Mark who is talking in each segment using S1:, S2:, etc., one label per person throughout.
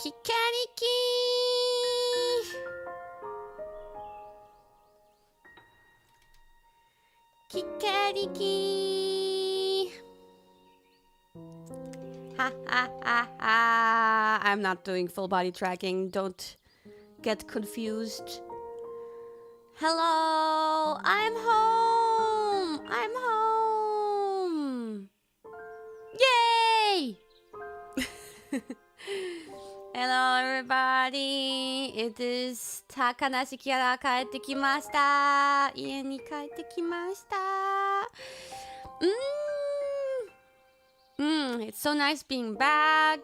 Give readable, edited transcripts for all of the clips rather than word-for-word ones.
S1: Kikariki! Kikariki! Ha ha ha ha! I'm not doing full body tracking. Don't get confused. Hello! I'm home! I'm home! Yay! Hello everybody! It is Takanashi Kiara 帰ってきました。家に帰ってきました。It's so nice being back,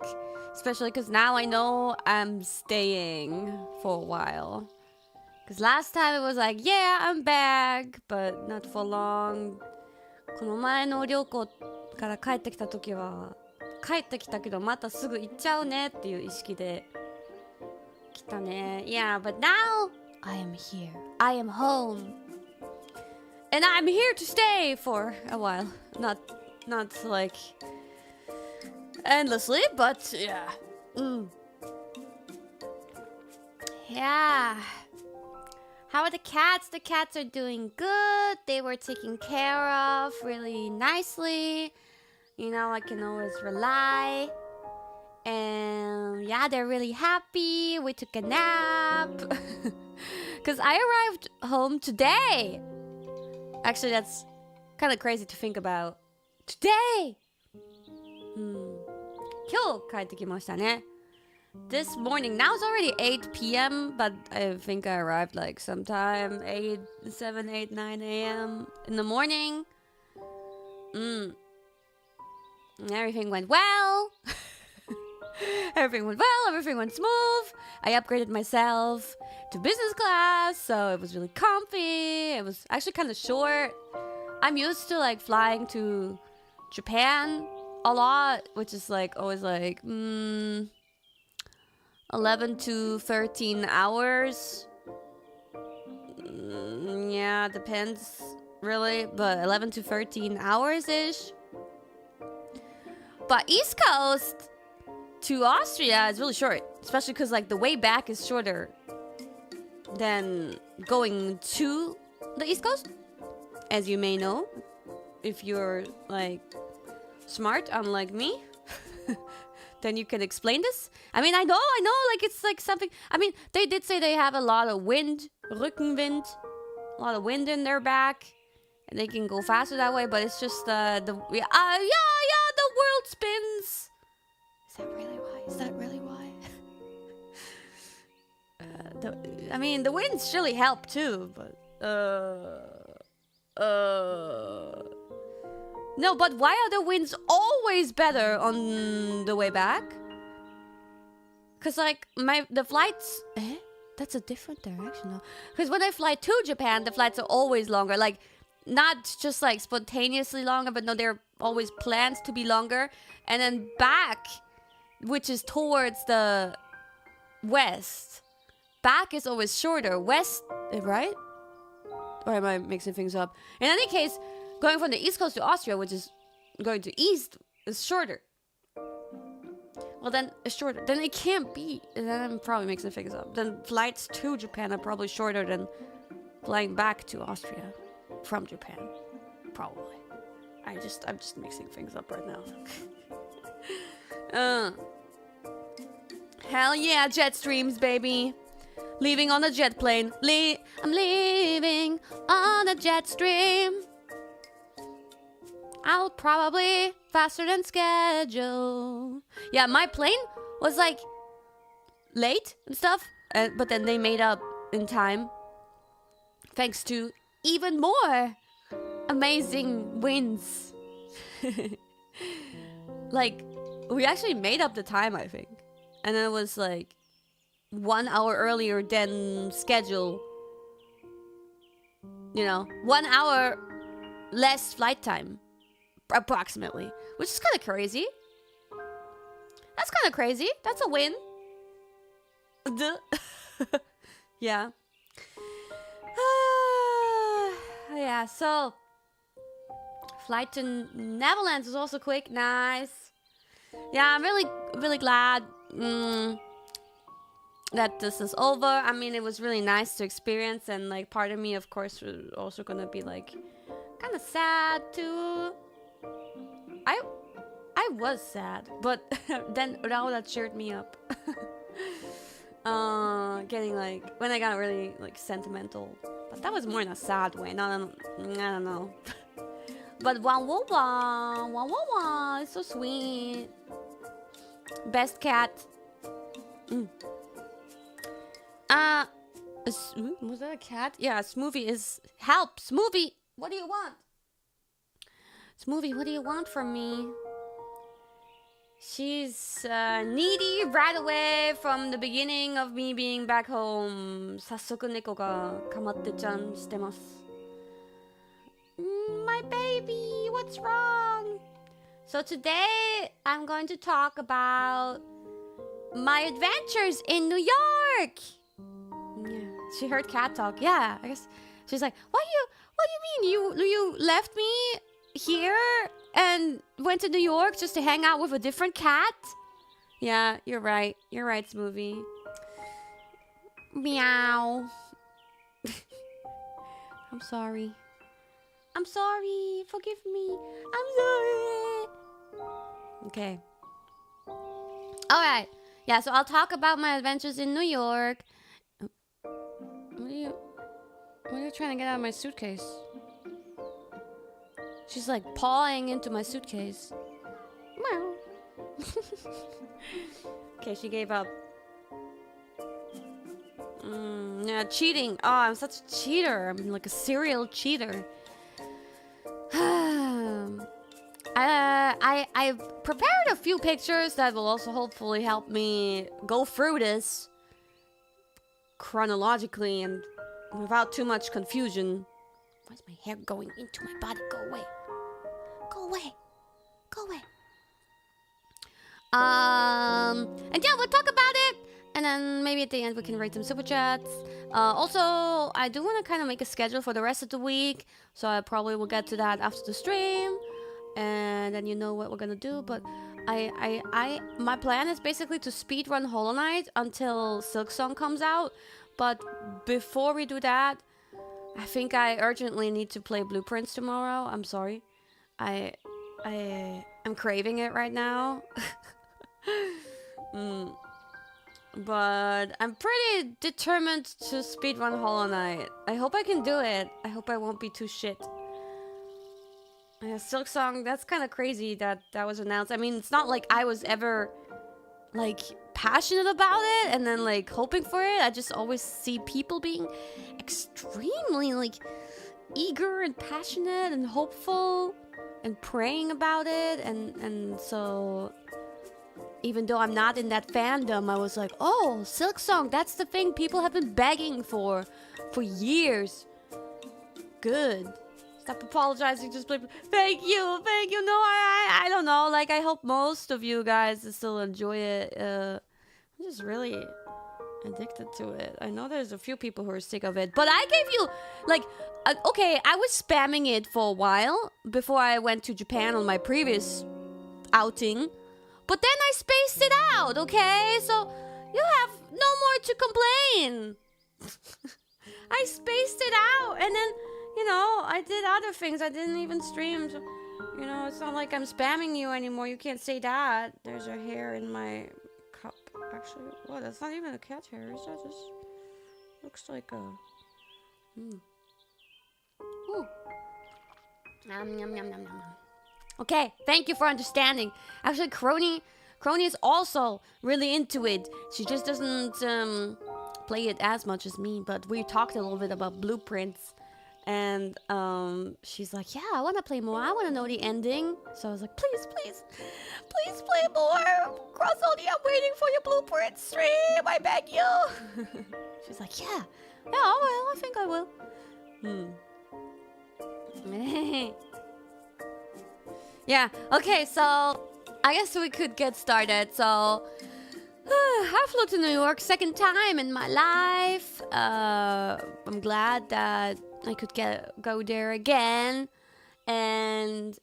S1: especially because now I know I'm staying for a while. Because last time it was like, yeah, I'm back, but not for long. この前の旅行から帰ってきた時は、帰ってきたけどまたすぐ行っちゃうねっていう意識で来たね。Yeah, but now I am here. I am home. And I'm here to stay for a while. Not like endlessly, but yeah. Yeah. How are the cats? The cats are doing good. They were taken care of really nicely. You know, I can always rely. And yeah, they're really happy. We took a nap. Because I arrived home today. Actually, that's kind of crazy to think about. Today! 今日帰ってきましたね。This morning, now it's already 8 p.m., but I think I arrived like sometime 7, 8, 9 a.m. in the morning. Everything went well. Everything went well, everything went smooth. I upgraded myself to business class, so it was really comfy. It was actually kind of short. I'm used to like flying to Japan a lot, which is like always like 11 to 13 hours. Yeah, depends really, but 11 to 13 hours-ish. But East Coast to Austria is really short, especially because like the way back is shorter than going to the East Coast, as you may know, if you're like smart, unlike me. Then you can explain this. I mean, I know, like it's like something. I mean, they did say they have a lot of wind, Rückenwind, a lot of wind in their back, and they can go faster that way. But it's just the world spins. Is that really why? Is that really why? I mean, the winds surely help too, but no, but why are the winds always better on the way back? Cause like the flights, that's a different direction though. Cause when I fly to Japan, the flights are always longer. Like not just like spontaneously longer, but no, they're always planned to be longer. And then back, which is towards the west, back is always shorter. West, right? Or am I mixing things up? In any case, going from the East Coast to Austria, which is going to East, is shorter. Well, then it's shorter. Then it can't be. And then I'm probably mixing things up. Then flights to Japan are probably shorter than flying back to Austria from Japan. Probably. I'm just mixing things up right now. Hell yeah, jet streams, baby. Leaving on a jet plane. I'm leaving on a jet stream. I'll probably faster than schedule. Yeah, my plane was like late and stuff, but then they made up in time thanks to even more amazing winds. Like, we actually made up the time, I think. And it was like 1 hour earlier than schedule. You know, 1 hour less flight time. Approximately, which is kind of crazy. That's kind of crazy. That's a win. Yeah. Yeah, so flight to Netherlands was also quick. Nice. Yeah, I'm really glad. that this is over. I mean, it was really nice to experience, and like part of me, of course, was also gonna be like kind of sad too. I was sad, but then Raula cheered me up. Getting like when I got really like sentimental, but that was more in a sad way. Not I don't know. But wah wah wah wah wah wah, it's so sweet. Best cat. Was that a cat? Yeah, Smoothie is help. Smoothie, what do you want? Smoothie, what do you want from me? She's needy right away from the beginning of me being back home. 早速猫がかまってちゃんしてます。My baby, what's wrong? So today I'm going to talk about my adventures in New York. Yeah, she heard cat talk. Yeah, I guess she's like, what do you mean? You left me here and went to New York just to hang out with a different cat? Yeah, you're right. You're right, Smoothie. Meow. I'm sorry. I'm sorry. Forgive me. I'm sorry. Okay. All right. Yeah, so I'll talk about my adventures in New York. What are you trying to get out of my suitcase? She's like pawing into my suitcase. Meow. Okay, she gave up. Yeah, cheating. Oh, I'm such a cheater. I'm like a serial cheater. I prepared a few pictures that will also hopefully help me go through this chronologically and without too much confusion. Why is my hair going into my body? Go away. Go away. Go away. And yeah, we'll talk about it. And then maybe at the end we can write some super chats. Also, I do want to kind of make a schedule for the rest of the week. So I probably will get to that after the stream. And then you know what we're gonna do. But my plan is basically to speedrun Hollow Knight until Silk Song comes out. But before we do that, I think I urgently need to play Blueprints tomorrow. I'm sorry. I'm craving it right now. But I'm pretty determined to speedrun Hollow Knight. I hope I can do it. I hope I won't be too shit. Silk Song, that's kind of crazy that that was announced. I mean, it's not like I was ever like passionate about it and then like hoping for it. I just always see people being extremely like eager and passionate and hopeful and praying about it, and so even though I'm not in that fandom, I was like, oh, Silk Song, that's the thing people have been begging for years. Good. Stop apologizing, just play. Thank you. No, I don't know. Like, I hope most of you guys still enjoy it. I'm just really addicted to it. I know there's a few people who are sick of it, but I gave you, like, okay, I was spamming it for a while before I went to Japan on my previous outing, but then I spaced it out, okay? So you have no more to complain. I spaced it out, and then, you know, I did other things. I didn't even stream. So, you know, it's not like I'm spamming you anymore. You can't say that. There's a hair in my cup. Actually, well, that's not even a cat hair. Is that just... looks like a... Ooh. Yum, yum, yum, yum, yum. Okay, thank you for understanding. Actually, Crony is also really into it. She just doesn't play it as much as me. But we talked a little bit about Blueprints. And she's like, yeah, I want to play more. I want to know the ending. So I was like, please play more. Crossody, I'm waiting for your Blueprint stream. I beg you. She's like, yeah, I will. I think I will. Yeah, okay, so I guess we could get started. So I flew to New York second time in my life. I'm glad that I could go there again. And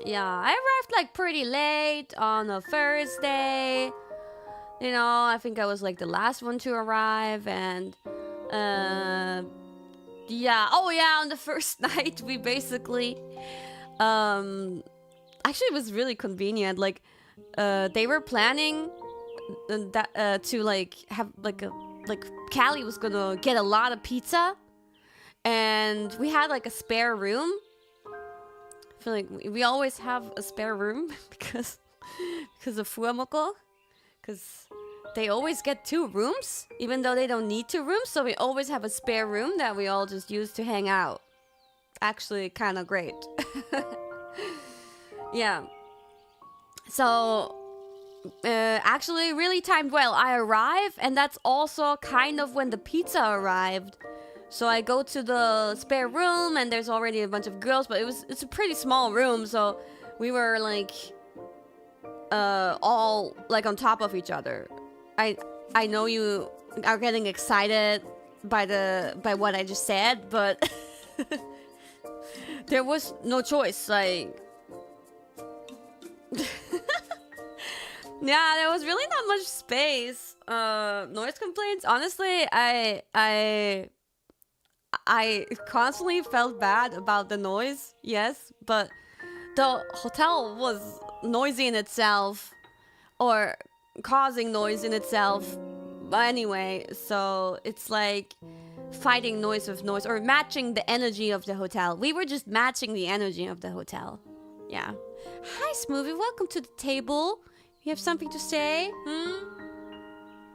S1: yeah, I arrived like pretty late on a Thursday. You know, I think I was like the last one to arrive, and yeah. Oh yeah, on the first night we basically actually it was really convenient. Like they were planning that to like have like Callie was gonna get a lot of pizza, and we had like a spare room. I feel like we always have a spare room because of Fuamoko, because they always get 2 rooms even though they don't need 2 rooms, so we always have a spare room that we all just use to hang out. Actually kind of great. Yeah, so actually really timed well. I arrive, and that's also kind of when the pizza arrived. So I go to the spare room, and there's already a bunch of girls, but it's a pretty small room, so we were like all like on top of each other. I know you are getting excited by what I just said, but there was no choice. Like yeah, there was really not much space. Noise complaints. Honestly, I constantly felt bad about the noise, yes, but the hotel was noisy in itself, or causing noise in itself. But anyway, so it's like fighting noise with noise, or matching the energy of the hotel. We were just matching the energy of the hotel. Yeah. Hi, Smoothie. Welcome to the table. You have something to say?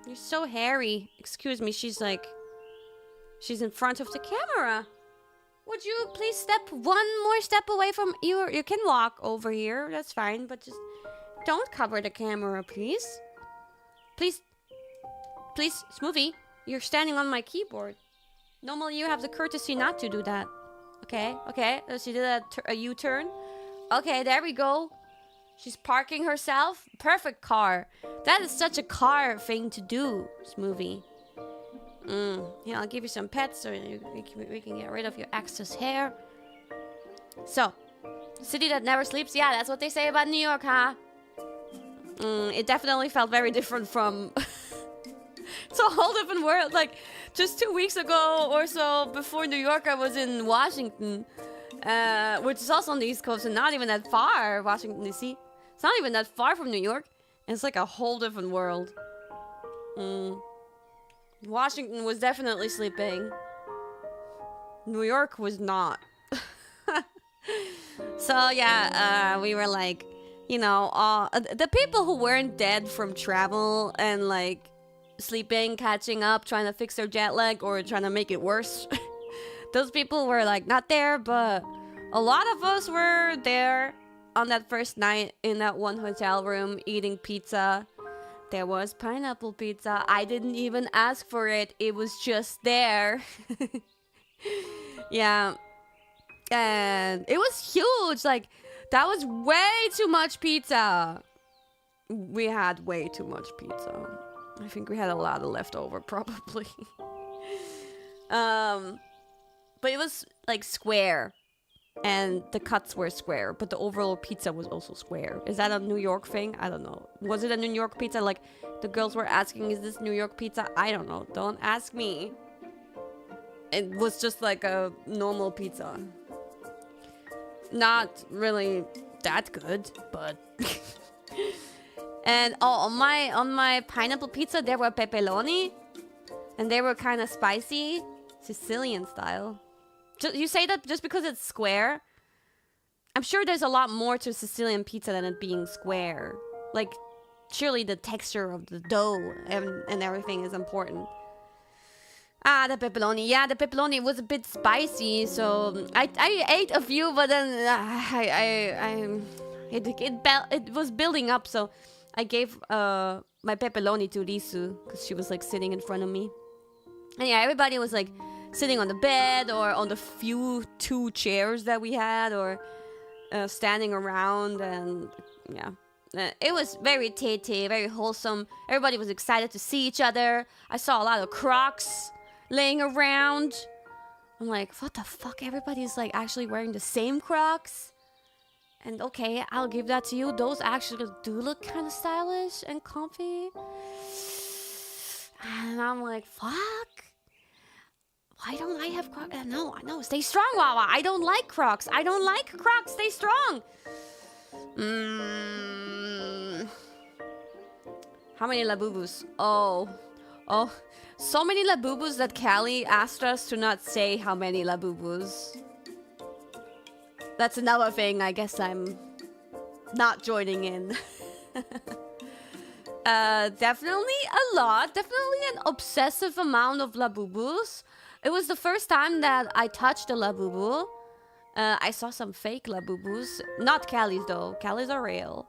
S1: You're so hairy. Excuse me, she's in front of the camera. Would you please step one more step away from you? You can walk over here, that's fine, but just don't cover the camera, please. Please, Smoothie, you're standing on my keyboard. Normally you have the courtesy not to do that. Okay, she did a U-turn. Okay, there we go. She's parking herself. Perfect car. That is such a car thing to do, Smoothie. Yeah, I'll give you some pets so we can get rid of your excess hair. So, city that never sleeps. Yeah, that's what they say about New York, huh? It definitely felt very different from... It's a whole different world. Like, just 2 weeks ago or so, before New York, I was in Washington. Which is also on the East Coast and not even that far. Washington, D.C. It's not even that far from New York. And it's like a whole different world. Washington was definitely sleeping. New York was not. So yeah, we were like, you know, the people who weren't dead from travel and like sleeping, catching up, trying to fix their jet lag or trying to make it worse. Those people were like not there, but a lot of us were there on that first night in that one hotel room eating pizza. There was pineapple pizza. I didn't even ask for it. It was just there. Yeah. And it was huge. Like, that was way too much pizza. We had way too much pizza. I think we had a lot of leftover, probably. But it was, like, square. And the cuts were square, but the overall pizza was also square. Is that a New York thing? I don't know. Was it a New York pizza? Like, the girls were asking, is this New York pizza? I don't know. Don't ask me. It was just like a normal pizza. Not really that good, but... And on my pineapple pizza, there were pepperoni. And they were kind of spicy. Sicilian style. You say that just because it's square? I'm sure there's a lot more to Sicilian pizza than it being square. Like, surely the texture of the dough and everything is important. Ah, the pepperoni. Yeah, the pepperoni was a bit spicy, so I ate a few, but then it was building up, so I gave my pepperoni to Risu because she was like sitting in front of me. And yeah, everybody was like sitting on the bed or on the two chairs that we had, or standing around, and yeah. It was very tete, very wholesome. Everybody was excited to see each other. I saw a lot of Crocs laying around. I'm like, what the fuck? Everybody's like actually wearing the same Crocs. And okay, I'll give that to you. Those actually do look kind of stylish and comfy. I'm like, fuck. Why don't I have Crocs? No, stay strong, Wawa. I don't like Crocs. I don't like Crocs. Stay strong. How many Labubus? Oh, so many Labubus that Callie asked us to not say how many Labubus. That's another thing. I guess I'm not joining in. Definitely a lot. Definitely an obsessive amount of Labubus. It was the first time that I touched a Labubu. I saw some fake Labubus. Not Callie's though. Callie's are real.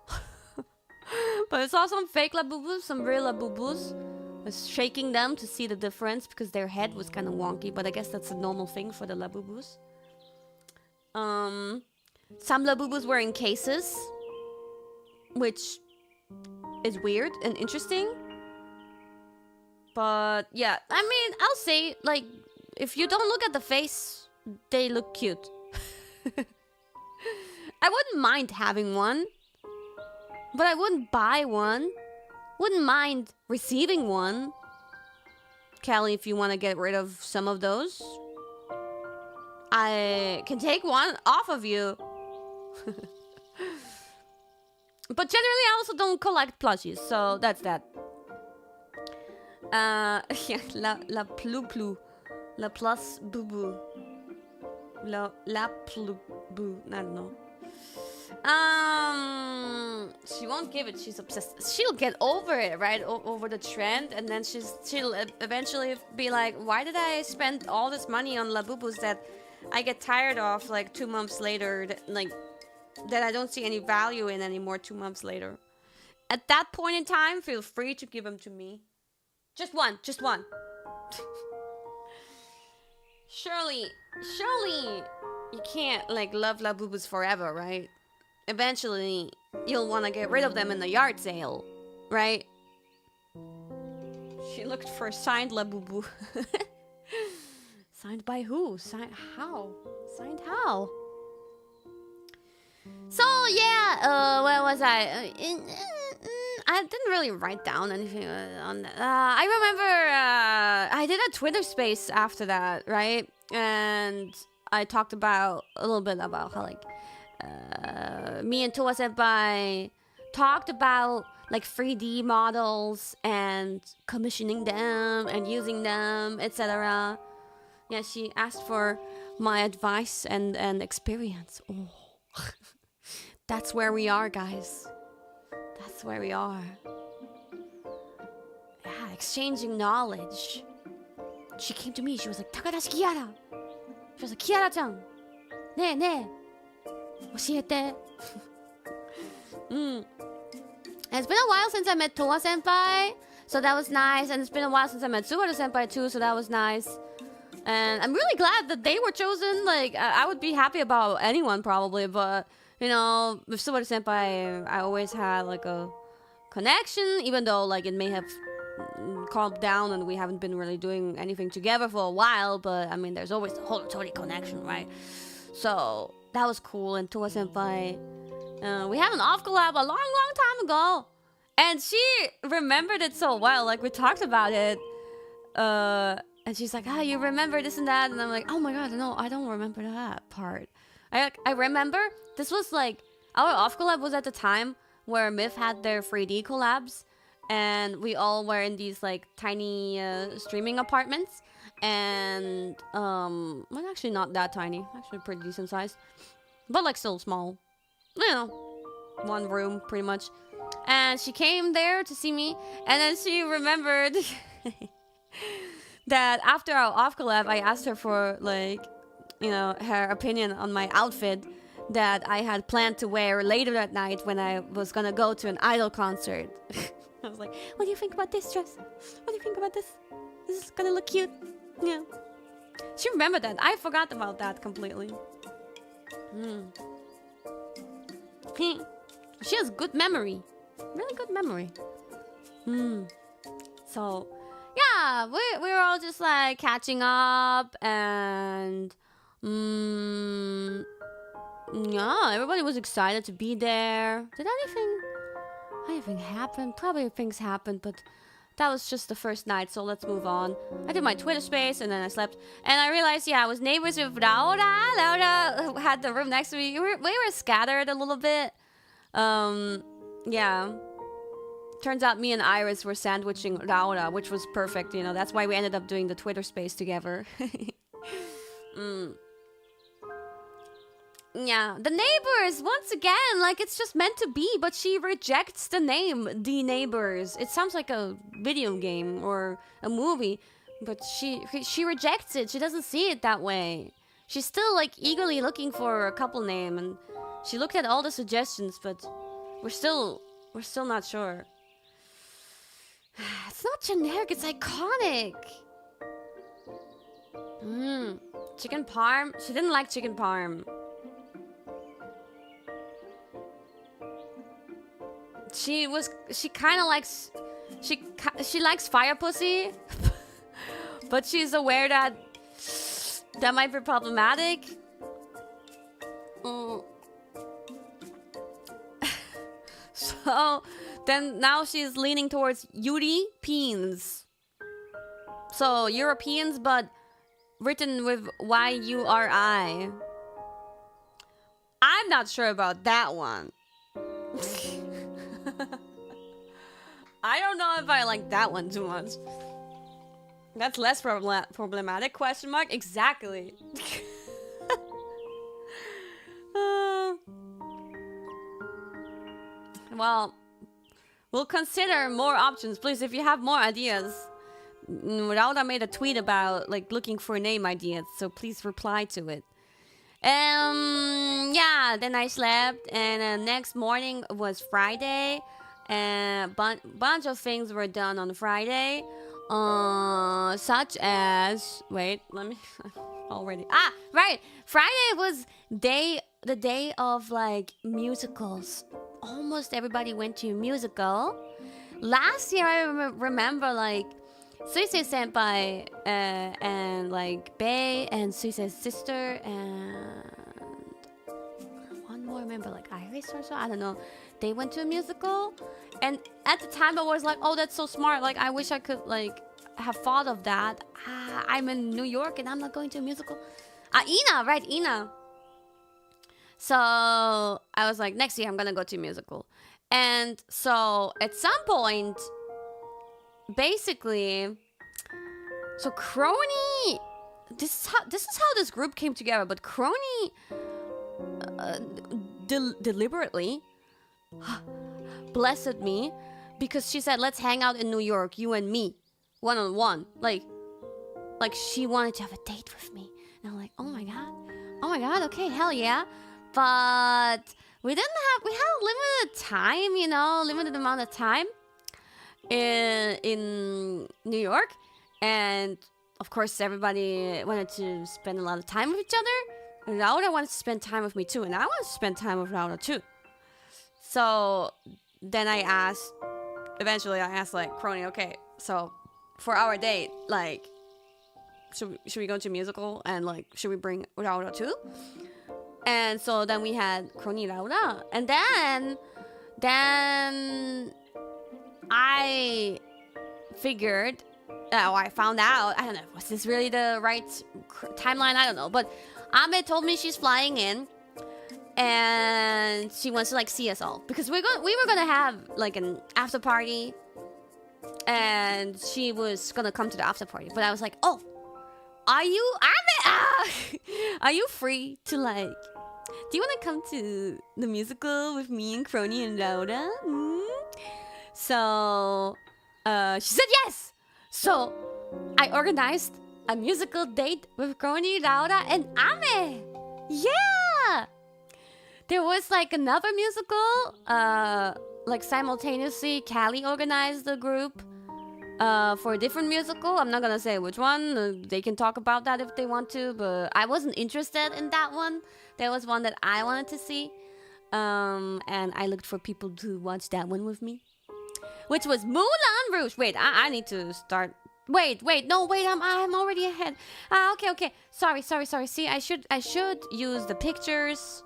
S1: But I saw some fake Labubus, some real Labubus. I was shaking them to see the difference because their head was kind of wonky. But I guess that's a normal thing for the Labubus. Some Labubus were in cases, which is weird and interesting. But yeah, I mean, I'll say, like, if you don't look at the face, they look cute. I wouldn't mind having one, but I wouldn't buy one. Wouldn't mind receiving one. Callie, if you want to get rid of some of those, I can take one off of you. But generally, I also don't collect plushies, so that's that. Yeah, la plu plu. La plus boo boo. La plu boo. I don't know. She won't give it. She's obsessed. She'll get over it, right? Over the trend, and then she'll eventually be like, "Why did I spend all this money on Labubus that I get tired of like 2 months later? That I don't see any value in anymore 2 months later." At that point in time, feel free to give them to me. Just one. Surely, you can't like love Labubus forever, right? Eventually, you'll want to get rid of them in the yard sale, right? She looked for a signed Labubu. Signed by who? Signed how? Signed how? So yeah, where was I? I didn't really write down anything on that. I remember I did a Twitter space after that, right? And I talked about a little bit about how like me and Toa Senpai talked about like 3D models and commissioning them and using them, etc. Yeah, she asked for my advice and experience. Oh. That's where we are, guys. That's where we are. Yeah, exchanging knowledge. She came to me. She was like, Takanashi Kiara. She was like, Kiara-chan. Ne. Oshiete. And it's been a while since I met Toa Senpai. So that was nice. And it's been a while since I met Subaru Senpai too. So that was nice. And I'm really glad that they were chosen. Like, I would be happy about anyone probably. But, you know, with Subaru Senpai, I always had like a connection. Even though like it may have calmed down and we haven't been really doing anything together for a while. But, I mean, there's always the holotori connection, right? So that was cool. And Toa Senpai, we had an off collab a long time ago. And she remembered it so well. Like, we talked about it. And she's like, you remember this and that? And I'm like, oh my god, no, I don't remember that part. I remember this was like, our off collab was at the time where Myth had their 3D collabs. And we all were in these like tiny streaming apartments. And, well, actually not that tiny. Actually pretty decent size. But like still small. You know, one room pretty much. And she came there to see me. And then she remembered that after our off collab, I asked her for like, you know, her opinion on my outfit that I had planned to wear later that night when I was gonna go to an idol concert. I was like, what do you think about this dress? What do you think about this? This is gonna look cute. Yeah. She remembered that. I forgot about that completely. She has good memory. Really good memory. So, yeah, we were all just like catching up and yeah, everybody was excited to be there. Did anything happen? Probably things happened, but that was just the first night, so let's move on. I did my Twitter space, and then I slept. And I realized, yeah, I was neighbors with Laura. Laura had the room next to me. We were scattered a little bit. Yeah. Turns out me and Iris were sandwiching Laura, which was perfect, you know. That's why we ended up doing the Twitter space together. Yeah, the neighbors, once again, like, it's just meant to be, but she rejects the name, The Neighbors. It sounds like a video game or a movie, but she rejects it. She doesn't see it that way. She's still, like, eagerly looking for a couple name, and she looked at all the suggestions, but we're still not sure. It's not generic, it's iconic. Chicken parm? She didn't like chicken parm. She kind of likes, she likes fire pussy, but she's aware that might be problematic. So then now she's leaning towards Europeans. So Europeans, but written with Y-U-R-I. I'm not sure about that one. I don't know if I like that one too much. That's less problematic, question mark? Exactly. Well, we'll consider more options. Please, if you have more ideas. Rauda made a tweet about, like, looking for name ideas, so please reply to it. Yeah, then I slept, and next morning was Friday, and bunch of things were done on Friday, such as, wait, let me, right, Friday was the day of, like, musicals. Almost everybody went to a musical. Last year, I remember, like, Suisei Senpai and like Bae and Suisei's sister and one more member, like Iris or so, I don't know. They went to a musical, and at the time I was like, oh, that's so smart. Like, I wish I could, like, have thought of that. I'm in New York and I'm not going to a musical. Ina, right, Ina. So I was like, next year I'm gonna go to a musical. And so at some point, basically, so Crony, this is how this group came together, but Crony deliberately blessed me because she said, let's hang out in New York, you and me, one-on-one. Like she wanted to have a date with me. And I'm like, oh my god, okay, hell yeah. But we had a limited time, you know, limited amount of time in New York, and of course everybody wanted to spend a lot of time with each other, and Laura wanted to spend time with me too, and I wanted to spend time with Laura too. So then eventually I asked like, Crony, okay, so for our date, like, should we go to a musical, and like, should we bring Laura too? And so then we had Crony, Laura, and then I figured, I found out, I don't know, was this really the right timeline? I don't know, but Ame told me she's flying in, and she wants to, like, see us all, because we were gonna have, like, an after party, and she was gonna come to the after party, but I was like, oh, are you free to, like, do you want to come to the musical with me and Crony and Laura? So she said yes. So I organized a musical date with Crony, Laura, and Ame. Yeah. There was like another musical, like simultaneously. Callie organized the group for a different musical. I'm not gonna say which one. They can talk about that if they want to, but I wasn't interested in that one. There was one that I wanted to see, and I looked for people to watch that one with me, which was Moulin Rouge. Wait, I need to start. Wait, I'm already ahead. Okay. Sorry. See, I should use the pictures.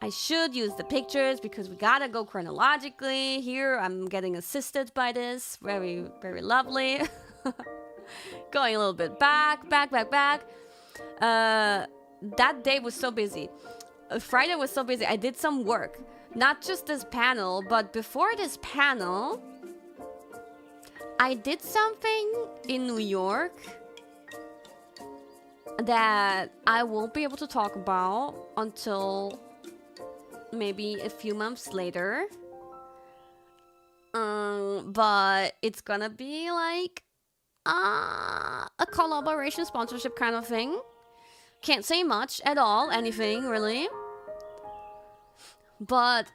S1: I should use the pictures because we gotta go chronologically. Here, I'm getting assisted by this. Very, very lovely. Going a little bit back. That day was so busy. Friday was so busy. I did some work. Not just this panel, but before this panel, I did something in New York that I won't be able to talk about until maybe a few months later. But it's gonna be like a collaboration sponsorship kind of thing. Can't say much at all, anything really. But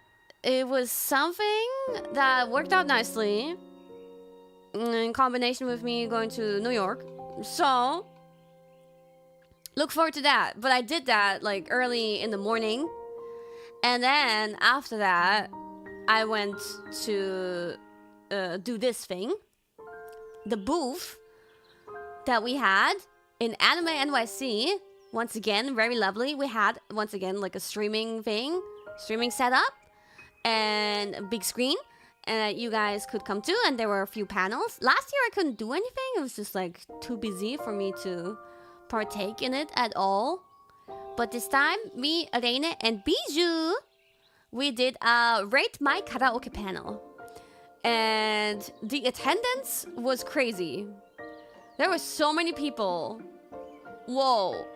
S1: it was something that worked out nicely in combination with me going to New York. So look forward to that. But I did that like early in the morning. And then after that, I went to do this thing. The booth that we had in Anime NYC. Once again, very lovely. We had, once again, like a streaming setup. And a big screen. And you guys could come to. And there were a few panels. Last year, I couldn't do anything. It was just like too busy for me to partake in it at all. But this time, me, Reine, and Bijou, we did a Rate My Karaoke panel. And the attendance was crazy. There were so many people. Whoa.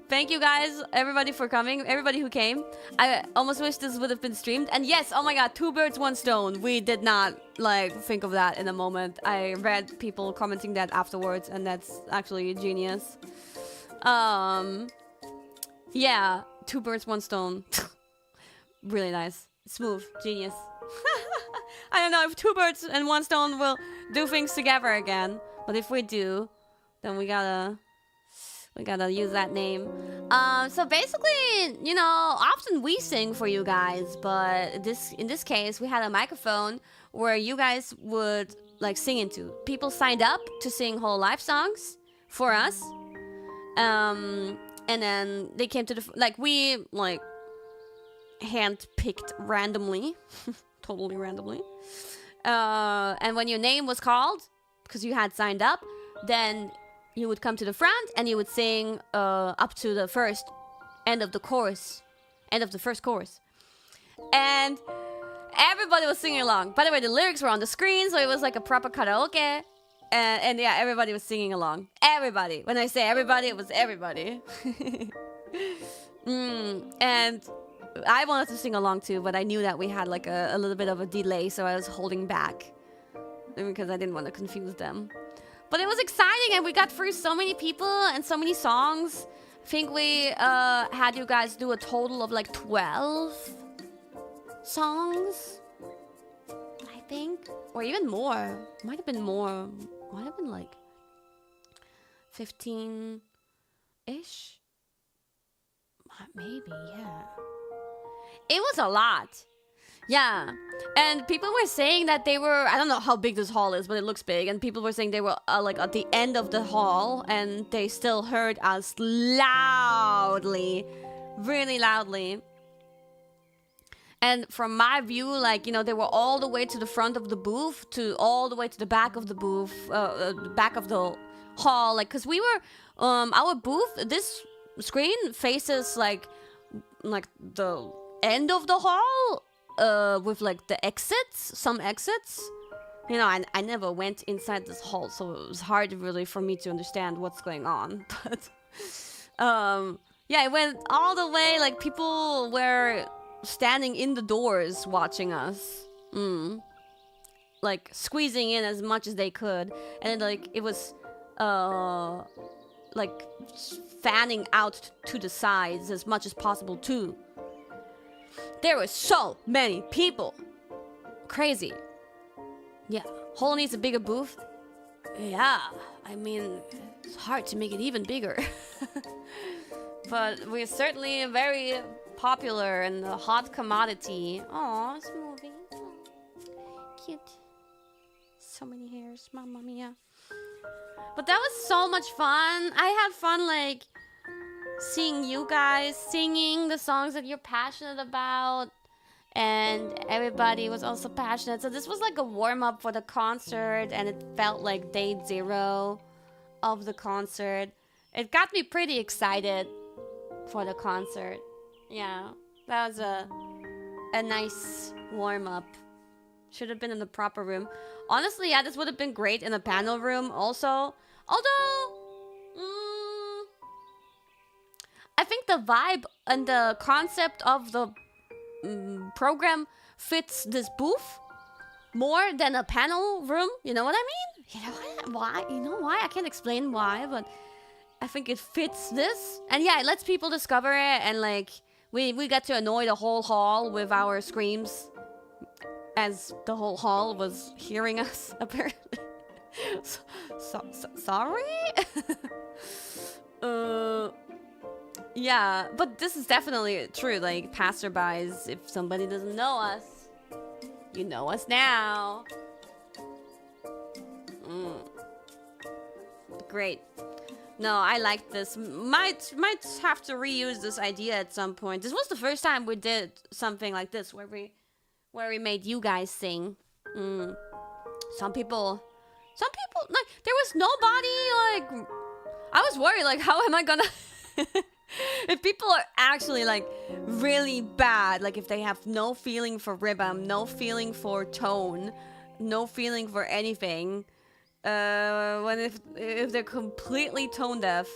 S1: Thank you guys, everybody for coming, everybody who came. I almost wish this would have been streamed. And yes, oh my god, 2 birds, 1 stone. We did not like think of that in a moment. I read people commenting that afterwards, and that's actually genius. Yeah, 2 birds, 1 stone. Really nice. Smooth. Genius. I don't know if 2 birds and 1 stone will do things together again. But if we do, then we gotta use that name. So basically, you know, often we sing for you guys, but in this case, we had a microphone where you guys would like sing into. People signed up to sing hololive songs for us. And then they came to we hand-picked randomly. Totally randomly. And when your name was called, because you had signed up, then you would come to the front and you would sing up to the first end of the first chorus. And everybody was singing along. By the way, the lyrics were on the screen, so it was like a proper karaoke. And yeah, everybody was singing along. Everybody. When I say everybody, it was everybody. And I wanted to sing along too, but I knew that we had like a little bit of a delay, so I was holding back because I didn't want to confuse them. But it was exciting, and we got through so many people and so many songs. I think we had you guys do a total of like 12 songs, I think. Or even more. Might have been more. Might have been like 15-ish. Maybe, yeah. It was a lot. Yeah. And people were saying that they were... I don't know how big this hall is, but it looks big. And people were saying they were like at the end of the hall, and they still heard us loudly. Really loudly. And from my view, like, you know, they were all the way to the front of the booth, to all the way to the back of the booth, back of the hall. Like, because we were, our booth, this screen faces like the end of the hall, with like the exits, some exits. You know, I never went inside this hall, so it was hard really for me to understand what's going on. But, yeah, it went all the way, like people were standing in the doors watching us, like squeezing in as much as they could, and like it was like fanning out to the sides as much as possible too. There were so many people. Crazy. Yeah, Hole needs a bigger booth. Yeah, I mean, it's hard to make it even bigger. But we're certainly very popular and a hot commodity. Aw, Smoothie. Cute. So many hairs, mamma mia. But that was so much fun. I had fun, like, seeing you guys singing the songs that you're passionate about, and everybody was also passionate. So this was like a warm-up for the concert, and it felt like day 0 of the concert. It got me pretty excited for the concert. Yeah, that was a nice warm-up. Should have been in the proper room. Honestly, yeah, this would have been great in a panel room also. Although, I think the vibe and the concept of the program fits this booth more than a panel room. You know what I mean? You know what? Why? You know why? I can't explain why, but I think it fits this. And yeah, it lets people discover it, and like we got to annoy the whole hall with our screams, as the whole hall was hearing us, apparently. Sorry? Yeah, but this is definitely true. Like, passerbys, if somebody doesn't know us, you know us now. Great. No, I like this. Might have to reuse this idea at some point. This was the first time we did something like this, where we made you guys sing. Some people, like, there was nobody, like, I was worried, like, how am I gonna, if people are actually, like, really bad, like, if they have no feeling for rhythm, no feeling for tone, no feeling for anything, if they're completely tone deaf,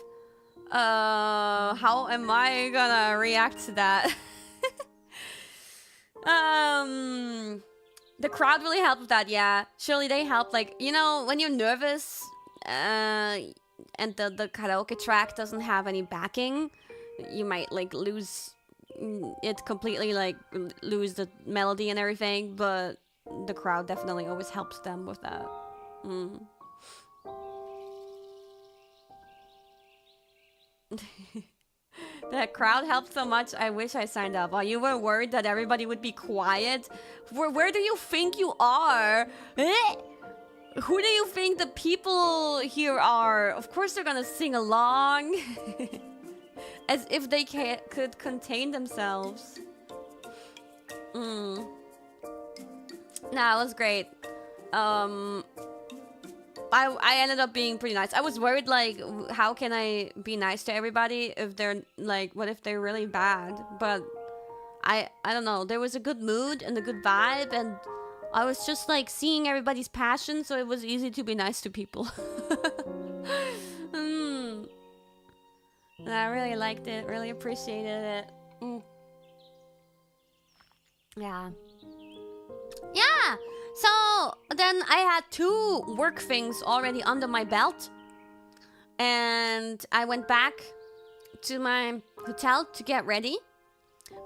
S1: how am I gonna react to that? The crowd really helped with that, yeah. Surely they helped, like, you know, when you're nervous, and the karaoke track doesn't have any backing, you might, like, lose it completely, like, lose the melody and everything, but the crowd definitely always helps them with that. That crowd helped so much, I wish I signed up. While you were worried that everybody would be quiet, where do you think you are? Who do you think the people here are? Of course they're gonna sing along. As if they could contain themselves. Nah, it was great. I ended up being pretty nice. I was worried, like, how can I be nice to everybody if they're, like, what if they're really bad? But I don't know. There was a good mood and a good vibe, and I was just, like, seeing everybody's passion, so it was easy to be nice to people. And I really liked it, really appreciated it. Yeah. Yeah! So, then I had 2 work things already under my belt. And I went back to my hotel to get ready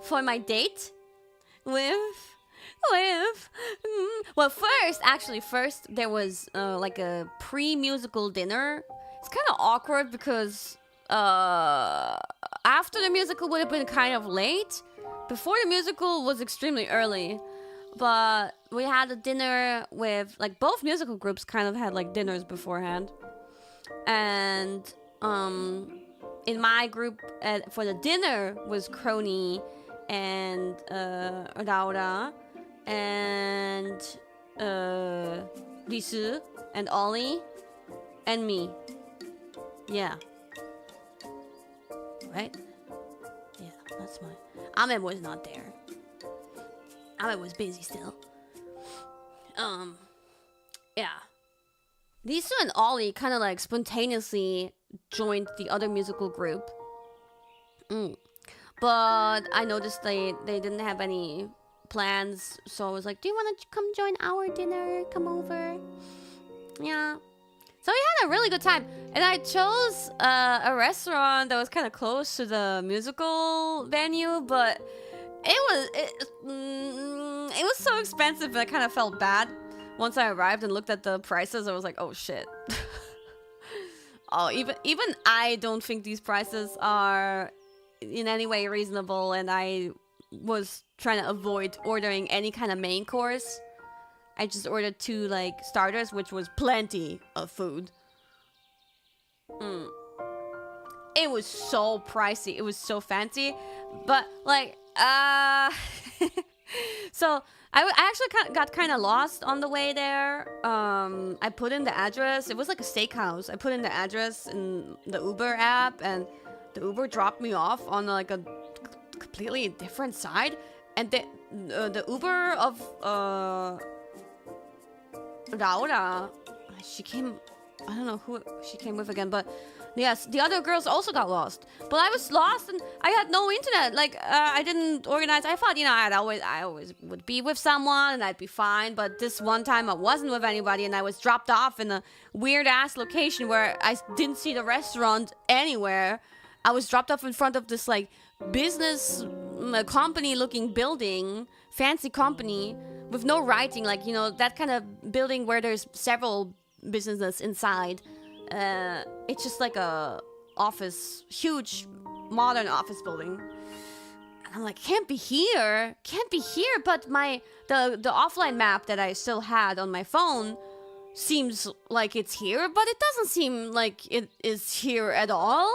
S1: for my date with... Well, first there was like a pre-musical dinner. It's kind of awkward because after the musical would have been kind of late. Before the musical was extremely early. But we had a dinner with, like, both musical groups kind of had, like, dinners beforehand. And in my group for the dinner was Crony and Raura and Lisu and Ollie and me. Yeah. Right? Yeah, that's my... Ahmed was not there. Ahmed was busy still. Yeah. Lisu and Ollie kind of, like, spontaneously joined the other musical group. But I noticed they didn't have any plans, so I was like, do you want to come join our dinner? Come over. Yeah. So we had a really good time. And I chose a restaurant that was kind of close to the musical venue, but it was so expensive that I kind of felt bad. Once I arrived and looked at the prices, I was like, oh shit. Oh, even I don't think these prices are in any way reasonable, and I was trying to avoid ordering any kind of main course. I just ordered 2, like, starters, which was plenty of food. it was so pricey. It was so fancy. But like, so I actually got kind of lost on the way there. I put in the address. It was like a steakhouse. I put in the address in the Uber app, and the Uber dropped me off on like a completely different side. And the Uber of Laura, she came. I don't know who she came with again, but yes, the other girls also got lost. But I was lost and I had no internet. Like I didn't organize. I thought, you know, I always would be with someone and I'd be fine. But this one time I wasn't with anybody and I was dropped off in a weird ass location where I didn't see the restaurant anywhere. I was dropped off in front of this like business company looking building, fancy company with no writing, like, you know, that kind of building where there's several businesses inside. It's just like a office, huge modern office building. And I'm like, can't be here, but the offline map that I still had on my phone seems like it's here, but it doesn't seem like it is here at all.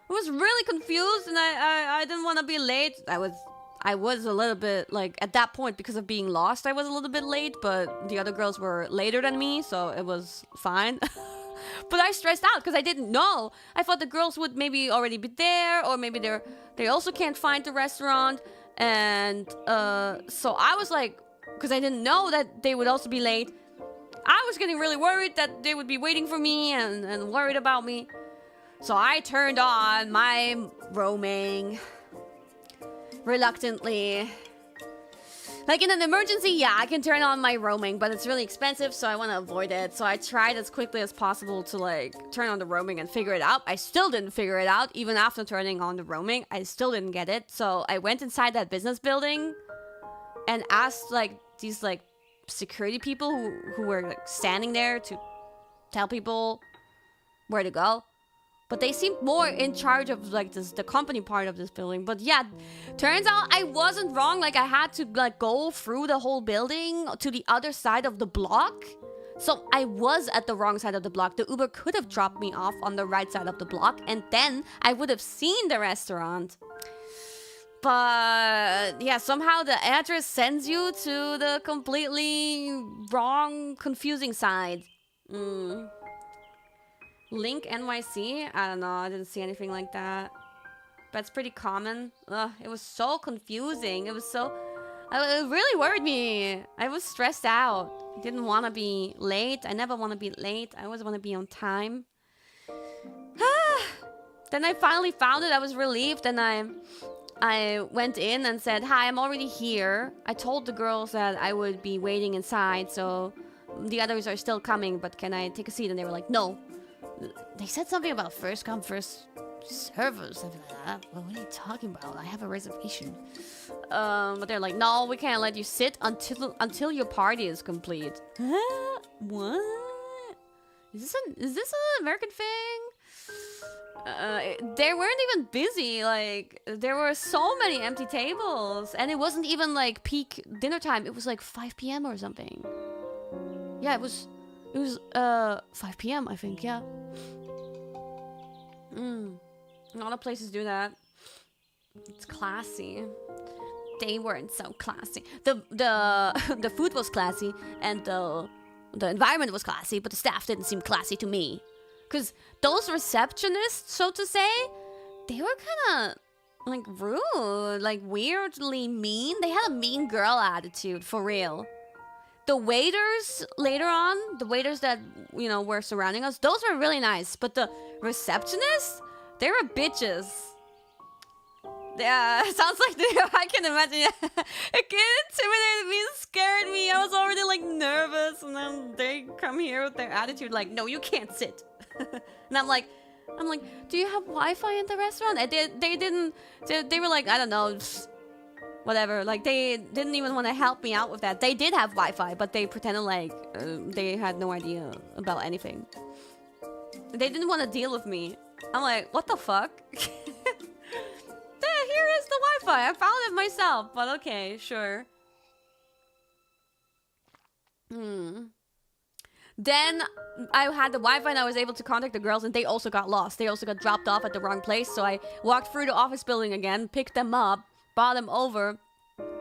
S1: I was really confused and I didn't want to be late. I was a little bit, like, at that point, because of being lost, I was a little bit late, but the other girls were later than me, so it was fine. But I stressed out because I didn't know. I thought the girls would maybe already be there, or maybe they also can't find the restaurant. And so I was like, because I didn't know that they would also be late, I was getting really worried that they would be waiting for me and worried about me. So I turned on my roaming. Reluctantly. Like in an emergency, yeah, I can turn on my roaming, but it's really expensive, so I want to avoid it. So I tried as quickly as possible to like turn on the roaming and figure it out. I still didn't figure it out, even after turning on the roaming. I still didn't get it. So I went inside that business building and asked like these like security people who were like standing there to tell people where to go. But they seemed more in charge of like the company part of this building. But yeah, turns out I wasn't wrong. Like I had to like go through the whole building to the other side of the block. So I was at the wrong side of the block. The Uber could have dropped me off on the right side of the block, and then I would have seen the restaurant. But yeah, somehow the address sends you to the completely wrong, confusing side. Link NYC? I don't know. I didn't see anything like that. But it's pretty common. Ugh, it was so confusing. It really worried me. I was stressed out. Didn't want to be late. I never want to be late. I always want to be on time. Then I finally found it. I was relieved, and I went in and said, "Hi, I'm already here." I told the girls that I would be waiting inside, so the others are still coming, but can I take a seat? And they were like, "No." They said something about first come, first serve or something like that. Well, what are you talking about? I have a reservation. But they're like, "No, we can't let you sit until your party is complete." Huh? What? Is this an American thing? They weren't even busy. Like, there were so many empty tables, and it wasn't even like peak dinner time. It was like 5 p.m. or something. Yeah, it was 5 p.m. I think, yeah. A lot of places do that. It's classy. They weren't so classy. The food was classy, and the environment was classy, but the staff didn't seem classy to me. Because those receptionists, so to say, they were kind of like rude, like weirdly mean. They had a mean girl attitude, for real. The waiters later on, the waiters that, you know, were surrounding us, those were really nice. But the receptionists, they were bitches. Yeah, sounds like I can imagine. It intimidated me and scared me. I was already like nervous, and then they come here with their attitude like, "No, you can't sit." And I'm like, "Do you have Wi-Fi in the restaurant?" And they didn't. They were like, I don't know. Whatever, like they didn't even want to help me out with that. They did have Wi-Fi, but they pretended like they had no idea about anything. They didn't want to deal with me. I'm like, what the fuck? Here is the Wi-Fi. I found it myself, but okay, sure. Then I had the Wi-Fi and I was able to contact the girls, and they also got lost. They also got dropped off at the wrong place. So I walked through the office building again, picked them up, brought them over,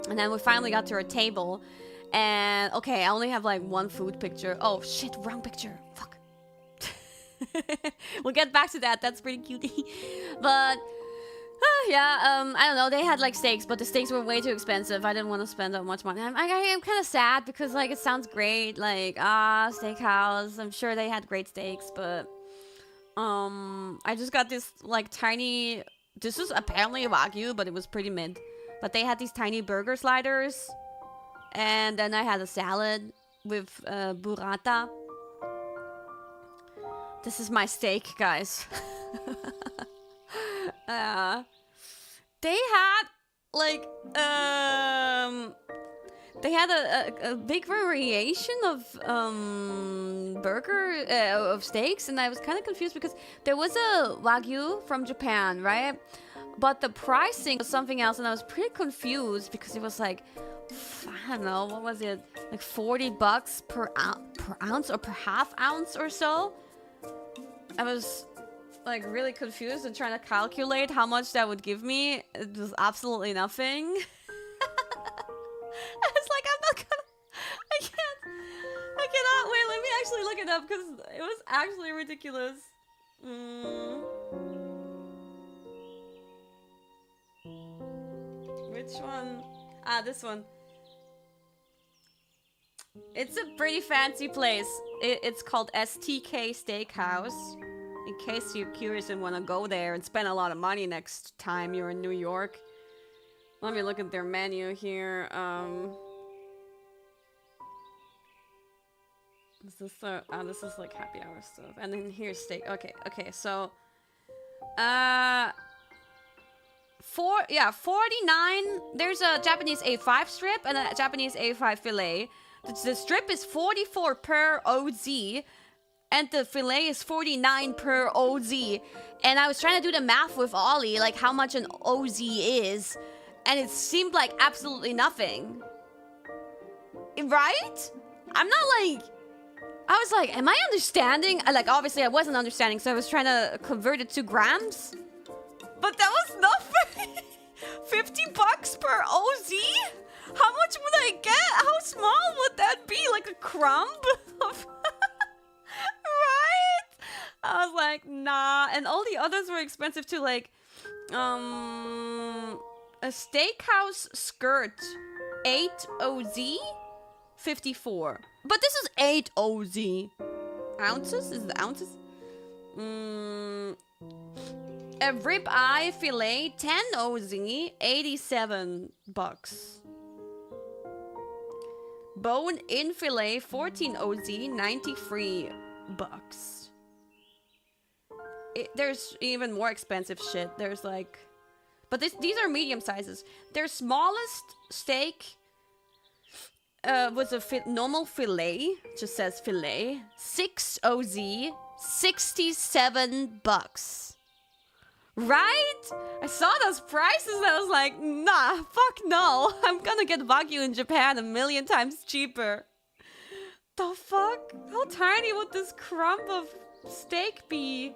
S1: and then we finally got to our table. And okay, I only have like one food picture. Oh shit, wrong picture. Fuck. We'll get back to that. That's pretty cutie. But yeah, I don't know. They had like steaks, but the steaks were way too expensive. I didn't want to spend that much money. I'm kind of sad because like it sounds great. Like steakhouse. I'm sure they had great steaks, but I just got this like tiny. This is apparently a Wagyu, but it was pretty mid. But they had these tiny burger sliders, and then I had a salad with burrata. This is my steak, guys. They had like they had a big variation of burger of steaks, and I was kind of confused because there was a Wagyu from Japan, right? But the pricing was something else, and I was pretty confused because it was like, I don't know, what was it, like $40 per ounce or per half ounce or so. I was like really confused and trying to calculate how much that would give me. It was absolutely nothing. I was like, I cannot wait. Let me actually look it up because it was actually ridiculous. Which one? Ah, this one. It's a pretty fancy place. It's called STK Steakhouse. In case you're curious and want to go there and spend a lot of money next time you're in New York. Let me look at their menu here. This is like happy hour stuff. And then here's steak. Okay, so 49. There's a Japanese A5 strip and a Japanese A5 fillet. The strip is 44 per OZ, and the fillet is 49 per OZ. And I was trying to do the math with Ollie, like how much an OZ is, and it seemed like absolutely nothing. Right? I'm not like... I was like, am I understanding? Like, obviously I wasn't understanding, so I was trying to convert it to grams. But that was nothing. $50 per OZ? How much would I get? How small would that be? Like a crumb? Right? I was like, nah. And all the others were expensive too. Like, a steakhouse skirt, 8 OZ, 54. But this is 8 OZ. Ounces? Is it ounces? A ribeye fillet, 10 OZ, $87. Bone-in fillet, 14 OZ, $93. There's even more expensive shit. There's like... But these are medium sizes. Their smallest steak was a normal fillet. Just says fillet. 6 OZ, $67. Right? I saw those prices and I was like, nah, fuck no. I'm gonna get Wagyu in Japan 1,000,000 times cheaper. The fuck? How tiny would this crumb of steak be?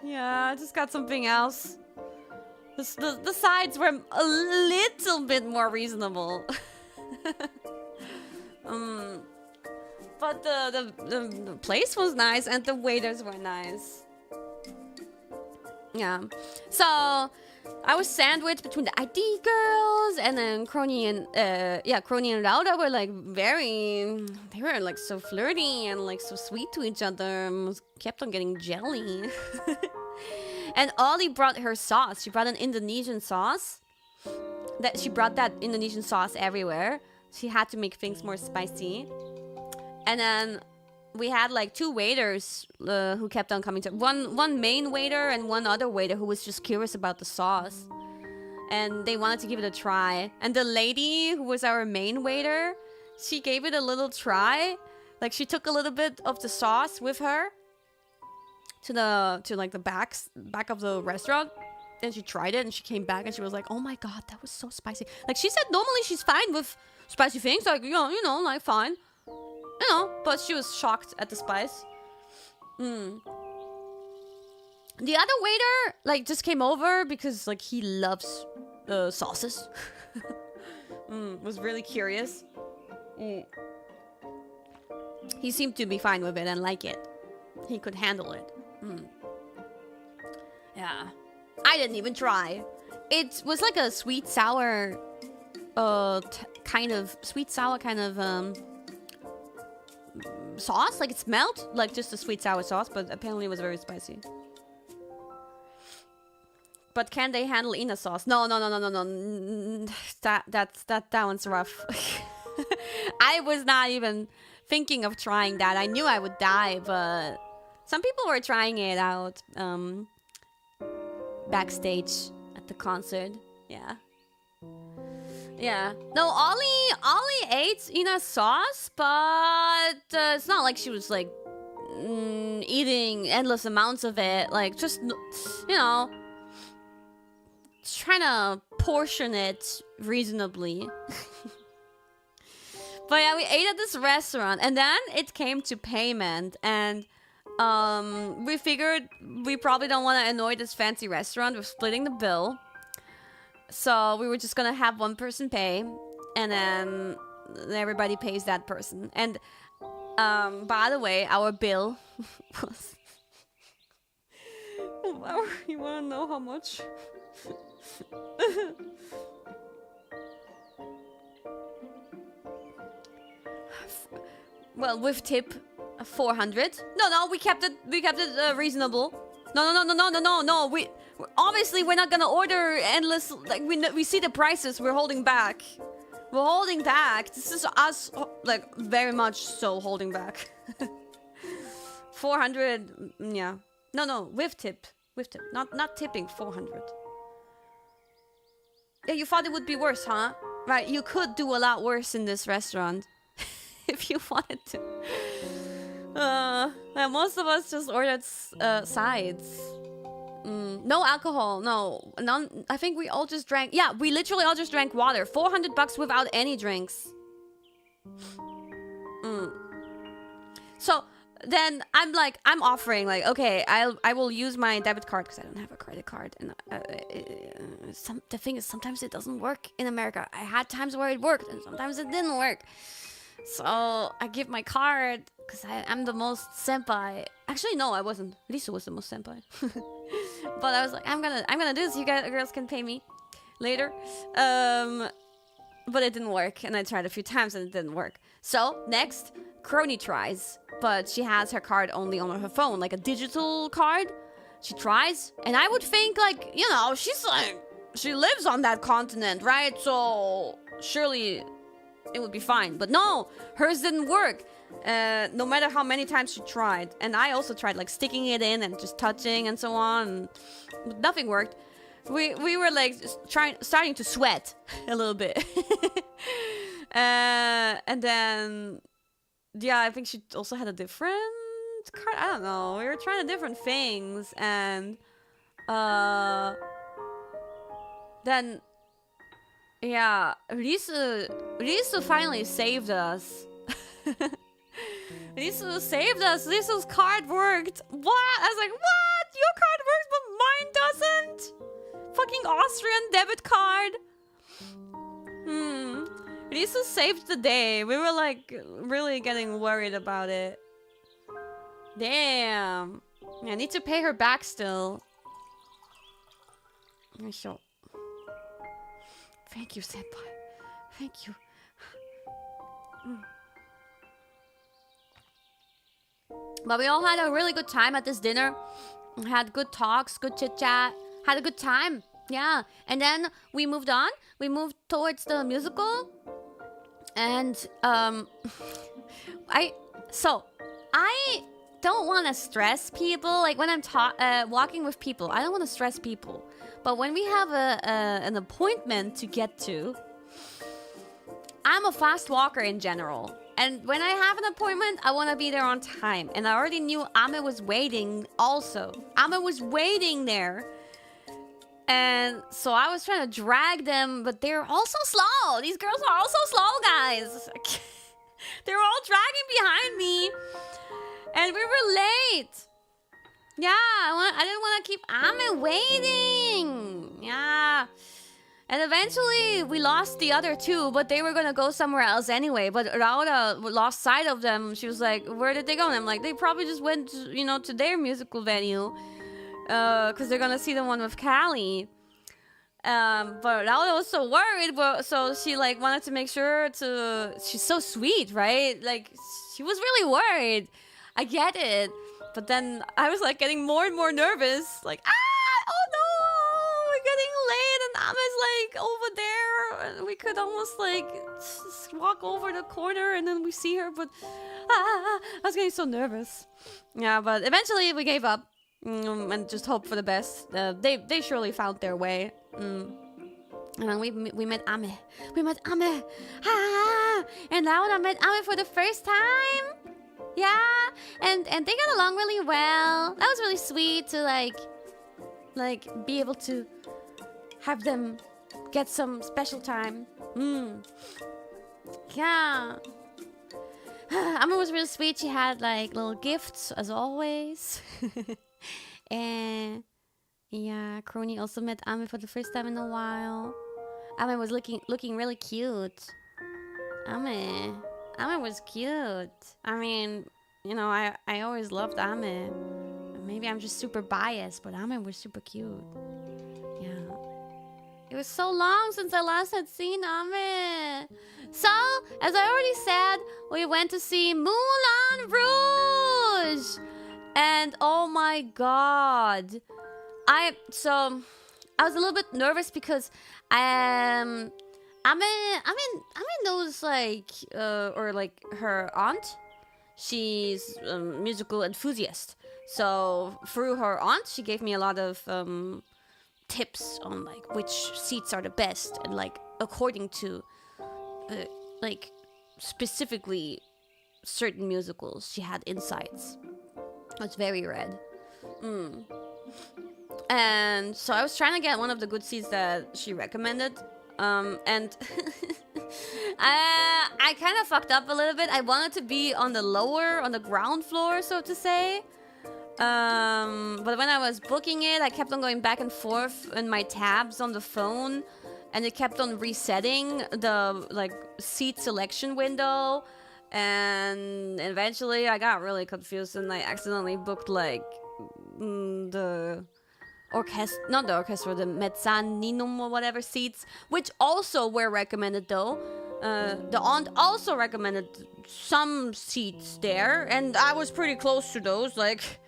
S1: Yeah, I just got something else. The sides were a little bit more reasonable. But the place was nice and the waiters were nice. Yeah, so I was sandwiched between the ID girls, and then Crony and Rauda were like they were like so flirty and like so sweet to each other. Kept on getting jelly. And Ollie brought her sauce. She brought an Indonesian sauce. She brought that Indonesian sauce everywhere. She had to make things more spicy. And then we had like 2 waiters who kept on coming to one main waiter and one other waiter who was just curious about the sauce, and they wanted to give it a try. And the lady who was our main waiter, she gave it a little try. Like she took a little bit of the sauce with her to the back of the restaurant, and she tried it and she came back and she was like, oh my god, that was so spicy. Like she said normally she's fine with spicy things, like you know like fine. You know, but she was shocked at the spice. The other waiter, like, just came over because, like, he loves sauces. Was really curious. He seemed to be fine with it and like it. He could handle it. Yeah. I didn't even try. It was like a sweet sour kind of sauce. Like, it smelled like just a sweet sour sauce, but apparently it was very spicy. But can they handle Ina sauce? No. That one's rough. I was not even thinking of trying that. I knew I would die, but some people were trying it out backstage at the concert. Yeah. No, Ollie ate Ina's sauce, but it's not like she was like eating endless amounts of it. Like, just, you know, trying to portion it reasonably. But yeah, we ate at this restaurant, and then it came to payment, and we figured we probably don't want to annoy this fancy restaurant with splitting the bill. So we were just gonna have one person pay, and then everybody pays that person. And by the way, our bill was... You wanna know how much? Well, with tip, 400. No, we kept it reasonable. No. Obviously we're not gonna order endless. Like, we see the prices. We're holding back. This is us, like, very much so holding back. 400. Yeah. No. With tip. Not tipping. 400. Yeah, you thought it would be worse, huh? Right. You could do a lot worse in this restaurant. If you wanted to. Most of us just ordered sides. No alcohol, no. None. I think we all just drank. Yeah, we literally all just drank water. $400 without any drinks. So then I'm offering, like, okay, I will use my debit card because I don't have a credit card. And the thing is, sometimes it doesn't work in America. I had times where it worked and sometimes it didn't work. So I give my card because I'm the most senpai. Actually, no, I wasn't. Lisa was the most senpai. But I was like, I'm gonna do this. You girls can pay me later. But it didn't work, and I tried a few times and it didn't work. So next, Crony tries, but she has her card only on her phone, like a digital card. She tries, and I would think, like, you know, she's like, she lives on that continent, right? So surely it would be fine. But no, hers didn't work. No matter how many times she tried. And I also tried, like, sticking it in and just touching and so on. But nothing worked. We were, like, starting to sweat a little bit. And then, yeah, I think she also had a different card. I don't know. We were trying different things. And then, yeah, Risu finally saved us. Risu saved us. Risu's card worked. What? I was like, what? Your card works, but mine doesn't? Fucking Austrian debit card. Risu saved the day. We were, like, really getting worried about it. Damn. I need to pay her back still. Sure. Thank you, senpai. Thank you. But we all had a really good time at this dinner. We had good talks, good chit-chat. Had a good time. Yeah. And then we moved on. We moved towards the musical. And I don't want to stress people. Like, when I'm walking with people, I don't want to stress people. But when we have an appointment to get to, I'm a fast walker in general. And when I have an appointment, I want to be there on time. And I already knew Ame was waiting also. Ame was waiting there. And so I was trying to drag them, but they're also slow. These girls are also slow, guys. They were all dragging behind me, and we were late. Yeah, I didn't want to keep Ame waiting. Yeah. And eventually, we lost the other two, but they were gonna go somewhere else anyway. But Rauda lost sight of them. She was like, where did they go? And I'm like, they probably just went, you know, to their musical venue. Because they're gonna see the one with Callie. But Rauda was so worried, so she, like, wanted to make sure to... She's so sweet, right? Like, she was really worried. I get it. But then I was, like, getting more and more nervous. Like, oh no, we're getting late, and Ama's like over there, and we could almost like just walk over the corner and then we see her, but I was getting so nervous. Yeah, but eventually we gave up and just hoped for the best. They surely found their way. And then we met Ame. We met Ame. And now I met Ame for the first time. Yeah, and they got along really well. That was really sweet to like be able to have them get some special time. Yeah. Amma was really sweet. She had like little gifts as always. And yeah, Crony also met Ame for the first time in a while. Ame was looking really cute. Ame was cute. I mean, you know, I always loved Ame. Maybe I'm just super biased, but Ame was super cute. Yeah. It was so long since I last had seen Ame. So, as I already said, we went to see Moulin Rouge. And oh my god. I was a little bit nervous because Ame knows like or like her aunt. She's a musical enthusiast. So through her aunt, she gave me a lot of tips on like which seats are the best and like according to like specifically certain musicals. She had insights. It's very red. And so I was trying to get one of the good seats that she recommended. And I kind of fucked up a little bit. I wanted to be on the ground floor, so to say. But when I was booking it, I kept on going back and forth in my tabs on the phone, and it kept on resetting the like seat selection window. And eventually I got really confused and I accidentally booked like the mezzaninum or whatever seats, which also were recommended though. The aunt also recommended some seats there, and I was pretty close to those. Like,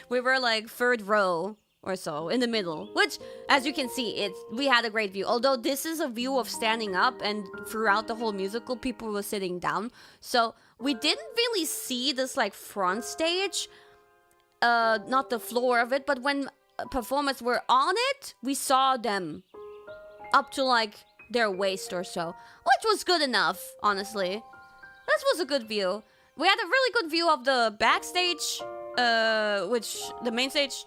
S1: we were like third row or so in the middle, which, as you can see, we had a great view. Although this is a view of standing up, and throughout the whole musical, people were sitting down, so we didn't really see this like front stage, not the floor of it, but when performers were on it, we saw them up to like their waist or so, which was good enough, honestly. This was a good view. We had a really good view of the backstage, which the main stage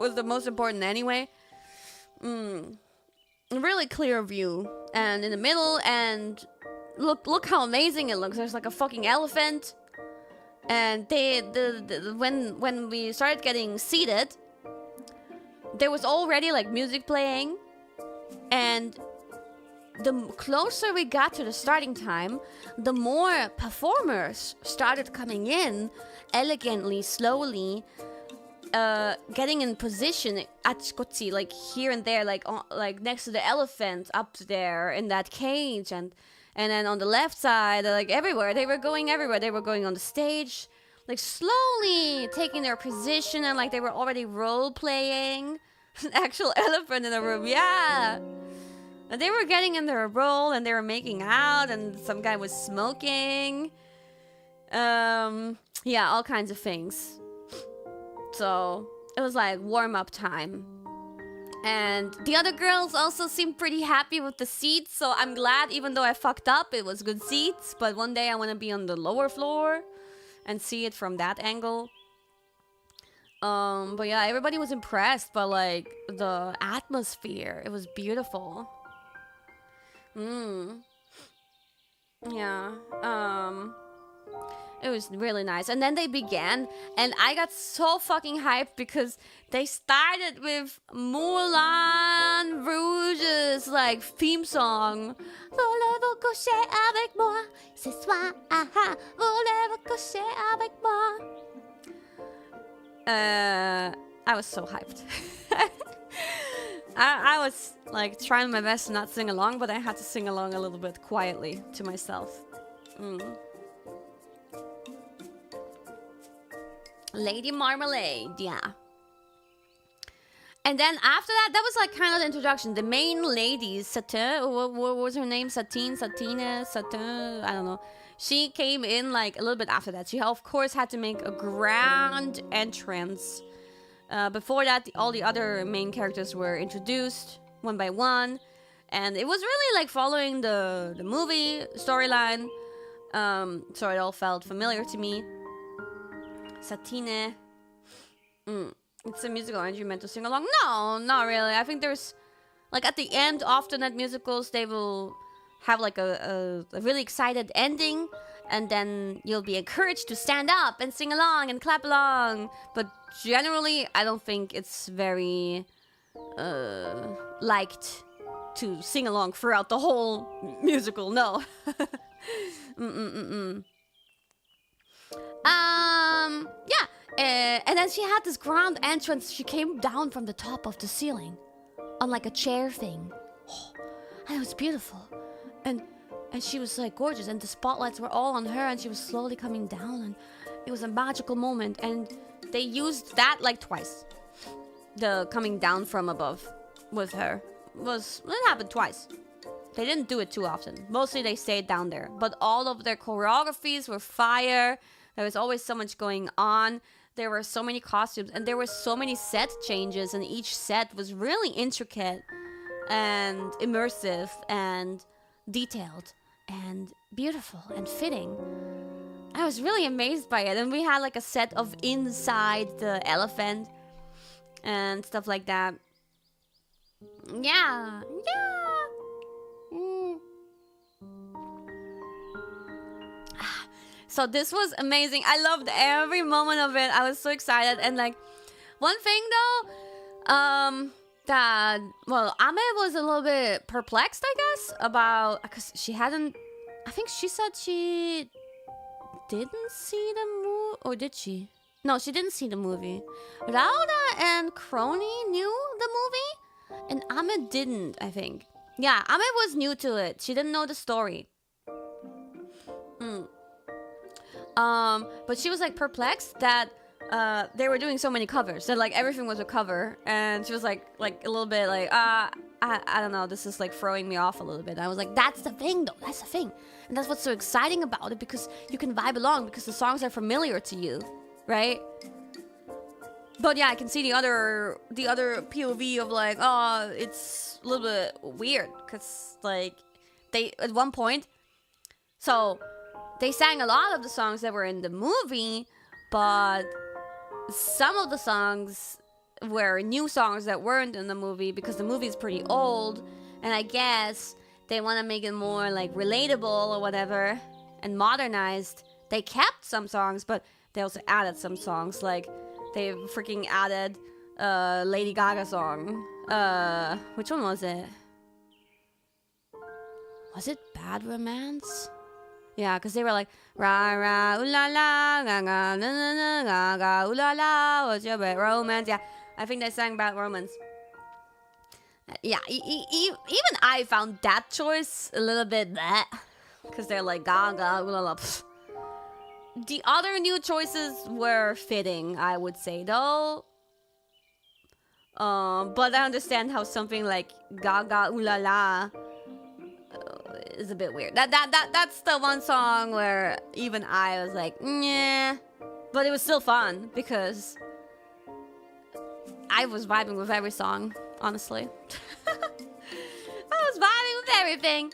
S1: was the most important anyway. A really clear view, and in the middle, and look how amazing it looks. There's like a fucking elephant, and when we started getting seated, there was already like music playing, and the closer we got to the starting time, the more performers started coming in elegantly, slowly, getting in position achikochi, like here and there, like next to the elephant up there in that cage, and then on the left side, like everywhere. They were going everywhere. They were going on the stage, like slowly taking their position, and like they were already role playing an actual elephant in the room. Yeah. And they were getting in their role, and they were making out, and some guy was smoking. Yeah, all kinds of things. So it was like warm-up time. And the other girls also seemed pretty happy with the seats, so I'm glad, even though I fucked up, it was good seats. But one day I want to be on the lower floor and see it from that angle. But yeah, everybody was impressed by like the atmosphere. It was beautiful. Yeah. It was really nice. And then they began, and I got so fucking hyped because they started with Moulin Rouge's like theme song. Voulez-vous coucher avec moi ce soir? Voulez-vous coucher avec moi? I was so hyped. I was like trying my best to not sing along, but I had to sing along a little bit quietly to myself. Lady Marmalade, yeah. And then after that, that was like kind of the introduction. The main lady, Satin, what was her name? Satine, Satin, I don't know. She came in like a little bit after that. She of course had to make a grand entrance. Before that, all the other main characters were introduced one by one. And it was really like following the movie storyline. So it all felt familiar to me. Satine. It's a musical. Aren't you meant to sing along? No, not really. I think there's like at the end, often at musicals, they will have like a really excited ending, and then you'll be encouraged to stand up and sing along and clap along. But generally, I don't think it's very liked to sing along throughout the whole musical. No. Yeah. And then she had this grand entrance. She came down from the top of the ceiling on like a chair thing. Oh, and it was beautiful. And she was like gorgeous, and the spotlights were all on her, and she was slowly coming down, and it was a magical moment. And they used that like twice. The coming down from above with her it happened twice. They didn't do it too often. Mostly they stayed down there. But all of their choreographies were fire. There was always so much going on. There were so many costumes, and there were so many set changes, and each set was really intricate and immersive and detailed and beautiful and fitting. I was really amazed by it. And we had like a set of inside the elephant and stuff like that. Yeah. So this was amazing. I loved every moment of it. I was so excited. And like, one thing though, that, well, Ame was a little bit perplexed, I guess, about, because she hadn't, I think she said she didn't see the movie, or did she? No, she didn't see the movie. Rauda and Crony knew the movie, and Ame didn't, I think. Yeah, Ame was new to it. She didn't know the story. But she was like perplexed that they were doing so many covers. That like everything was a cover, and she was like a little bit like I don't know, this is like throwing me off a little bit. I was like, that's the thing though, that's the thing, and that's what's so exciting about it, because you can vibe along because the songs are familiar to you, right? But yeah, I can see the other POV of like, oh, it's a little bit weird because like they at one point, so they sang a lot of the songs that were in the movie, but some of the songs were new songs that weren't in the movie because the movie is pretty old, and I guess they want to make it more like relatable or whatever and modernized. They kept some songs, but they also added some songs. Like they freaking added Lady Gaga song. Which one was it? Was it Bad Romance? Yeah, because they were like, ra ra ooh la la, ga ga na na na, ga ga ooh la la, what's your bad romance? Yeah, I think they sang Bad Romance. Yeah, even I found that choice a little bit bleh, because they're like ga ga ooh la la. Pfft. The other new choices were fitting, I would say, though. But I understand how something like ga ga ooh la la is a bit weird. That's the one song where even I was like, yeah, but it was still fun because I was vibing with every song, honestly. I was vibing with everything.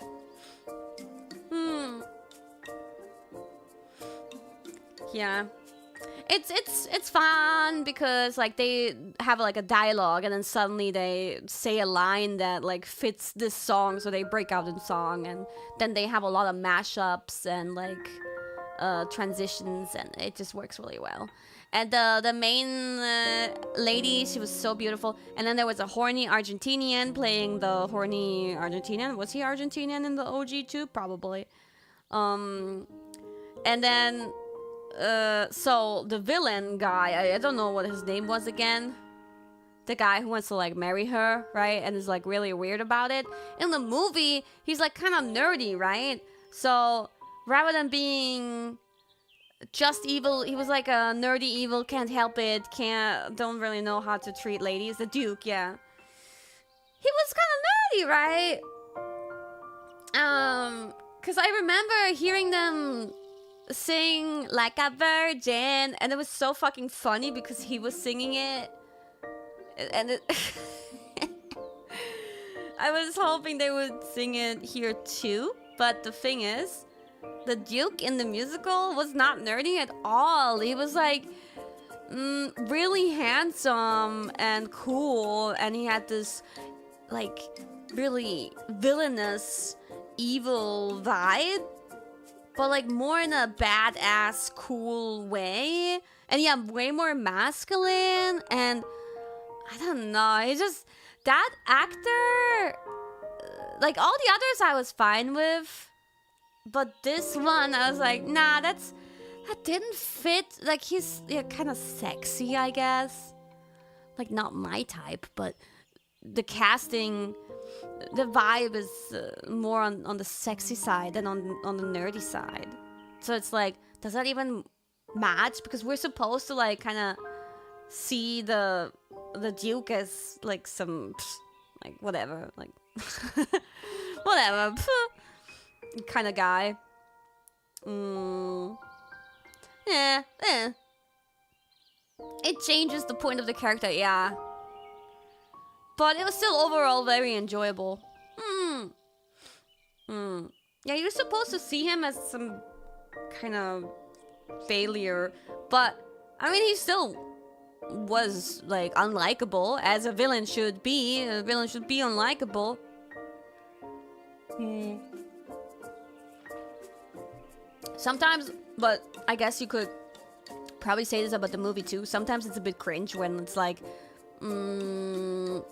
S1: Yeah. It's fun because like they have like a dialogue and then suddenly they say a line that like fits this song, so they break out in song, and then they have a lot of mashups and like transitions, and it just works really well. And the main lady, she was so beautiful. And then there was a horny Argentinian playing the horny Argentinian. Was he Argentinian in the OG too? Probably. And then so the villain guy, I don't know what his name was again. The guy who wants to like marry her, right? And is like really weird about it. In the movie, he's like kind of nerdy, right? So rather than being just evil, he was like a nerdy evil, can't help it, don't really know how to treat ladies. The Duke, yeah. He was kind of nerdy, right? Cause I remember hearing them sing Like a Virgin, and it was so fucking funny because he was singing it. And it I was hoping they would sing it here too, but the thing is, the Duke in the musical was not nerdy at all. He was like really handsome and cool, and he had this like really villainous evil vibe, but like more in a badass cool way. And yeah, way more masculine, and I don't know, he just, that actor, like all the others I was fine with, but this one, I was like, nah, that didn't fit. Like, he's kind of sexy, I guess. Like, not my type, but the casting, the vibe is more on the sexy side than on the nerdy side. So it's like, does that even match? Because we're supposed to, like, kind of see the Duke as, like, some, like, whatever, like, whatever, kind of guy. Yeah. It changes the point of the character, yeah. But it was still overall very enjoyable. Yeah, you're supposed to see him as some kind of failure, but I mean, he still was like unlikable, as a villain should be. A villain should be unlikable. Sometimes, but I guess you could probably say this about the movie too. Sometimes it's a bit cringe when it's like, you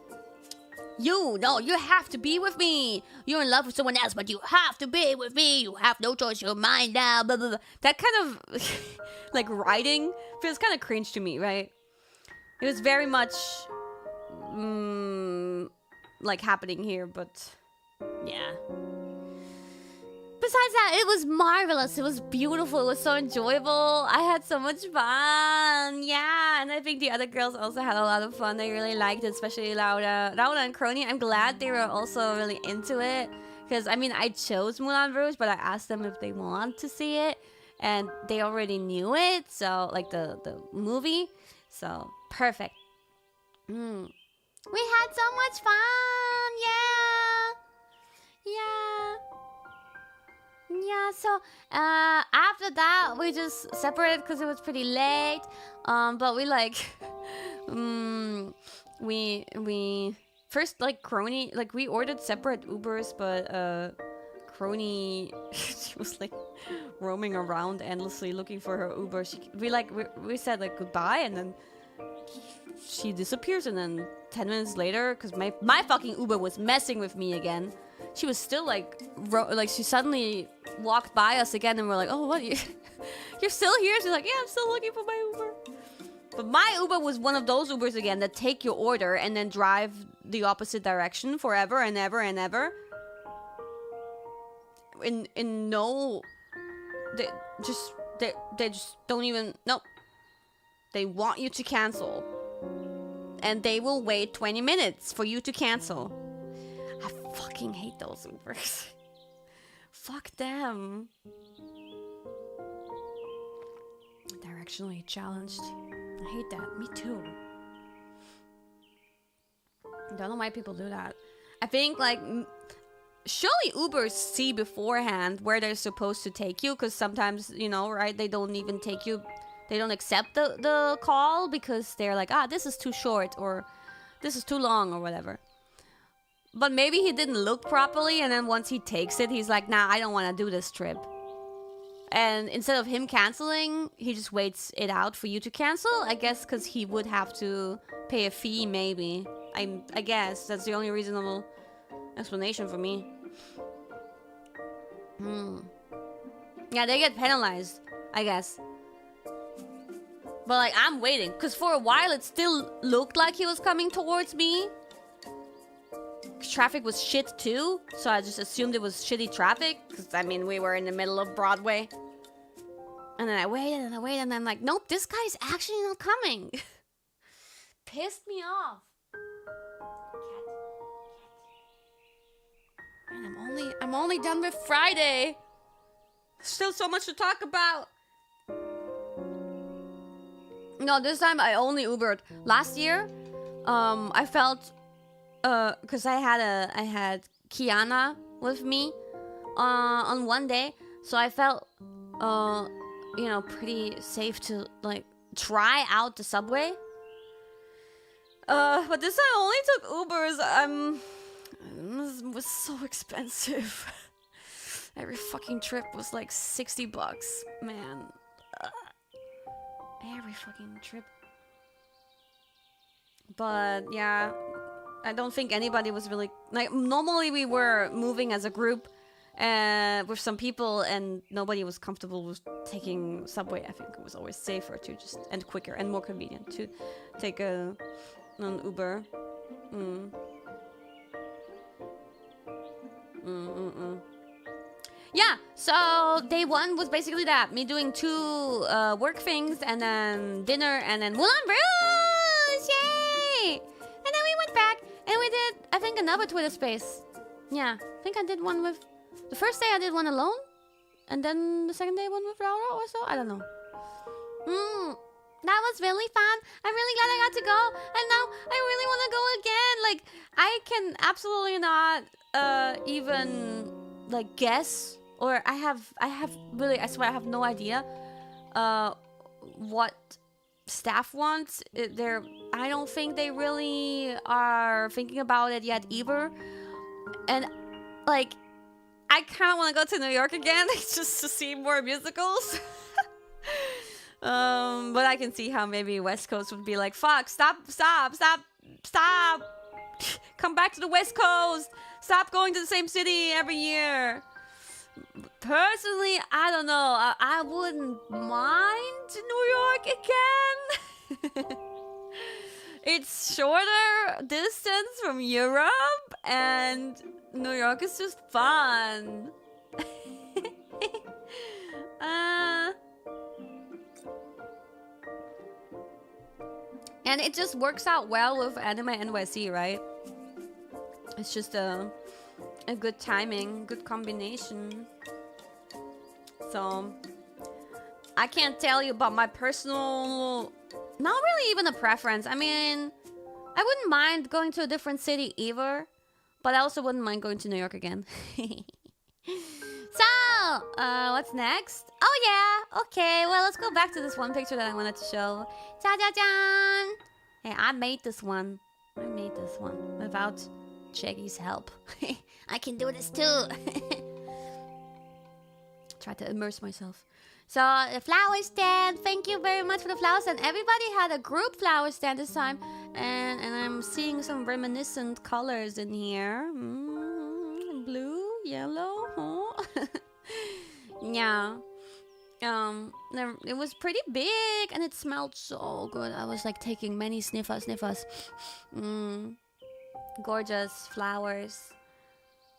S1: have to be with me. You're in love with someone else, but you have to be with me. You have no choice. You're mine now. Blah, blah, blah. That kind of like writing feels kind of cringe to me, right? It was very much like happening here, but yeah. Besides that, it was marvelous. It was beautiful. It was so enjoyable. I had so much fun. Yeah, and I think the other girls also had a lot of fun. They really liked it, especially Laura and Crony. I'm glad they were also really into it. Because, I mean, I chose Moulin Rouge, but I asked them if they want to see it. And they already knew it. So, like, the movie. So, perfect. We had so much fun. Yeah, so after that we just separated because it was pretty late. But we like we first, like, Crony, like, we ordered separate Ubers, but Crony, she was like roaming around endlessly looking for her Uber. We said like goodbye, and then she disappears, and then 10 minutes later, because my fucking Uber was messing with me again. She was still like she suddenly walked by us again, and we're like, oh, what, you're still here? She's like, yeah, I'm still looking for my Uber. But my Uber was one of those Ubers again that take your order and then drive the opposite direction forever and ever and ever. In no, they just don't even, no. They want you to cancel, and they will wait 20 minutes for you to cancel. I fucking hate those Ubers. Fuck them. Directionally challenged. I hate that. Me too. I don't know why people do that. I think, like, surely Ubers see beforehand where they're supposed to take you, because sometimes, you know, right, they don't even take you they don't accept the call because they're like, ah, this is too short or this is too long or whatever. But maybe he didn't look properly, and then once he takes it, he's like, nah, I don't want to do this trip. And instead of him canceling, he just waits it out for you to cancel, I guess, because he would have to pay a fee, maybe. I guess that's the only reasonable explanation for me. Yeah, they get penalized, I guess. But like, I'm waiting, because for a while it still looked like he was coming towards me. Traffic was shit too, so I just assumed it was shitty traffic, because I mean, we were in the middle of Broadway. And then I waited and I waited, and I'm like, nope, this guy's actually not coming. Pissed me off. And I'm only done with Friday. Still so much to talk about. No, this time I only Ubered. Last year, I felt, cause I had Kiara with me, on one day, so I felt, you know, pretty safe to like try out the subway. But this time I only took Ubers. It was so expensive. Every fucking trip was like $60, man. Every fucking trip. But yeah, I don't think anybody was really like. Normally we were moving as a group, with some people, and nobody was comfortable with taking subway. I think it was always safer to just, and quicker and more convenient to take an Uber. Yeah, so day one was basically that. Me doing 2 work things, and then dinner, and then Moulin Rouge! Yay! And then we went back, and we did, I think, another Twitter space. Yeah, I think I did one with... The first day I did one alone, and then the second day one with Laura or so. I don't know. That was really fun. I'm really glad I got to go, and now I really want to go again. Like, I can absolutely not even like guess, or I have really, I swear I have no idea what staff wants. I don't think they really are thinking about it yet either. And like, I kind of want to go to New York again just to see more musicals. But I can see how maybe West Coast would be like, fuck, stop. Come back to the West Coast. Stop going to the same city every year. Personally, I don't know. I wouldn't mind New York again. It's shorter distance from Europe, and New York is just fun. And it just works out well with Anime NYC, right? It's just a good timing, good combination. So I can't tell you about my personal, not really even a preference. I mean, I wouldn't mind going to a different city either, but I also wouldn't mind going to New York again. So, what's next? Oh yeah, okay, well, let's go back to this one picture that I wanted to show. Cha-cha-chan! Hey, I made this one without Shaggy's help. I can do this too. Try to immerse myself. So, the flower stand, thank you very much for the flowers. And everybody had a group flower stand this time. And I'm seeing some reminiscent colors in here. Blue, yellow, huh? Yeah. It was pretty big, and it smelled so good. I was like taking many sniffers. Gorgeous flowers.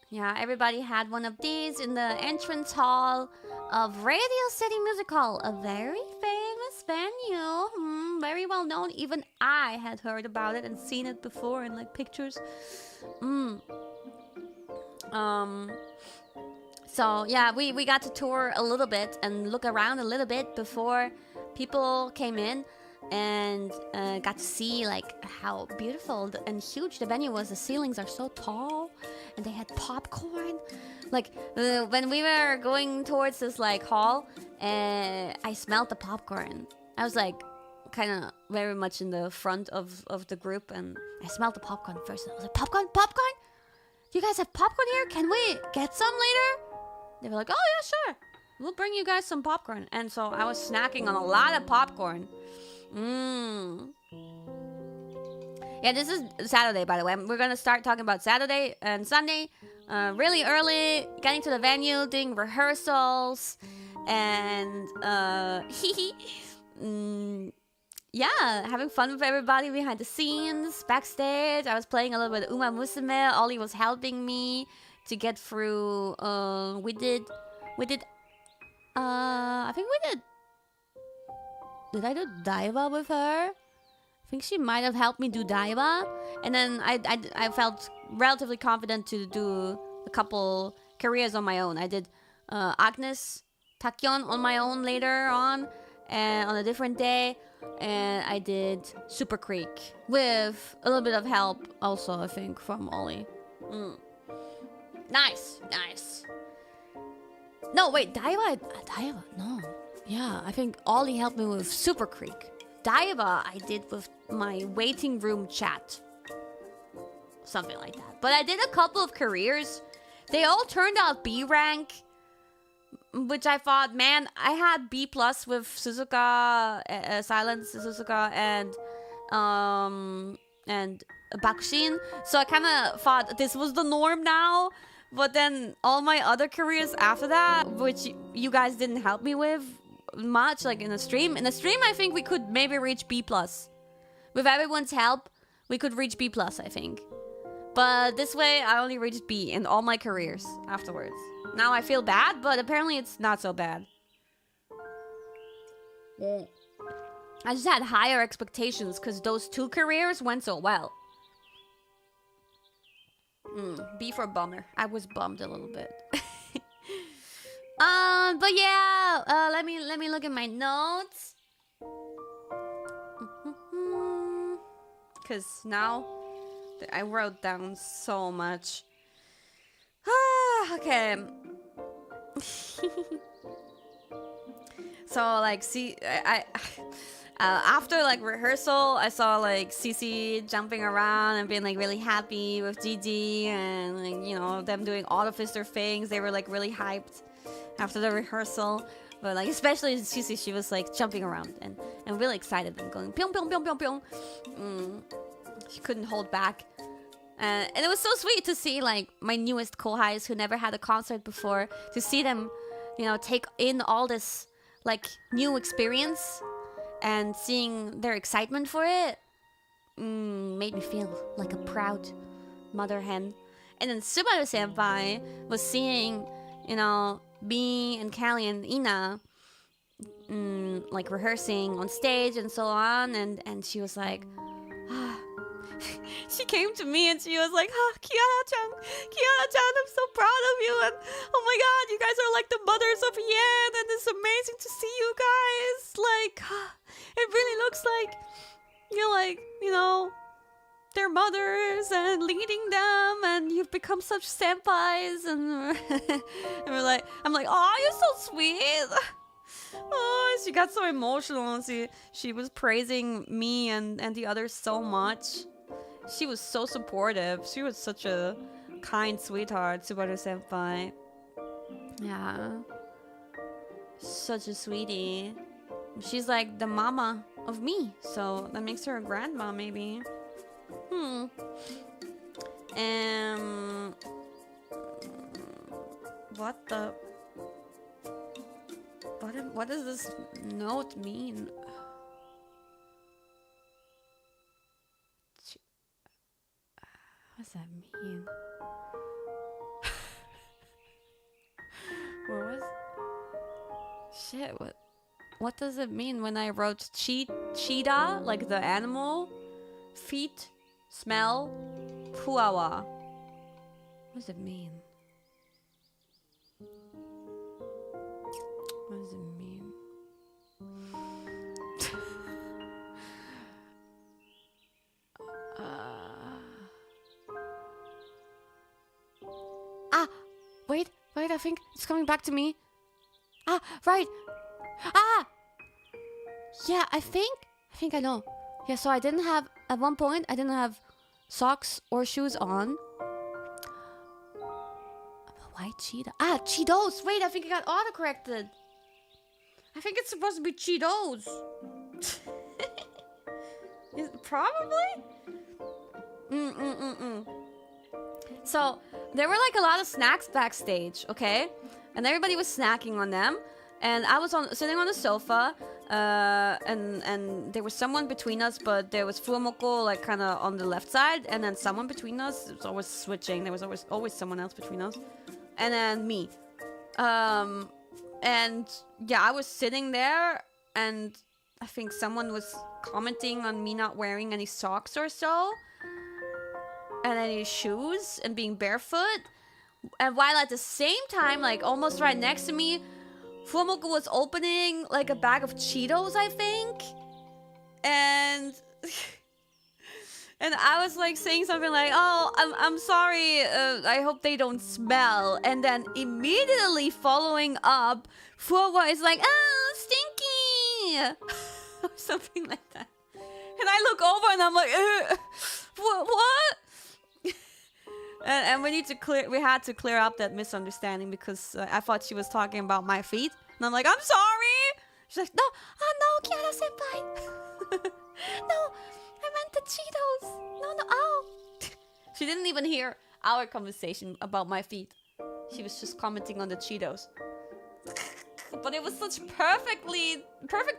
S1: Yeah, everybody had one of these in the entrance hall of Radio City Music Hall, a very famous venue, very well known. Even I had heard about it and seen it before in like pictures. So yeah, we got to tour a little bit and look around a little bit before people came in, and got to see like how beautiful and huge the venue was. The ceilings are so tall, and they had popcorn. Like when we were going towards this like hall, I smelled the popcorn, I was like kind of very much in the front of the group, and I smelled the popcorn first. And I was like, popcorn? You guys have popcorn here? Can we get some later? They were like, oh yeah, sure. We'll bring you guys some popcorn. And so I was snacking on a lot of popcorn. Yeah, this is Saturday, by the way. We're gonna start talking about Saturday and Sunday. Really early, getting to the venue, doing rehearsals, and yeah, having fun with everybody behind the scenes, backstage. I was playing a little bit of Uma Musume. Ollie was helping me to get through. We did. I think we did. Did I do Daiba with her? I think she might have helped me do Daiba, and then I felt relatively confident to do a couple careers on my own. I did Agnes Takyon on my own later on, and on a different day, and I did Super Creek with a little bit of help also, I think, from Ollie. Nice. No, wait, Daiba, no. Yeah, I think Ollie helped me with Super Creek. Daiba I did with my waiting room chat. Something like that. But I did a couple of careers. They all turned out B rank, which I thought, man, I had B plus with Suzuka, Silence Suzuka, and Bakushin. So I kind of thought this was the norm now. But then all my other careers after that, which you guys didn't help me with much, like in a stream. In a stream, I think we could maybe reach B plus. With everyone's help, we could reach B plus, I think. But this way, I only reached B in all my careers afterwards. Now I feel bad, but apparently it's not so bad. I just had higher expectations because those 2 careers went so well. B for bummer. I was bummed a little bit. But yeah, let me look at my notes. Cause now I wrote down so much. Okay. So like, see, I after like rehearsal, I saw like Cece jumping around and being like really happy with Gigi, and like, you know, them doing all the fister things. They were like really hyped after the rehearsal. But like, especially Cece, she was like jumping around and really excited and going pyong pyong pyong pyong pyong. She couldn't hold back. And it was so sweet to see like my newest kohais who never had a concert before, to see them, you know, take in all this like new experience and seeing their excitement for it made me feel like a proud mother hen. And then Subaru Senpai was seeing, you know, me and Callie and Ina like rehearsing on stage and so on, and she was like, she came to me and she was like, Kiara-chan, I'm so proud of you, and oh my god, you guys are like the mothers of Yen, and it's amazing to see you guys. Like, it really looks like you're like, you know, their mothers and leading them, and you've become such senpais, and we're like, I'm like, oh, you're so sweet. Oh, she got so emotional. She was praising me and the others so much. She was so supportive. She was such a kind sweetheart, Subaru Senpai. Yeah. Such a sweetie. She's like the mama of me, so that makes her a grandma, maybe. What does this note mean? What does that mean? Shit, what does it mean when I wrote cheetah, like the animal? Feet, smell, puawa. What does it mean? What does it mean? Wait, I think it's coming back to me. Right. Yeah, I think I know. Yeah, so I didn't have, at one point, I didn't have socks or shoes on. White cheetah. Ah, Cheetos. Wait, I think I got autocorrected. I think it's supposed to be Cheetos. Probably? So, there were like a lot of snacks backstage, okay? And everybody was snacking on them. And I was sitting on the sofa. And there was someone between us, but there was Fuamoko like kind of on the left side, and then someone between us. It was always switching. There was always someone else between us, and then me. And yeah, I was sitting there, and I think someone was commenting on me not wearing any socks or so, and any shoes, and being barefoot. And while at the same time, like almost right next to me, Fuamoko was opening like a bag of Cheetos, I think, and and I was like saying something like, "Oh, I'm sorry. I hope they don't smell." And then immediately following up, Fuamoko is like, "Oh, stinky," or something like that. And I look over and I'm like, what? And we had to clear up that misunderstanding because I thought she was talking about my feet. And I'm like, I'm sorry. She's like, no, Kiara senpai. No, I meant the Cheetos. No, oh. She didn't even hear our conversation about my feet. She was just commenting on the Cheetos. But it was such perfect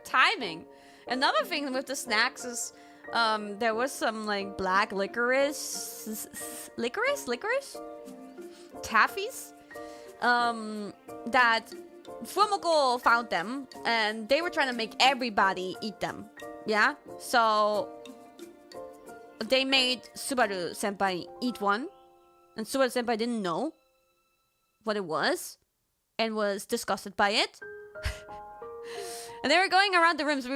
S1: timing. Another thing with the snacks is there was some like black licorice taffies that Fuamoko found them, and they were trying to make everybody eat them. Yeah, so they made Subaru senpai eat one, and Subaru senpai didn't know what it was and was disgusted by it. And they were going around the rooms.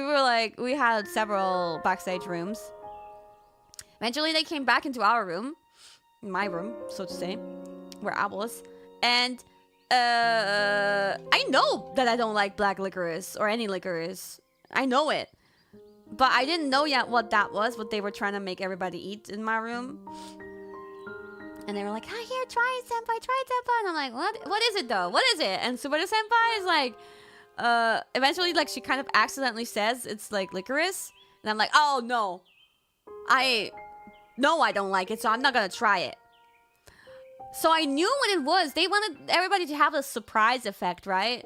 S1: We had several backstage rooms. Eventually, they came back into our room. My room, so to say. Where I was. And I know that I don't like black licorice or any licorice. I know it. But I didn't know yet what that was. What they were trying to make everybody eat in my room. And they were like, ah, here, try it, senpai, try it, senpai. And I'm like, what is it, though? What is it? And Subaru senpai is like... eventually, like, she kind of accidentally says it's like licorice, and I'm like, oh no, I don't like it, so I'm not gonna try it. So I knew what it was. They wanted everybody to have a surprise effect, right?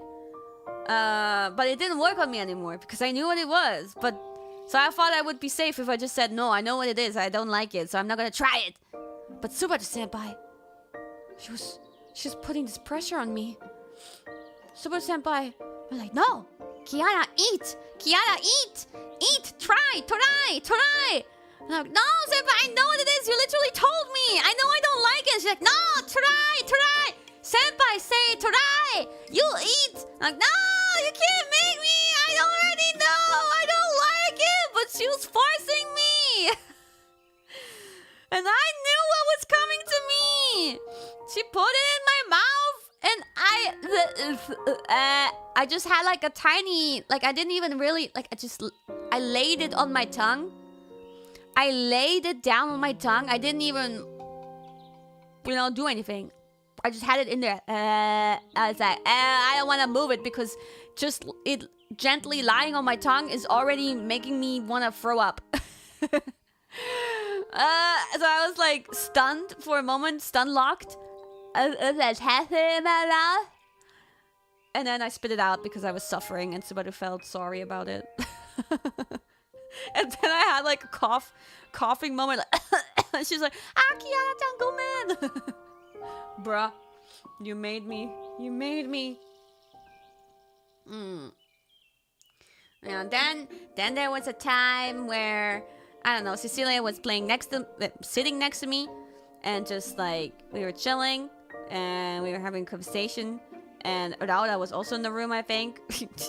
S1: But it didn't work on me anymore because I knew what it was. But so I thought I would be safe if I just said no, I know what it is, I don't like it, so I'm not gonna try it. But Subaru senpai, she was putting this pressure on me. Subaru senpai, we're like, no, Kiara, eat! Kiara, eat! Eat! Try! And I'm like, no, senpai, I know what it is! You literally told me! I know I don't like it! She's like, no! Try! Senpai, say try! You eat! I'm like, no! You can't make me! I already know! I don't like it! But she was forcing me! And I knew what was coming to me! She put it in my mouth! And I just had like a tiny, like I didn't even really, like I laid it on my tongue. I laid it down on my tongue. I didn't even, do anything. I just had it in there. I was like, I don't want to move it because just it gently lying on my tongue is already making me want to throw up. So I was like stunned for a moment, stun locked. And then I spit it out because I was suffering and Subaru felt sorry about it. And then I had like a coughing moment. And she's like, Kiara-chan, gomen. Bruh, you made me. And then there was a time where, I don't know, Cecilia was sitting next to me. And just like, we were chilling. And we were having a conversation. And Rauda was also in the room, I think.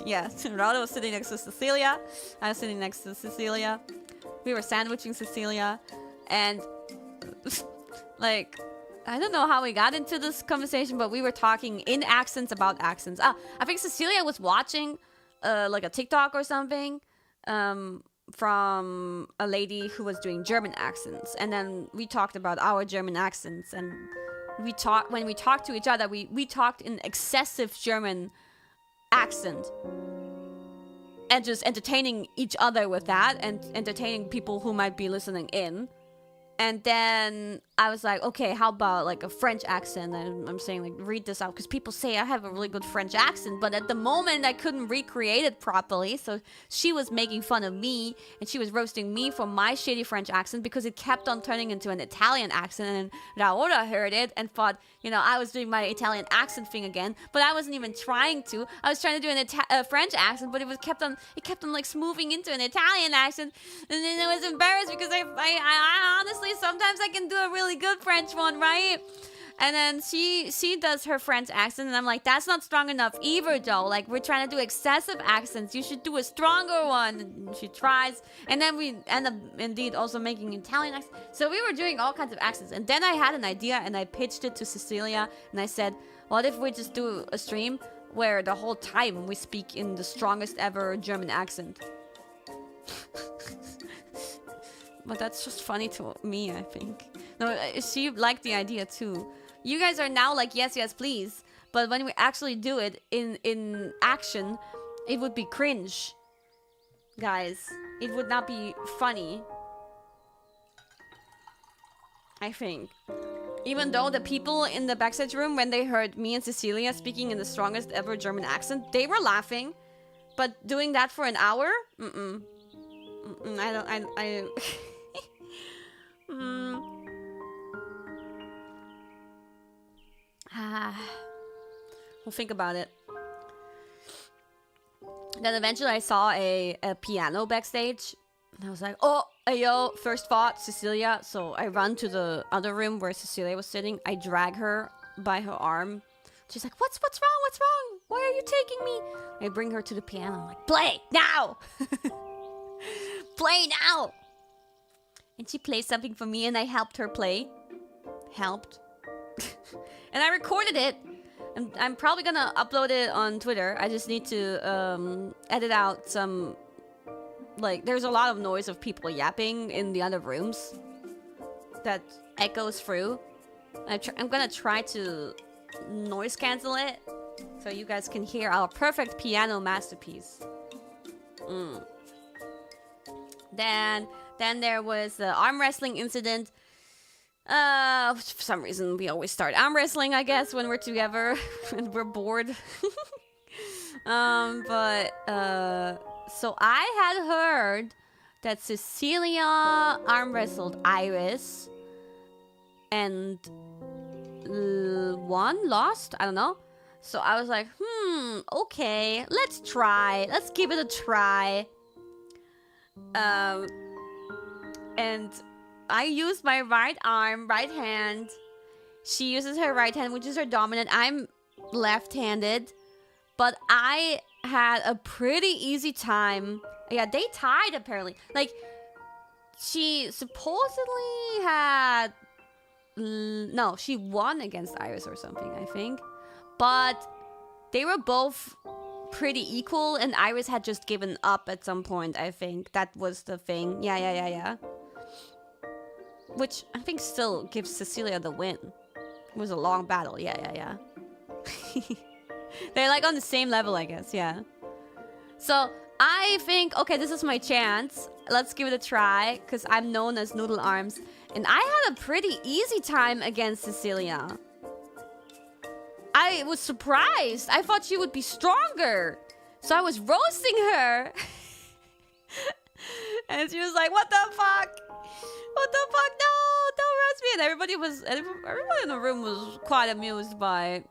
S1: Yeah, Rauda was sitting next to Cecilia. I was sitting next to Cecilia. We were sandwiching Cecilia. And, like, I don't know how we got into this conversation, but we were talking in accents about accents. I think Cecilia was watching, like, a TikTok or something. from a lady who was doing German accents, and then we talked about our German accents, and when we talked to each other, we talked in excessive German accent, and just entertaining each other with that, and entertaining people who might be listening in. And then I was like, okay, how about like a French accent? And I'm saying, like, read this out, because people say I have a really good French accent, but at the moment I couldn't recreate it properly. So she was making fun of me, and she was roasting me for my shitty French accent, because it kept on turning into an Italian accent. And Laura heard it and thought, you know, I was doing my Italian accent thing again, but I wasn't even trying to. I was trying to do a French accent, but it kept on like smoothing into an Italian accent, and then I was embarrassed, because I honestly, sometimes I can do a really good French one, right? And then she does her French accent, and I'm like, that's not strong enough either, though. Like, we're trying to do excessive accents. You should do a stronger one. And she tries, and then we end up indeed also making Italian accents. So we were doing all kinds of accents, and then I had an idea, and I pitched it to Cecilia, and I said, what if we just do a stream where the whole time we speak in the strongest ever German accent? But that's just funny to me, I think. No, she liked the idea too. You guys are now like, yes, yes, please. But when we actually do it in action, it would be cringe. Guys, it would not be funny. I think. Even though the people in the backstage room, when they heard me and Cecilia speaking in the strongest ever German accent, they were laughing. But doing that for an hour? I we'll think about it. Then eventually I saw a piano backstage, and I was like, oh, yo, first thought, Cecilia. So I run to the other room where Cecilia was sitting. I drag her by her arm. She's like, what's wrong? What's wrong? Why are you taking me? I bring her to the piano. I'm like, play now. Play now. And she plays something for me, and I helped her play. Helped. And I recorded it. And I'm probably gonna upload it on Twitter. I just need to edit out some... Like, there's a lot of noise of people yapping in the other rooms that echoes through. I'm gonna try to noise cancel it so you guys can hear our perfect piano masterpiece. Then there was the arm wrestling incident. For some reason, we always start arm wrestling, I guess, when we're together and we're bored. So I had heard that Cecilia arm wrestled Iris and lost? I don't know. So I was like, okay, let's try. Let's give it a try. And I used my right hand. She uses her right hand, which is her dominant. I'm left-handed. But I had a pretty easy time. Yeah, they tied, apparently. Like, she supposedly had... No, she won against Iris or something, I think. But they were both pretty equal, and Iris had just given up at some point, I think. That was the thing. Yeah. Which I think still gives Cecilia the win. It was a long battle. Yeah. They're like on the same level, I guess. Yeah. So I think, okay, this is my chance. Let's give it a try, because I'm known as Noodle Arms. And I had a pretty easy time against Cecilia. I was surprised. I thought she would be stronger. So I was roasting her. And she was like, what the fuck? What the fuck? No, don't roast me. And everybody in the room was quite amused by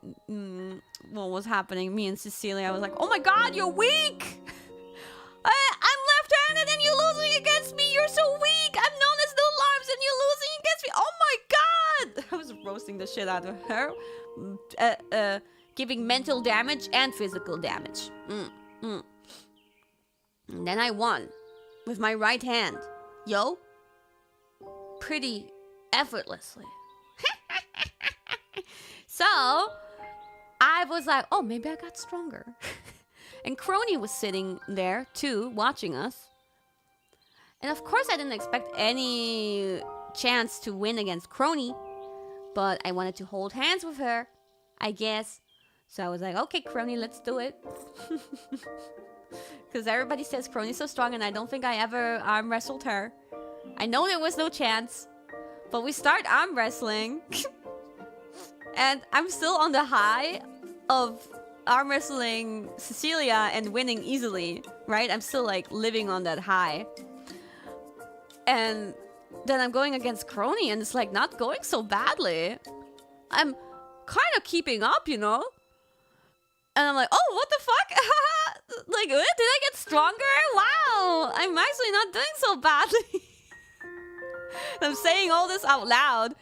S1: what was happening. Me and Cecilia, I was like, oh my god, you're weak. I'm left-handed and you're losing against me. You're so weak. I'm known as Noodle Arms and you're losing against me. Oh my god. I was roasting the shit out of her. Giving mental damage and physical damage. And then I won with my right hand. Yo. Pretty effortlessly. So I was like, oh, maybe I got stronger. And Crony was sitting there too, watching us. And of course I didn't expect any chance to win against Crony, but I wanted to hold hands with her, I guess. So I was like, okay, Crony, let's do it. Because everybody says Crony's so strong, and I don't think I ever arm wrestled her. I know there was no chance, but we start arm wrestling. And I'm still on the high of arm wrestling Cecilia and winning easily, right? I'm still like living on that high. And then I'm going against Crony, and it's like not going so badly. I'm kind of keeping up, you know? And I'm like, oh, what the fuck? Like, did I get stronger? Wow, I'm actually not doing so badly. I'm saying all this out loud,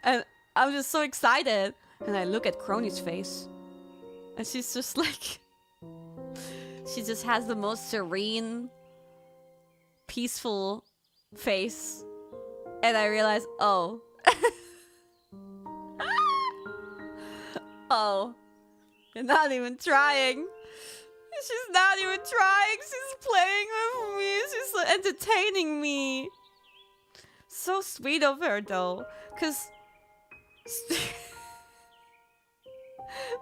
S1: and I'm just so excited. And I look at Crony's face, and she's just like, she just has the most serene, peaceful face. And I realize, oh. Oh. You're not even trying. She's not even trying. She's playing with me. She's entertaining me. So sweet of her, though. Because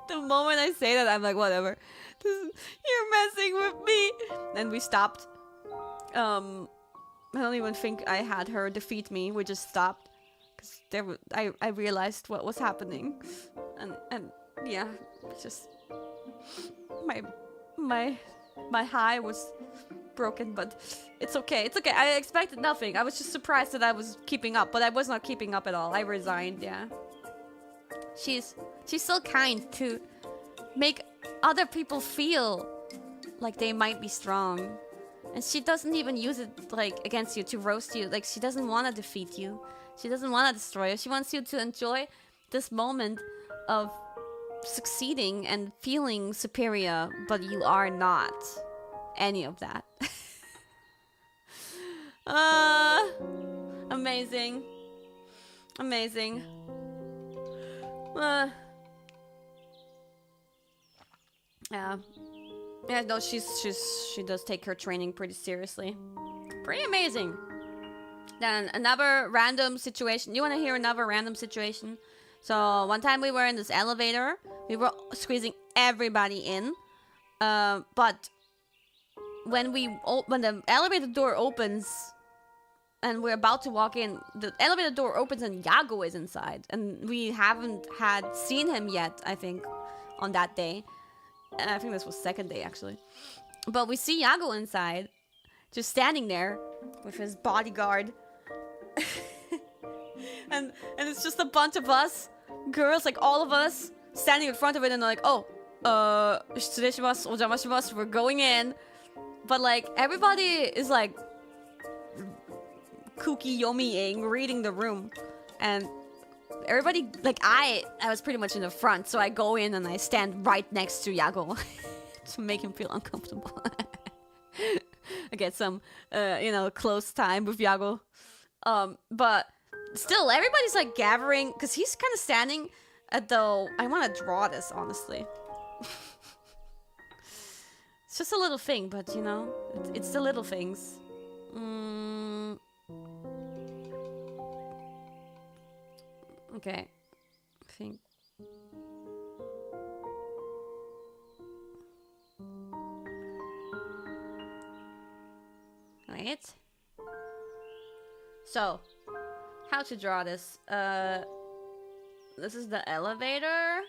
S1: the moment I say that, I'm like, whatever. You're messing with me. And we stopped. I don't even think I had her defeat me. We just stopped. Because I realized what was happening. And yeah, just my high was broken, but it's okay. It's okay. I expected nothing. I was just surprised that I was keeping up, but I was not keeping up at all. I resigned, yeah. She's so kind to make other people feel like they might be strong. And she doesn't even use it like against you to roast you. Like, she doesn't want to defeat you. She doesn't want to destroy you. She wants you to enjoy this moment of succeeding and feeling superior, but you are not any of that. Amazing. Amazing. Yeah. Yeah, no, she does take her training pretty seriously. Pretty amazing. Then another random situation. You want to hear another random situation? So one time we were in this elevator. We were squeezing everybody in. But when the elevator door opens and we're about to walk in, the elevator door opens and Yago is inside. And we haven't had seen him yet, I think, on that day. And I think this was second day, actually. But we see Yago inside, just standing there with his bodyguard. and it's just a bunch of us, girls, like all of us, standing in front of it and like, oh, 失礼します、お邪魔します, we're going in. But like, everybody is like, kooky yomiing, reading the room. And everybody, like I was pretty much in the front, so I go in and I stand right next to Yago to make him feel uncomfortable. I get some, close time with Yago. But still, everybody's like gathering, because he's kind of standing at the... I want to draw this, honestly. It's just a little thing, but you know, it's the little things. Okay, I think. Wait. So, how to draw this? This is the elevator.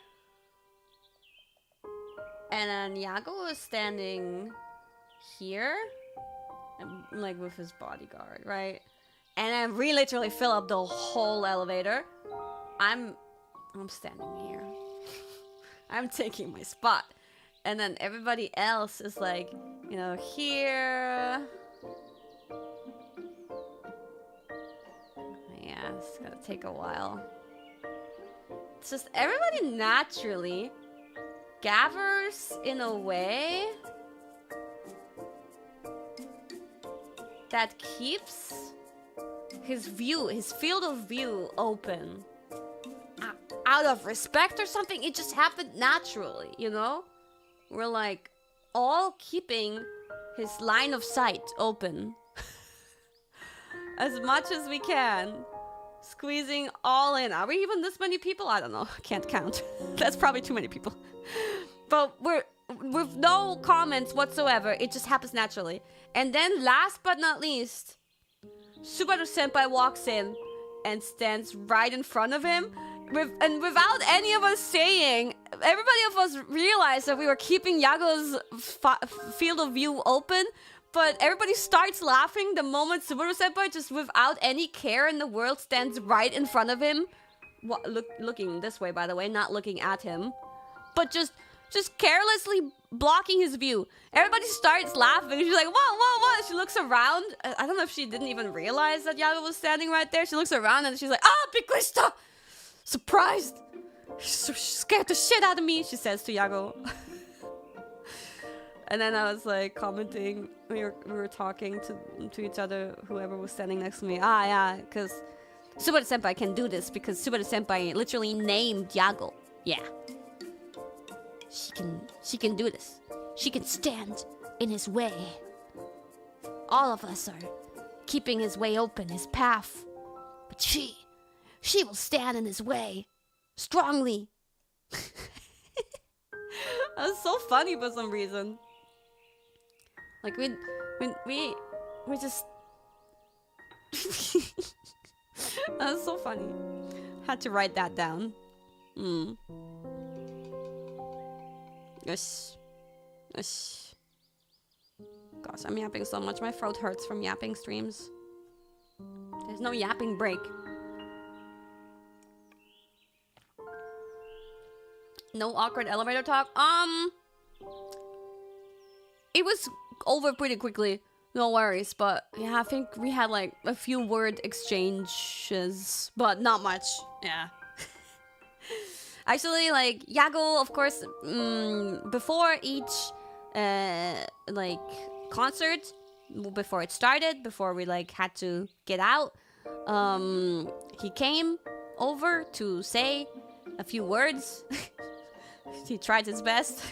S1: And then Yago is standing here. And, like with his bodyguard, right? And then we literally fill up the whole elevator. I'm standing here. I'm taking my spot. And then everybody else is like, you know, here. Yeah, it's gonna take a while. It's just everybody naturally gathers in a way that keeps his field of view open. Out of respect or something, it just happened naturally, you know? We're like all keeping his line of sight open. as much as we can. Squeezing all in. Are we even this many people? I don't know. Can't count. That's probably too many people. But we're with no comments whatsoever. It just happens naturally. And then last but not least, Subaru Senpai walks in and stands right in front of him. And without any of us saying, everybody of us realized that we were keeping Yago's field of view open. But everybody starts laughing the moment Subaru Senpai, just without any care in the world, stands right in front of him. Looking this way, by the way, not looking at him. But just carelessly blocking his view. Everybody starts laughing. She's like, whoa, whoa, whoa. She looks around. I don't know if she didn't even realize that Yago was standing right there. She looks around and she's like, ah, bikurishita! Surprised! She scared the shit out of me, she says to Yago. And then I was like commenting, we were talking to each other, whoever was standing next to me. Ah, yeah, because Subaru Senpai can do this because Subaru Senpai literally named Yago. Yeah. She can do this. She can stand in his way. All of us are keeping his way open, his path. But she will stand in his way. Strongly. That was so funny for some reason. Like we just that was so funny. Had to write that down. Yes. Yes. Gosh, I'm yapping so much. My throat hurts from yapping streams. There's no yapping break. No awkward elevator talk. It was over pretty quickly. No worries. But yeah, I think we had like a few word exchanges, but not much. Yeah. Actually, like Yago, of course, before each like concert, before it started, before we like had to get out, he came over to say a few words. He tried his best.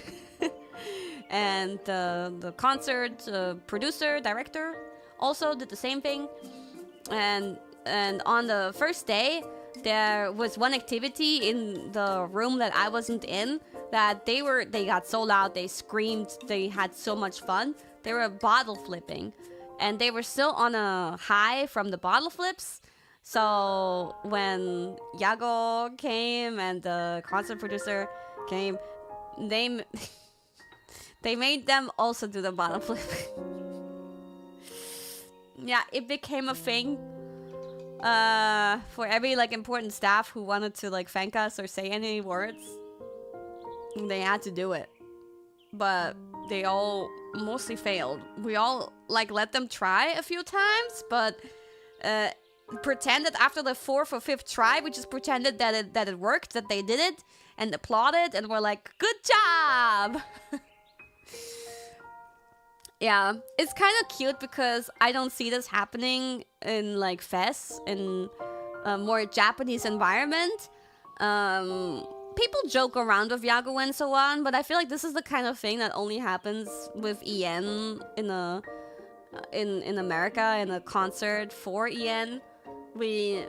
S1: And the concert producer, director also did the same thing. And on the first day, there was one activity in the room that I wasn't in that they got so loud, they screamed, they had so much fun. They were bottle flipping. And they were still on a high from the bottle flips. So when Yago came and the concert producer came, they made them also do the bottle flip. Yeah, it became a thing. For every like important staff who wanted to like thank us or say any words, they had to do it. But they all mostly failed. We all like let them try a few times, but pretended after the 4th or 5th try, we just pretended that it worked, that they did it, and applauded, and we're like, good job. Yeah, it's kind of cute because I don't see this happening in like fests, in a more Japanese environment. People joke around with Yago and so on, but I feel like this is the kind of thing that only happens with EN in America, in a concert for EN. We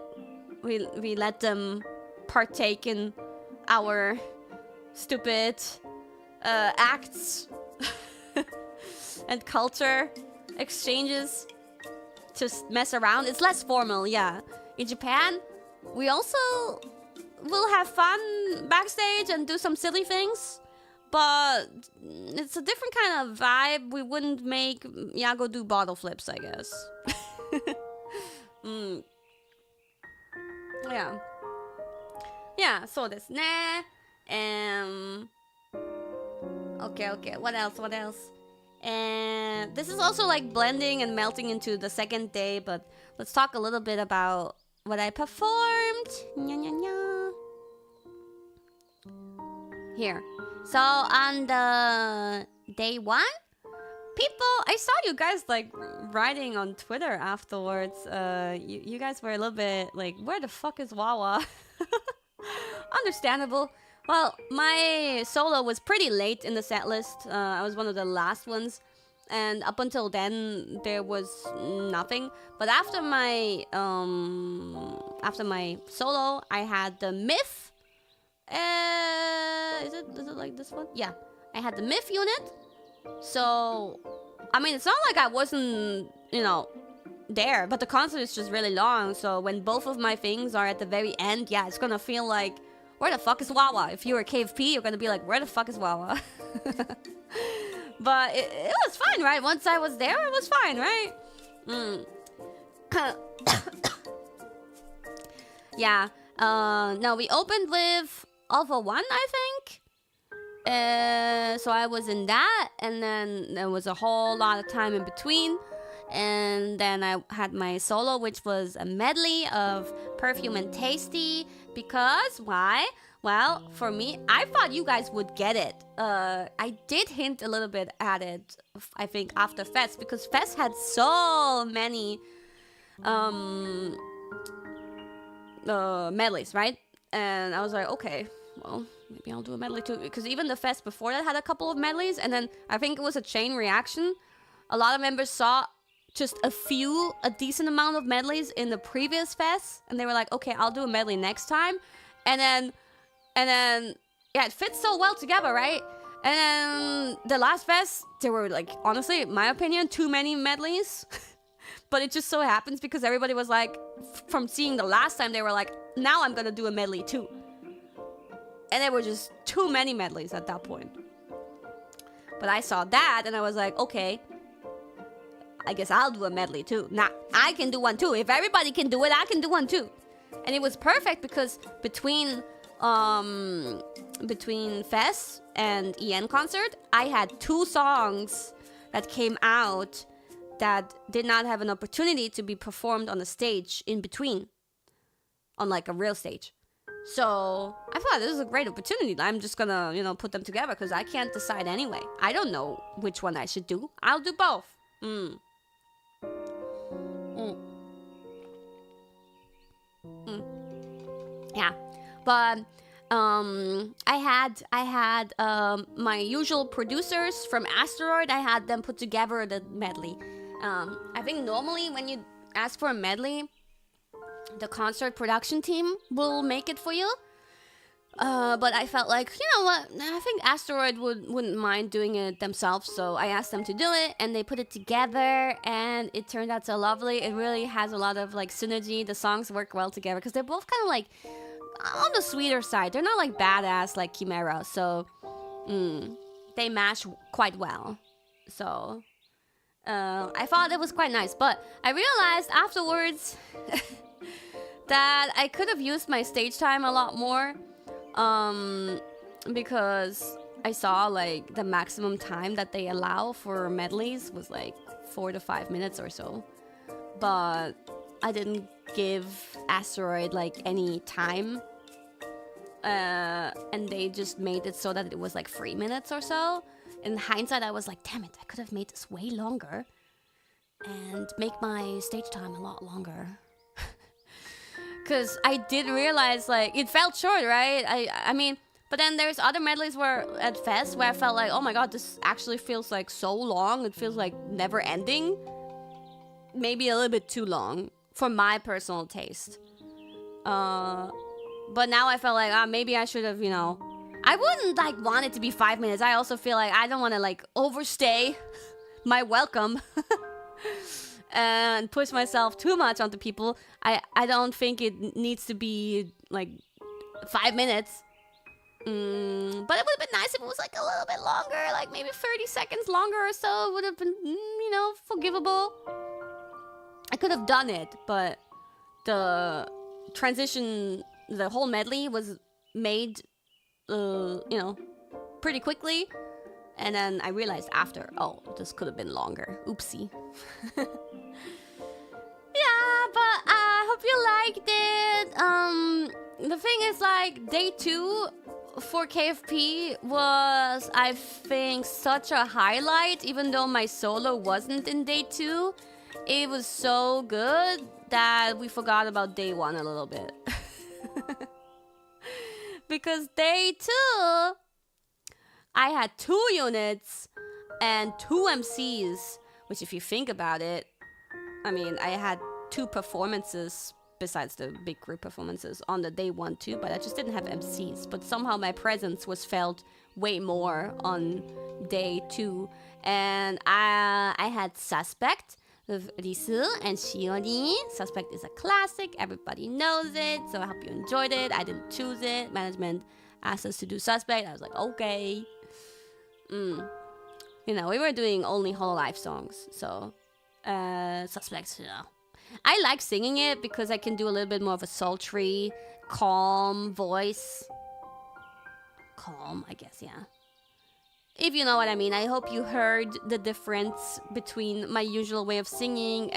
S1: let them partake in our stupid acts and culture exchanges, just mess around. It's less formal, yeah. In Japan, we also will have fun backstage and do some silly things, but it's a different kind of vibe. We wouldn't make Yago do bottle flips, I guess. Yeah. Yeah, so desu ne. Okay, what else? And this is also like blending and melting into the second day, but let's talk a little bit about what I performed. Here. So on the day 1, I saw you guys like writing on Twitter afterwards. You guys were a little bit like, where the fuck is Wawa? Understandable. Well, my solo was pretty late in the set list. I was one of the last ones. and up until then there was nothing. But after my solo, I had the myth. Is it like this one? Yeah, I had the myth unit. So I mean, it's not like I wasn't, you know, there, but the concert is just really long. So when both of my things are at the very end, yeah, it's gonna feel like, where the fuck is Wawa? If you're a KFP, you're gonna be like, where the fuck is Wawa? But it was fine, right? Once I was there, it was fine, right? Yeah. No, we opened with Alpha 1, I think. So I was in that, and then there was a whole lot of time in between. And then I had my solo, which was a medley of Perfume and Tasty. Because, why? Well, for me, I thought you guys would get it. I did hint a little bit at it, I think, after Fest. Because Fest had so many medleys, right? And I was like, okay, well, maybe I'll do a medley too. Because even the Fest before that had a couple of medleys. And then I think it was a chain reaction. A lot of members saw just a decent amount of medleys in the previous Fest. And they were like, okay, I'll do a medley next time. And then, yeah, it fits so well together, right? And then the last Fest, there were, like, honestly, in my opinion, too many medleys. But it just so happens because everybody was like, from seeing the last time, they were like, now I'm gonna do a medley too. And there were just too many medleys at that point. But I saw that and I was like, okay, I guess I'll do a medley too. Nah, I can do one too. If everybody can do it, I can do one too. And it was perfect because between Fest and EN concert, I had 2 songs that came out that did not have an opportunity to be performed on a stage in between, on like a real stage. So I thought this is a great opportunity. I'm just gonna, you know, put them together because I can't decide anyway. I don't know which one I should do. I'll do both. Yeah, but I had my usual producers from Asteroid. I had them put together the medley. I think normally when you ask for a medley, the concert production team will make it for you. But I felt like, you know what, I think Asteroid wouldn't mind doing it themselves, so I asked them to do it, and they put it together, and it turned out so lovely. It really has a lot of, like, synergy. The songs work well together, because they're both kind of, like, on the sweeter side. They're not, like, badass like Chimera, so, they mash quite well. So, I thought it was quite nice, but I realized afterwards that I could have used my stage time a lot more. Because I saw, like, the maximum time that they allow for medleys was, like, 4 to 5 minutes or so. But I didn't give Asteroid, like, any time. And they just made it so that it was, like, 3 minutes or so. In hindsight, I was like, damn it, I could have made this way longer. And make my stage time a lot longer. Because I did realize, like, it felt short, right? I mean, but then there's other medleys where at Fest where I felt like, oh my god, this actually feels like so long. It feels like never ending. Maybe a little bit too long for my personal taste. But now I felt like, maybe I should have, you know, I wouldn't, like, want it to be 5 minutes. I also feel like I don't want to, like, overstay my welcome. And push myself too much onto people. I don't think it needs to be, like, 5 minutes. But it would have been nice if it was, like, a little bit longer. Like, maybe 30 seconds longer or so would have been, you know, forgivable. I could have done it, but the transition, the whole medley was made, you know, pretty quickly. And then I realized after, oh, this could have been longer. Oopsie. Yeah, but I hope you liked it. The thing is, like, day 2 for KFP was, I think, such a highlight. Even though my solo wasn't in day 2, it was so good that we forgot about day 1 a little bit. Because day 2, I had 2 units. and 2 MCs, which if you think about it, I mean, I had 2 performances besides the big group performances on the day 1 too, but I just didn't have MCs. But somehow my presence was felt way more on day 2. And I had Suspect with Risu and Shiori. Suspect is a classic, everybody knows it, so I hope you enjoyed it. I didn't choose it. Management asked us to do Suspect. I was like, okay. You know, we were doing only hololive songs, so Suspect, you know. I like singing it because I can do a little bit more of a sultry, calm voice. Calm, I guess, yeah. If you know what I mean. I hope you heard the difference between my usual way of singing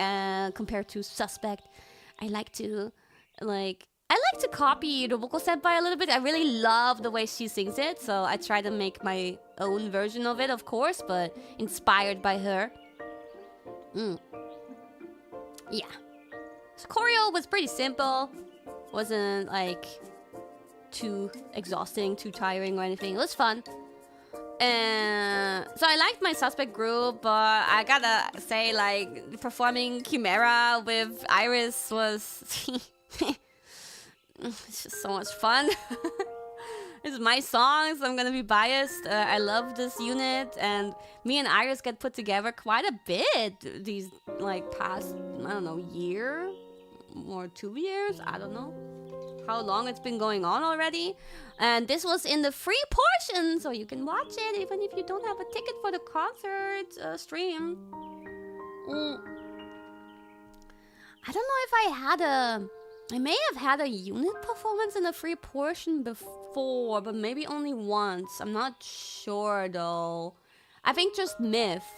S1: compared to Suspect. I like to copy the vocal senpai a little bit. I really love the way she sings it, so I try to make my own version of it, of course, but inspired by her. Yeah. So choreo was pretty simple. Wasn't like too exhausting, too tiring or anything. It was fun. So I liked my Suspect group, but I gotta say, like, performing Chimera with Iris was it's just so much fun. It's my songs, I'm gonna be biased. I love this unit, and me and Iris get put together quite a bit these, like, past, I don't know, year or 2 years, I don't know how long it's been going on already. And this was in the free portion, so you can watch it even if you don't have a ticket for the concert stream. I don't know if I may have had a unit performance in the free portion before, but maybe only once. I'm not sure though. I think just Myth.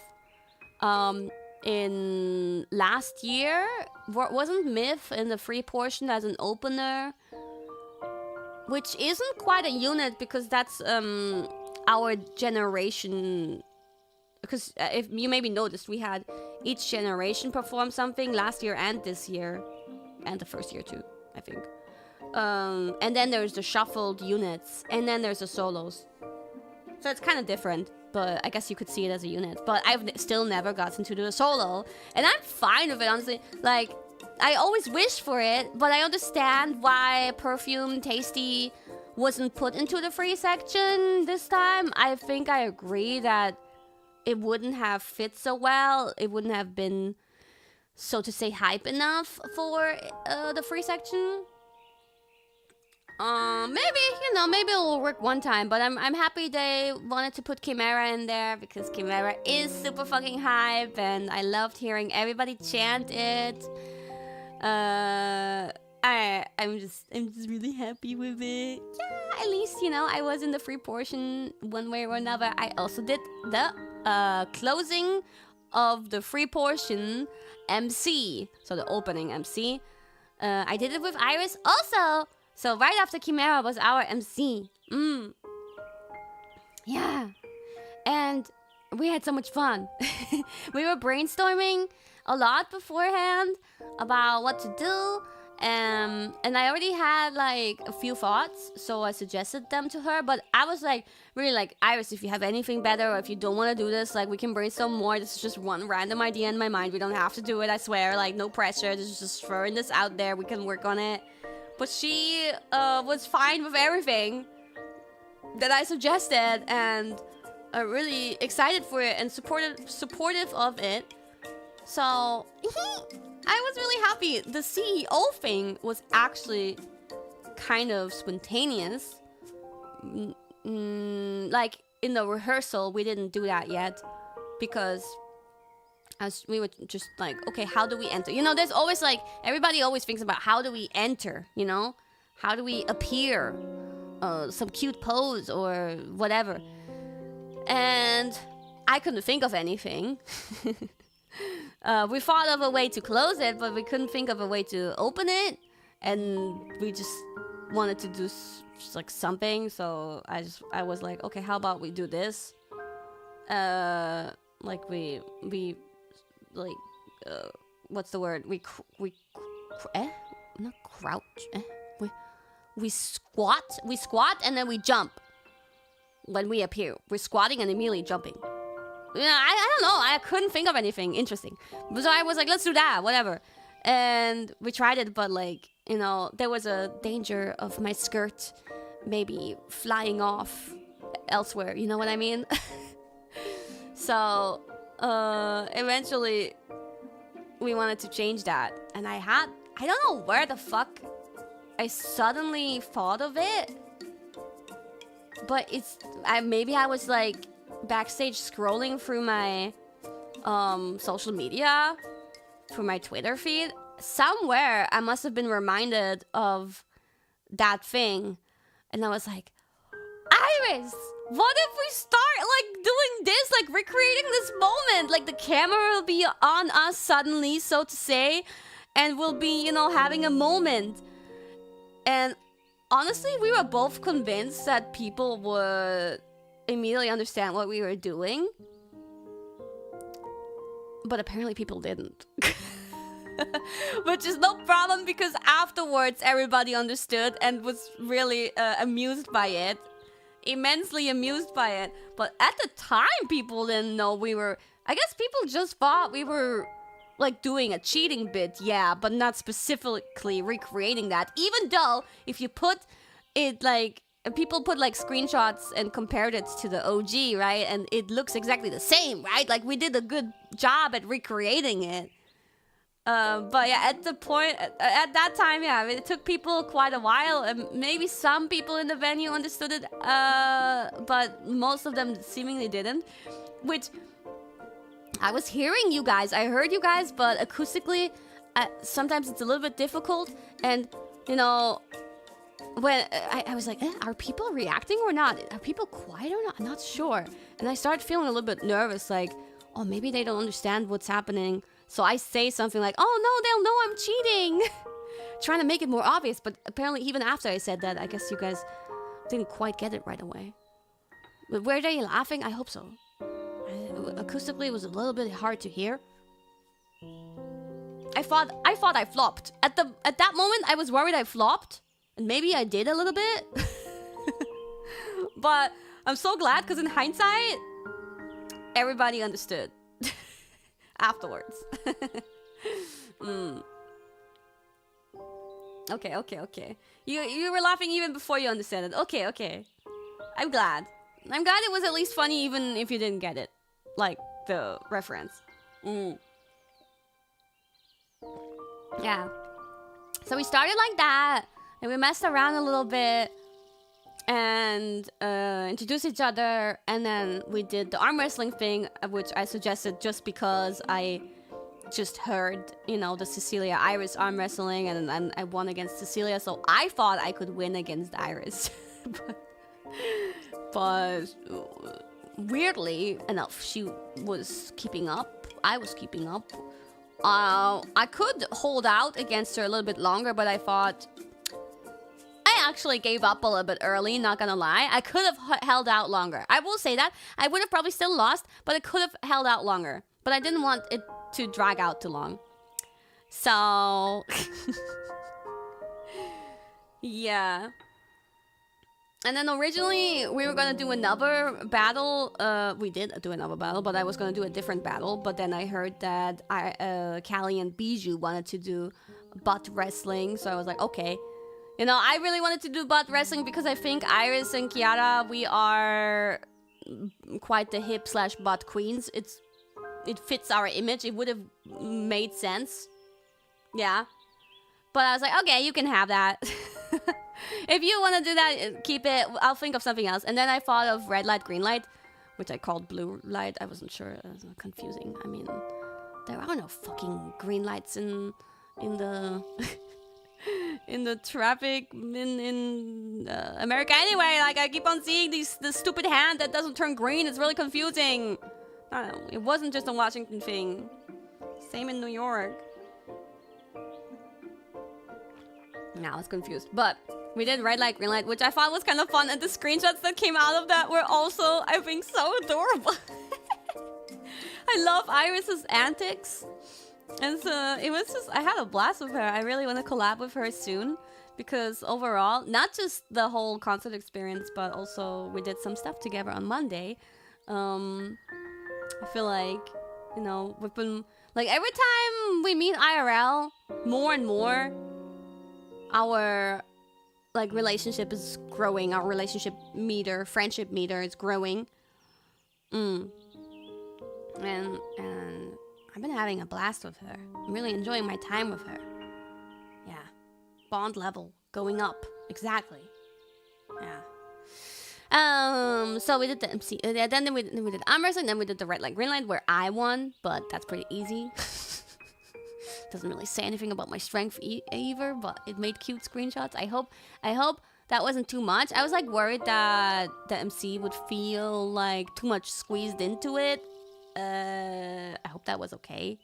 S1: In last year, wasn't Myth in the free portion as an opener? Which isn't quite a unit because that's our generation. Because if you maybe noticed, we had each generation perform something last year and this year. And the first year too, I think. And then there's the shuffled units. And then there's the solos. So it's kind of different. But I guess you could see it as a unit. But I've still never gotten to do a solo. And I'm fine with it, honestly. Like, I always wish for it. But I understand why Perfume Tasty wasn't put into the free section this time. I think I agree that it wouldn't have fit so well. It wouldn't have been, so to say, hype enough for the free section. Maybe, you know, maybe it will work one time, but I'm happy they wanted to put Chimera in there because Chimera is super fucking hype and I loved hearing everybody chant it. I'm just really happy with it. Yeah, at least, you know, I was in the free portion one way or another. I also did the closing of the free portion MC, so the opening MC. I did it with Iris also. So right after Chimera was our MC. Yeah. And we had so much fun. We were brainstorming a lot beforehand about what to do. And I already had like a few thoughts, so I suggested them to her. But I was like, really like, Iris, if you have anything better or if you don't want to do this, like we can brainstorm more. This is just one random idea in my mind. We don't have to do it, I swear. Like, no pressure. This is just throwing this out there. We can work on it. But she was fine with everything that I suggested and really excited for it and supportive of it. So I was really happy. The CEO thing was actually kind of spontaneous. Like in the rehearsal, we didn't do that yet because as we were just like, okay, how do we enter? You know, there's always like, everybody always thinks about how do we enter, you know? How do we appear? Some cute pose or whatever. And I couldn't think of anything. We thought of a way to close it, but we couldn't think of a way to open it. And we just wanted to do just like something. So I was like, okay, how about we do this? Like we like what's the word, not crouch, we squat and then we jump when we appear. We're squatting and immediately jumping. I don't know. I couldn't think of anything interesting. So I was like, let's do that, whatever. And we tried it, but like, you know, there was a danger of my skirt maybe flying off elsewhere. You know what I mean? So eventually we wanted to change that. And I don't know where the fuck I suddenly thought of it. But maybe I was like backstage scrolling through my social media, through my Twitter feed. Somewhere I must have been reminded of that thing. And I was like, Iris, what if we start like doing this, like recreating this moment? Like the camera will be on us suddenly, so to say, and we'll be, you know, having a moment. And honestly, we were both convinced that people would immediately understand what we were doing. But apparently people didn't. Which is no problem, because afterwards everybody understood and was really amused by it. Immensely amused by it. But at the time, people didn't know we were... I guess people just thought we were like doing a cheating bit, yeah, but not specifically recreating that. Even though if you put it like... People put like screenshots and compared it to the OG, right? And it looks exactly the same, right? Like we did a good job at recreating it. But yeah, at that time, yeah, it took people quite a while. And maybe some people in the venue understood it, but most of them seemingly didn't. Which, I was hearing you guys. I heard you guys, but acoustically, sometimes it's a little bit difficult. And, you know... When I was like, are people reacting or not? Are people quiet or not? I'm not sure. And I started feeling a little bit nervous, like, oh, maybe they don't understand what's happening. So I say something like, oh, no, they'll know I'm cheating. Trying to make it more obvious. But apparently, even after I said that, I guess you guys didn't quite get it right away. But were they laughing? I hope so. Acoustically, it was a little bit hard to hear. I thought I flopped. At that moment, I was worried I flopped. And maybe I did a little bit. But I'm so glad, because in hindsight, everybody understood. Afterwards. Okay. You were laughing even before you understood it. Okay. I'm glad. It was at least funny, even if you didn't get it. Like, the reference. Yeah. So we started like that. And we messed around a little bit and introduced each other. And then we did the arm wrestling thing, which I suggested just because I just heard, you know, the Cecilia Iris arm wrestling. And then I won against Cecilia. So I thought I could win against Iris. but weirdly enough, she was keeping up. I was keeping up. I could hold out against her a little bit longer, but I thought... I actually gave up a little bit early, not gonna lie. I could have held out longer. I will say that. I would have probably still lost, but I could have held out longer. But I didn't want it to drag out too long. So... yeah. And then originally, we were gonna do another battle. We did do another battle, but I was gonna do a different battle. But then I heard that Callie and Bijou wanted to do butt wrestling. So I was like, okay. You know, I really wanted to do butt wrestling because I think Iris and Kiara, we are quite the hip/butt queens. It fits our image. It would have made sense. Yeah. But I was like, okay, you can have that. If you want to do that, keep it. I'll think of something else. And then I thought of red light, green light, which I called blue light. I wasn't sure. It was confusing. I mean, there are no fucking green lights in the... in the traffic in America anyway. Like, I keep on seeing the stupid hand that doesn't turn green. It's really confusing. I don't know. It wasn't just a Washington thing. Same in New York. Now it's confused. But we did red light, green light, which I thought was kind of fun. And the screenshots that came out of that were also, I think, so adorable. I love Iris's antics. And so it was just, I had a blast with her. I really want to collab with her soon. Because overall, not just the whole concert experience, but also we did some stuff together on Monday. I feel like, you know, we've been like every time we meet IRL, more and more, our like relationship is growing. Our relationship meter, friendship meter is growing. And I've been having a blast with her. I'm really enjoying my time with her. Yeah, bond level going up. Exactly. Yeah. So we did the MC. Then we did armwrestling. And then we did the red light, green light, where I won. But that's pretty easy. Doesn't really say anything about my strength either. But it made cute screenshots. I hope that wasn't too much. I was like worried that the MC would feel like too much squeezed into it. I hope that was okay.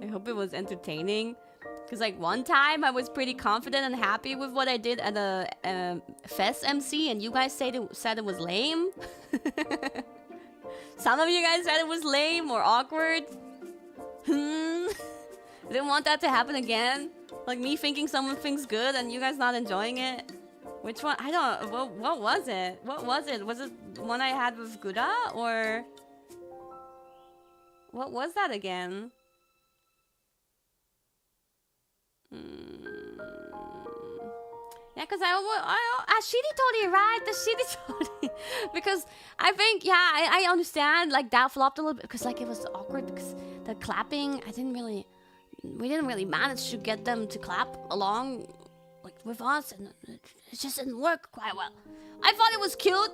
S1: I hope it was entertaining. Because like one time I was pretty confident and happy with what I did at a fest MC, and you guys said it was lame. Some of you guys said it was lame or awkward. I didn't want that to happen again. Like me thinking someone thinks good and you guys not enjoying it. Which one? I don't. What was it? What was it? Was it one I had with Gura, or what was that again? Yeah, because Shiritori, right? The Shiritori. Because I think, yeah, I understand, like, that flopped a little bit. Because, like, it was awkward because the clapping, we didn't really manage to get them to clap along, like, with us. And it just didn't work quite well. I thought it was cute.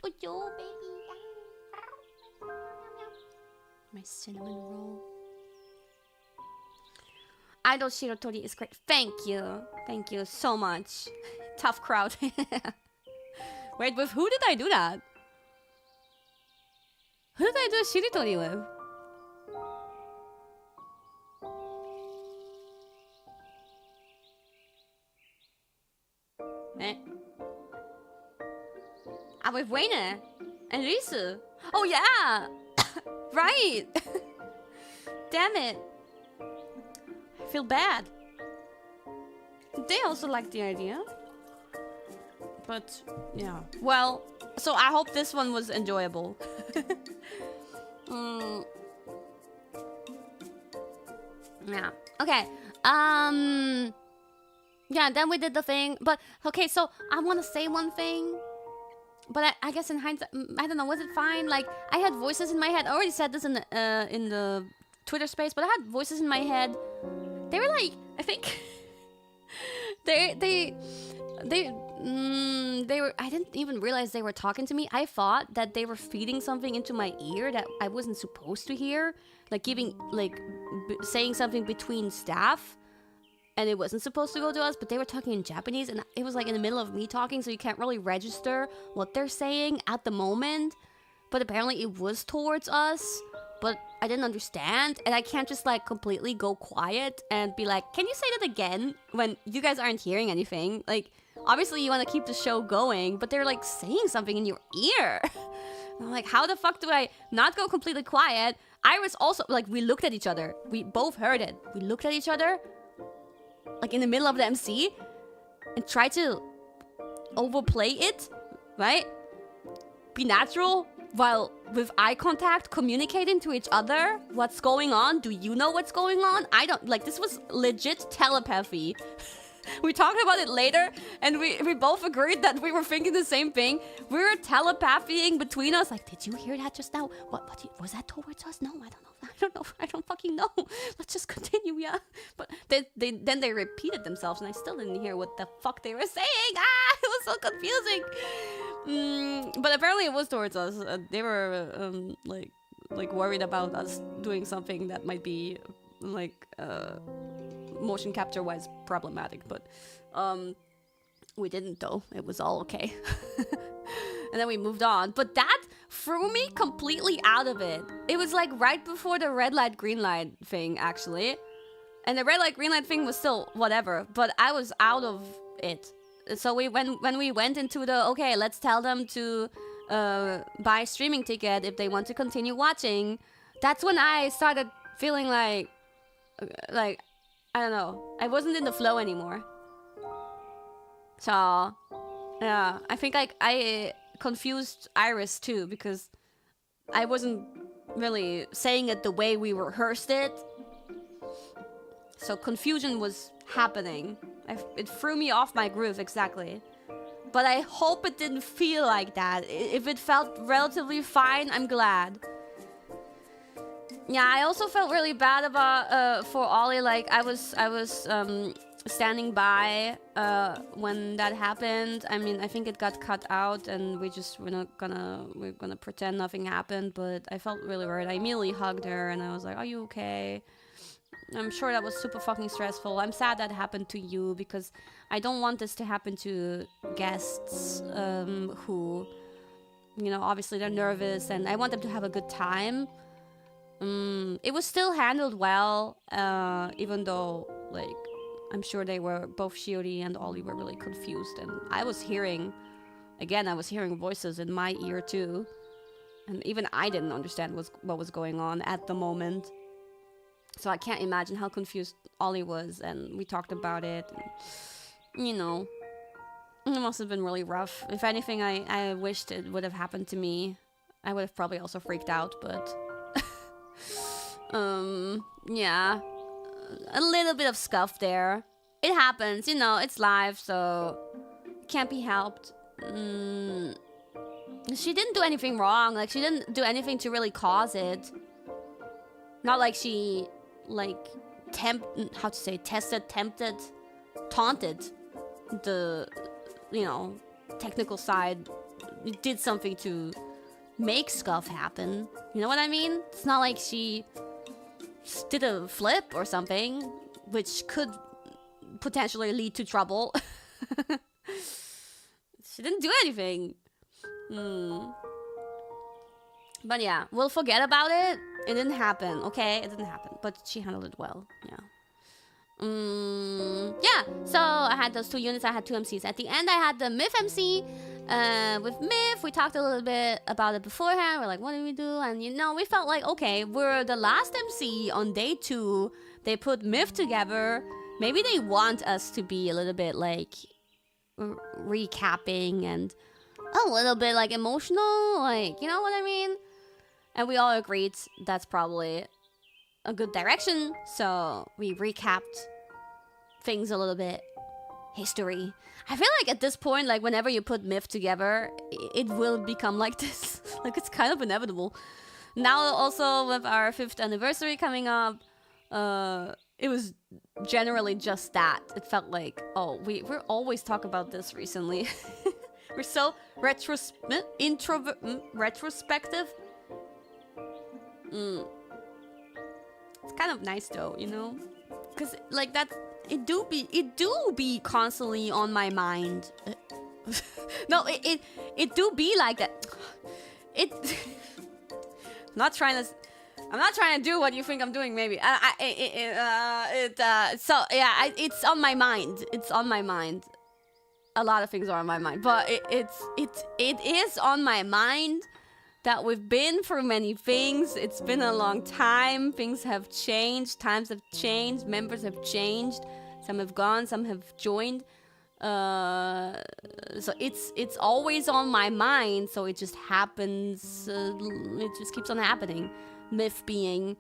S1: Good job, baby. My cinnamon roll. Idol Shiratori is great. Thank you. Thank you so much. Tough crowd. Wait, with who did I do that? Who did I do Shiritori with? With Wayne and Risu. Oh yeah! Right! Damn it. I feel bad. They also like the idea. But, yeah. Well, so I hope this one was enjoyable. Yeah. Okay. Yeah, then we did the thing. But, okay, so I want to say one thing. But I guess in hindsight, I don't know, was it fine? Like, I had voices in my head. I already said this in the Twitter space, but I had voices in my head. They were like, I think... they were... I didn't even realize they were talking to me. I thought that they were feeding something into my ear that I wasn't supposed to hear. Like, saying something between staff. And it wasn't supposed to go to us, but they were talking in Japanese, and it was like in the middle of me talking, so you can't really register what they're saying at the moment. But apparently it was towards us, but I didn't understand, and I can't just like completely go quiet and be like, can you say that again when you guys aren't hearing anything? Like, obviously you want to keep the show going, but they're like saying something in your ear. And I'm like, how the fuck do I not go completely quiet? I was also like, we looked at each other. We both heard it. We looked at each other. Like in the middle of the MC, and try to overplay it, right? Be natural while with eye contact, communicating to each other. What's going on? Do you know what's going on? I don't, like, this was legit telepathy. We talked about it later, and we both agreed that we were thinking the same thing. We were telepathying between us, like, did you hear that just now? What was that towards us? No, I don't know. I don't fucking know. Let's just continue, yeah. But then they repeated themselves, and I still didn't hear what the fuck they were saying. It was so confusing. But apparently it was towards us. They were like worried about us doing something that might be like motion capture wise problematic, but we didn't though. It was all okay. And then we moved on. But that threw me completely out of it. It was like right before the red light, green light thing, actually. And the red light, green light thing was still whatever. But I was out of it. So when we went into the, okay, let's tell them to buy a streaming ticket if they want to continue watching. That's when I started feeling like, I don't know. I wasn't in the flow anymore. So yeah, I think I confused Iris too, because I wasn't really saying it the way we rehearsed it. So confusion was happening. It threw me off my groove, exactly. But I hope it didn't feel like that. If it felt relatively fine, I'm glad. Yeah, I also felt really bad about for Ollie. Like I was standing by when that happened. I mean, I think it got cut out, and we're gonna pretend nothing happened. But I felt really worried. I immediately hugged her, and I was like, "Are you okay?" I'm sure that was super fucking stressful. I'm sad that happened to you, because I don't want this to happen to guests who, you know, obviously they're nervous, and I want them to have a good time. It was still handled well, even though, like, I'm sure they were, both Shiori and Ollie were really confused, and I was hearing voices in my ear too, and even I didn't understand what was going on at the moment. So I can't imagine how confused Ollie was, and we talked about it, and, you know, it must have been really rough. If anything, I wished it would have happened to me. I would have probably also freaked out, but yeah, a little bit of scuff there. It happens, you know, it's live, so it can't be helped. She didn't do anything wrong. Like, she didn't do anything to really cause it. Not like she, like, taunted the, you know, technical side. Did something to make scuff happen. You know what I mean? It's not like she did a flip or something, which could potentially lead to trouble. She didn't do anything. But yeah, we'll forget about it. It didn't happen, okay? It didn't happen, but she handled it well. Yeah. Yeah, so I had those 2 units. I had 2 MCs. At the end, I had the Myth MC. With Myth, we talked a little bit about it beforehand. We're like, what do we do? And, you know, we felt like, okay, we're the last MC on day 2. They put Myth together. Maybe they want us to be a little bit, like, recapping and a little bit, like, emotional. Like, you know what I mean? And we all agreed that's probably a good direction. So we recapped things a little bit. History. I feel like at this point, like, whenever you put Myth together, it will become like this. Like, it's kind of inevitable. Now also with our 5th anniversary coming up, it was generally just that. It felt like, oh, we're always talk about this recently. We're so retrospective. It's kind of nice though, you know, because like that, it do be constantly on my mind. No, it do be like that. I'm not trying to do what you think I'm doing. Maybe so yeah, it's on my mind. It's on my mind. A lot of things are on my mind, but it is on my mind that we've been through many things. It's been a long time. Things have changed. Times have changed. Members have changed. Some have gone. Some have joined. So it's always on my mind. So it just happens. It just keeps on happening. Myth being,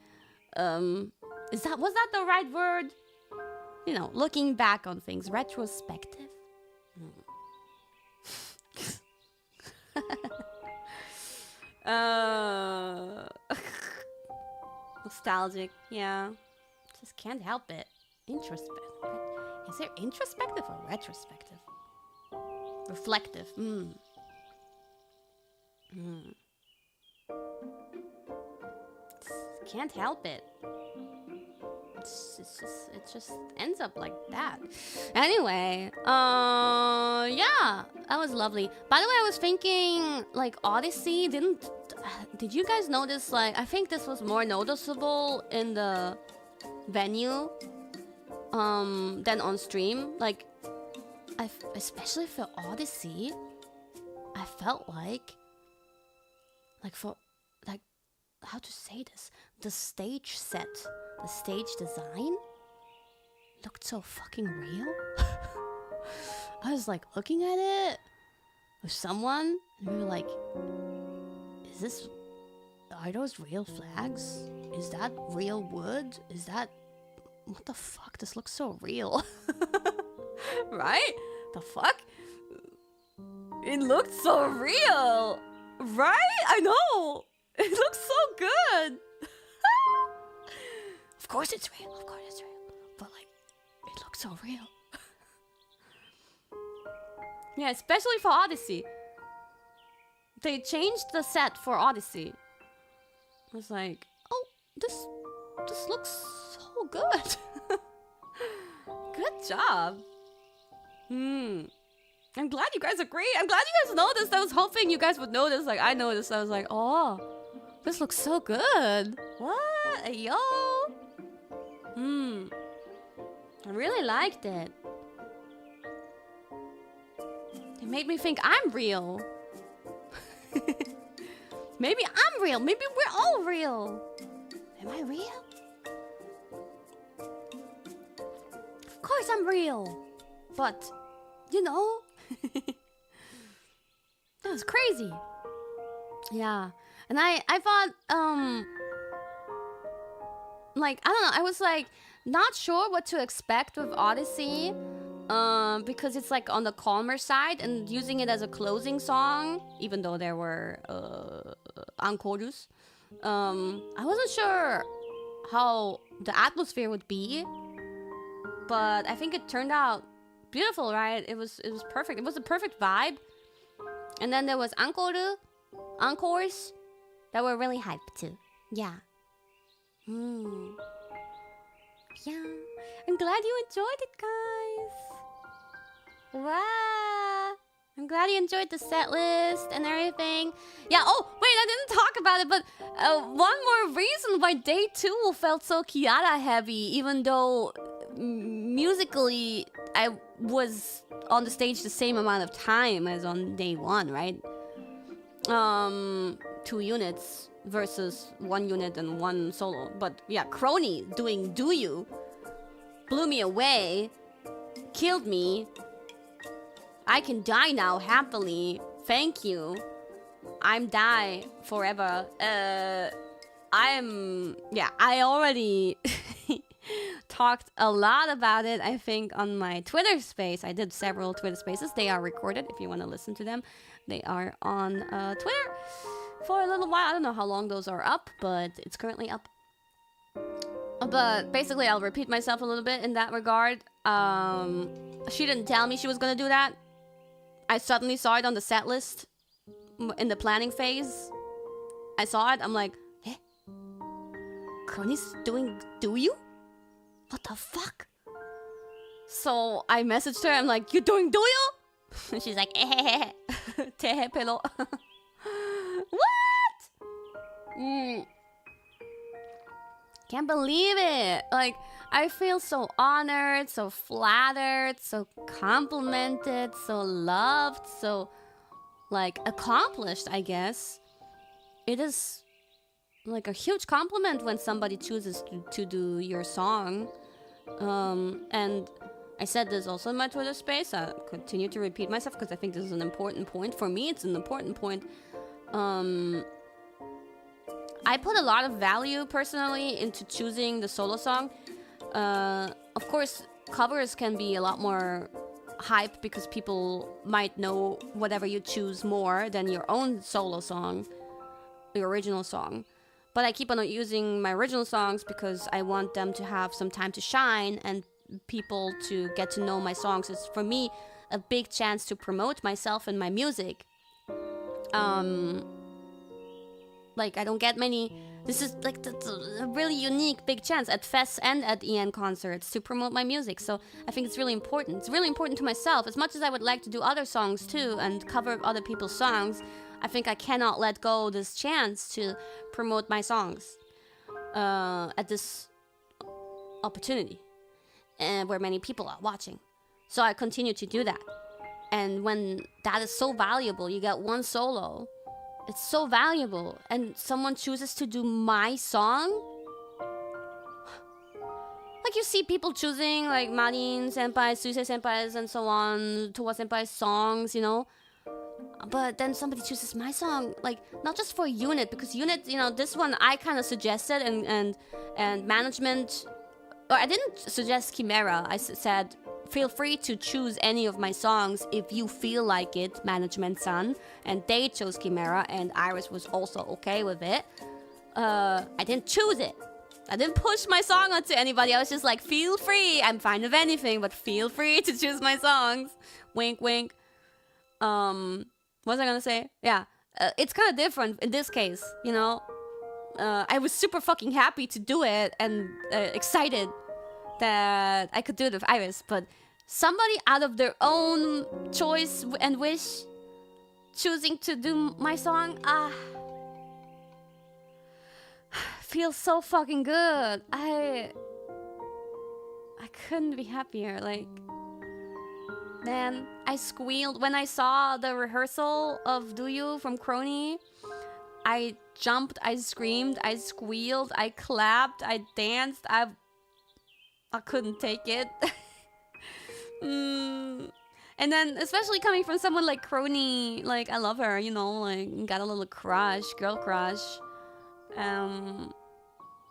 S1: was that the right word? You know, looking back on things, retrospective. Nostalgic, yeah. Just can't help it. Introspective. Is there introspective or retrospective? Reflective. Can't help it. It just ends up like that. Anyway, yeah, that was lovely. By the way, I was thinking, like, Odyssey did you guys notice, like, I think this was more noticeable in the venue than on stream. Like, especially for Odyssey, I felt like for, like, how to say this, the stage set, the stage design looked so fucking real. I was like looking at it with someone, and we were like, are those real flags? Is that real wood? Is that, what the fuck? This looks so real. Right? The fuck? It looked so real. Right? I know. It looks so good. Of course it's real. Of course it's real. But like, it looks so real. Yeah, especially for Odyssey. They changed the set for Odyssey. I was like, oh, this looks so good. Good job. I'm glad you guys agree. I'm glad you guys noticed. I was hoping you guys would notice. Like, I noticed. I was like, oh, this looks so good. What? Yo. I really liked it. It made me think I'm real. Maybe I'm real. Maybe we're all real. Am I real? Of course I'm real. But, you know, that was crazy. Yeah. And I thought, like, I don't know. I was like, not sure what to expect with Odyssey. Because it's like on the calmer side, and using it as a closing song, even though there were encores. I wasn't sure how the atmosphere would be, but I think it turned out beautiful, right? It was perfect. It was a perfect vibe. And then there was encores that were really hype too. Yeah. Yeah. I'm glad you enjoyed it, guys. Wow. I'm glad you enjoyed the set list and everything. Yeah, oh, wait, I didn't talk about it, but one more reason why day 2 felt so Kiara heavy, even though musically I was on the stage the same amount of time as on day 1, right? 2 units versus 1 unit and 1 solo. But yeah, Crony doing Do You blew me away, killed me. I can die now happily. Thank you. I'm die forever. I already talked a lot about it, I think, on my Twitter space. I did several Twitter spaces. They are recorded if you want to listen to them. They are on Twitter for a little while. I don't know how long those are up, but it's currently up. But basically, I'll repeat myself a little bit in that regard. She didn't tell me she was gonna do that. I suddenly saw it on the set list in the planning phase. I saw it. I'm like, eh? Crony's doing Do You? What the fuck? So I messaged her. I'm like, you doing Do You? And she's like, eh, tehe pelo. What? Can't believe it. Like, I feel so honored, so flattered, so complimented, so loved, so, like, accomplished, I guess. It is, like, a huge compliment when somebody chooses to do your song. And I said this also in my Twitter space. I'll continue to repeat myself because I think this is an important point. For me, it's an important point. I put a lot of value, personally, into choosing the solo song. Of course, covers can be a lot more hype because people might know whatever you choose more than your own solo song, your original song. But I keep on using my original songs because I want them to have some time to shine and people to get to know my songs. It's, for me, a big chance to promote myself and my music. Like, I don't get many. This is like a really unique big chance at fests and at EN concerts to promote my music. So I think it's really important. It's really important to myself. As much as I would like to do other songs too and cover other people's songs, I think I cannot let go this chance to promote my songs at this opportunity where many people are watching. So I continue to do that. And when that is so valuable, you get one solo. It's so valuable, and someone chooses to do my song? like you see people choosing like Marin senpai, Suisei senpai's, and so on, Towa senpai's songs, you know. But then somebody chooses my song, like not just for unit, because unit, you know, this one I kind of suggested, and management, or I didn't suggest Chimera. I said feel free to choose any of my songs if you feel like it, management-san, and they chose Chimera, and Iris was also okay with it. I didn't choose it. I didn't push my song onto anybody. I was just like, feel free. I'm fine with anything, but feel free to choose my songs. Wink, wink. What was I gonna say? Yeah, it's kind of different in this case, you know. I was super fucking happy to do it and excited that I could do it with Iris, but somebody out of their own choice and wish choosing to do my song, feels so fucking good. I couldn't be happier. Like, man, I squealed when I saw the rehearsal of Do You from Crony. I jumped, I screamed, I squealed, I clapped, I danced. I couldn't take it. And then, especially coming from someone like Crony, like, I love her, you know, like, got a little crush, girl crush.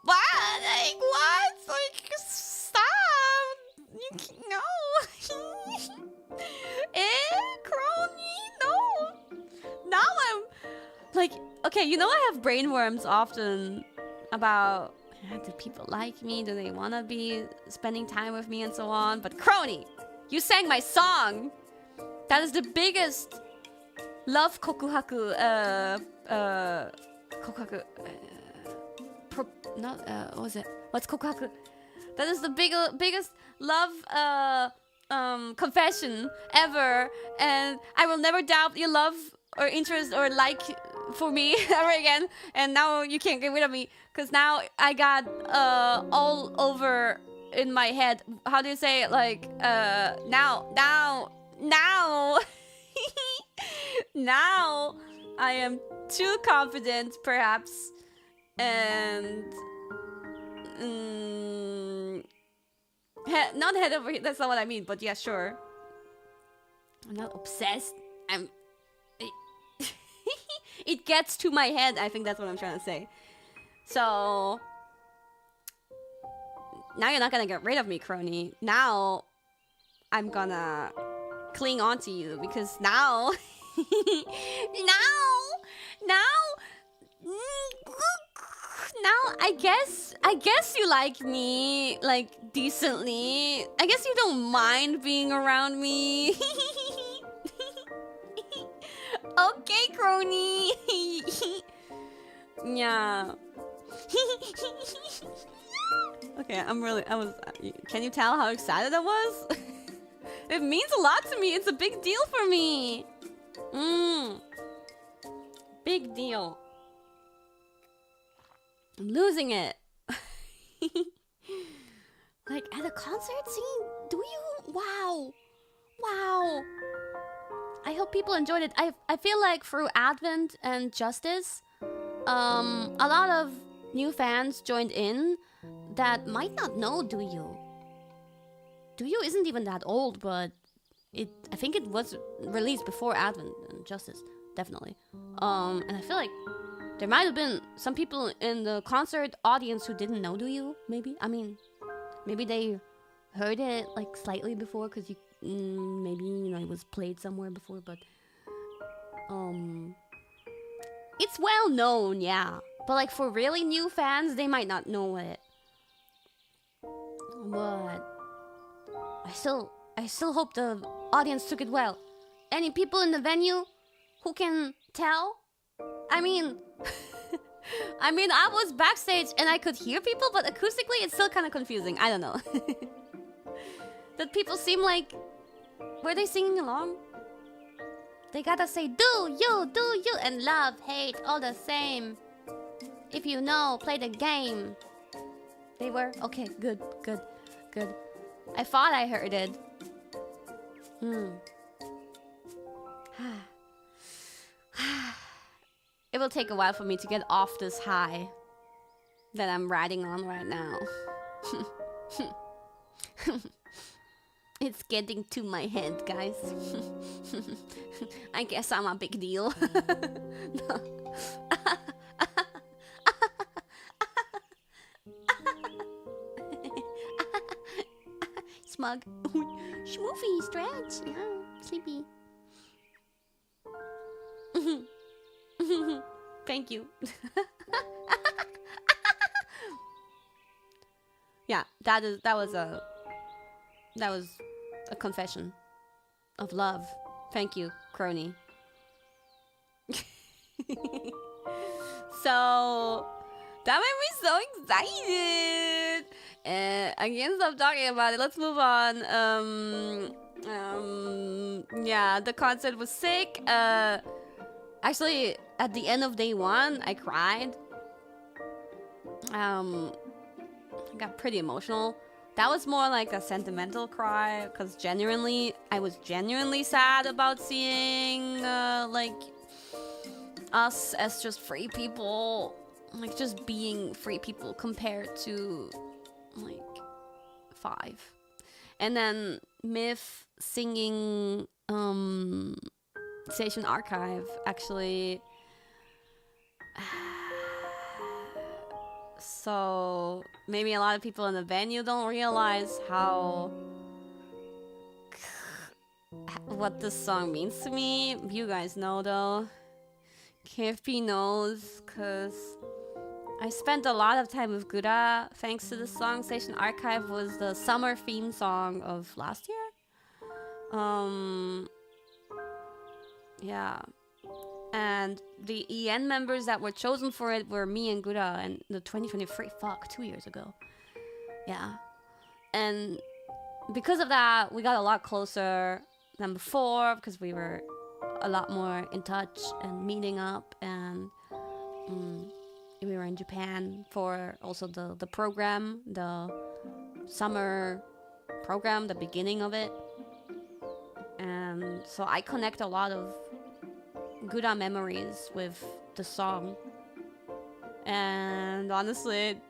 S1: What? Like, what? Like, stop! No! Crony, no! Now I'm... Like, okay, you know I have brainworms often about... Do people like me? Do they want to be spending time with me and so on? But Crony, you sang my song! That is the biggest love kokuhaku, kokuhaku, what was it? What's kokuhaku? That is the biggest love, confession ever, and I will never doubt your love or interest or like for me ever again. And now you can't get rid of me, because now I got all over in my head. How do you say it? Like now now I am too confident, perhaps, and not head over here. That's not what I mean, but yeah, sure. I'm not obsessed. It gets to my head. I think that's what I'm trying to say. So now you're not gonna get rid of me, Crony. Now I'm gonna cling on to you, because now now I guess you like me, like, decently. I guess you don't mind being around me. Okay, Crony. Yeah. Okay, can you tell how excited I was? It means a lot to me. It's a big deal for me. Big deal. I'm losing it. Like, at a concert scene? Do you? Wow. Wow. I hope people enjoyed it. I feel like through Advent and Justice, a lot of new fans joined in that might not know Do You. Do You isn't even that old, but I think it was released before Advent and Justice, definitely. And I feel like there might have been some people in the concert audience who didn't know Do You, maybe. I mean, maybe they heard it like slightly before, because maybe, you know, it was played somewhere before, but it's well known, yeah. But like for really new fans, they might not know it. But I still hope the audience took it well. Any people in the venue who can tell? I mean, I was backstage and I could hear people, but acoustically it's still kind of confusing. I don't know. Did people seem like... Were they singing along? They gotta say, do you, and love, hate, all the same. If you know, play the game. They were? Okay, good. I thought I heard it. It will take a while for me to get off this high that I'm riding on right now. It's getting to my head, guys. I guess I'm a big deal. No. Smug. Schmoofy, stretch. Yeah, sleepy. Thank you. Yeah, that was a confession of love. Thank you, Crony. So that made me so excited. I can't stop talking about it. Let's move on. Yeah, the concert was sick. Actually, at the end of day one, I cried. I got pretty emotional. That was more like a sentimental cry, because I was genuinely sad about seeing like us as just free people, like just being free people compared to like 5. And then Myth singing Station Archive actually. So maybe a lot of people in the venue don't realize what this song means to me. You guys know though. KFP knows, cause I spent a lot of time with Gura thanks to this song. Station Archive was the summer theme song of last year. Yeah. And the EN members that were chosen for it were me and Gura and the 2023, 2 years ago. Yeah. And because of that, we got a lot closer than before, because we were a lot more in touch and meeting up, and we were in Japan for also the program, the summer program, the beginning of it. And so I connect a lot of Gura memories with the song. And honestly,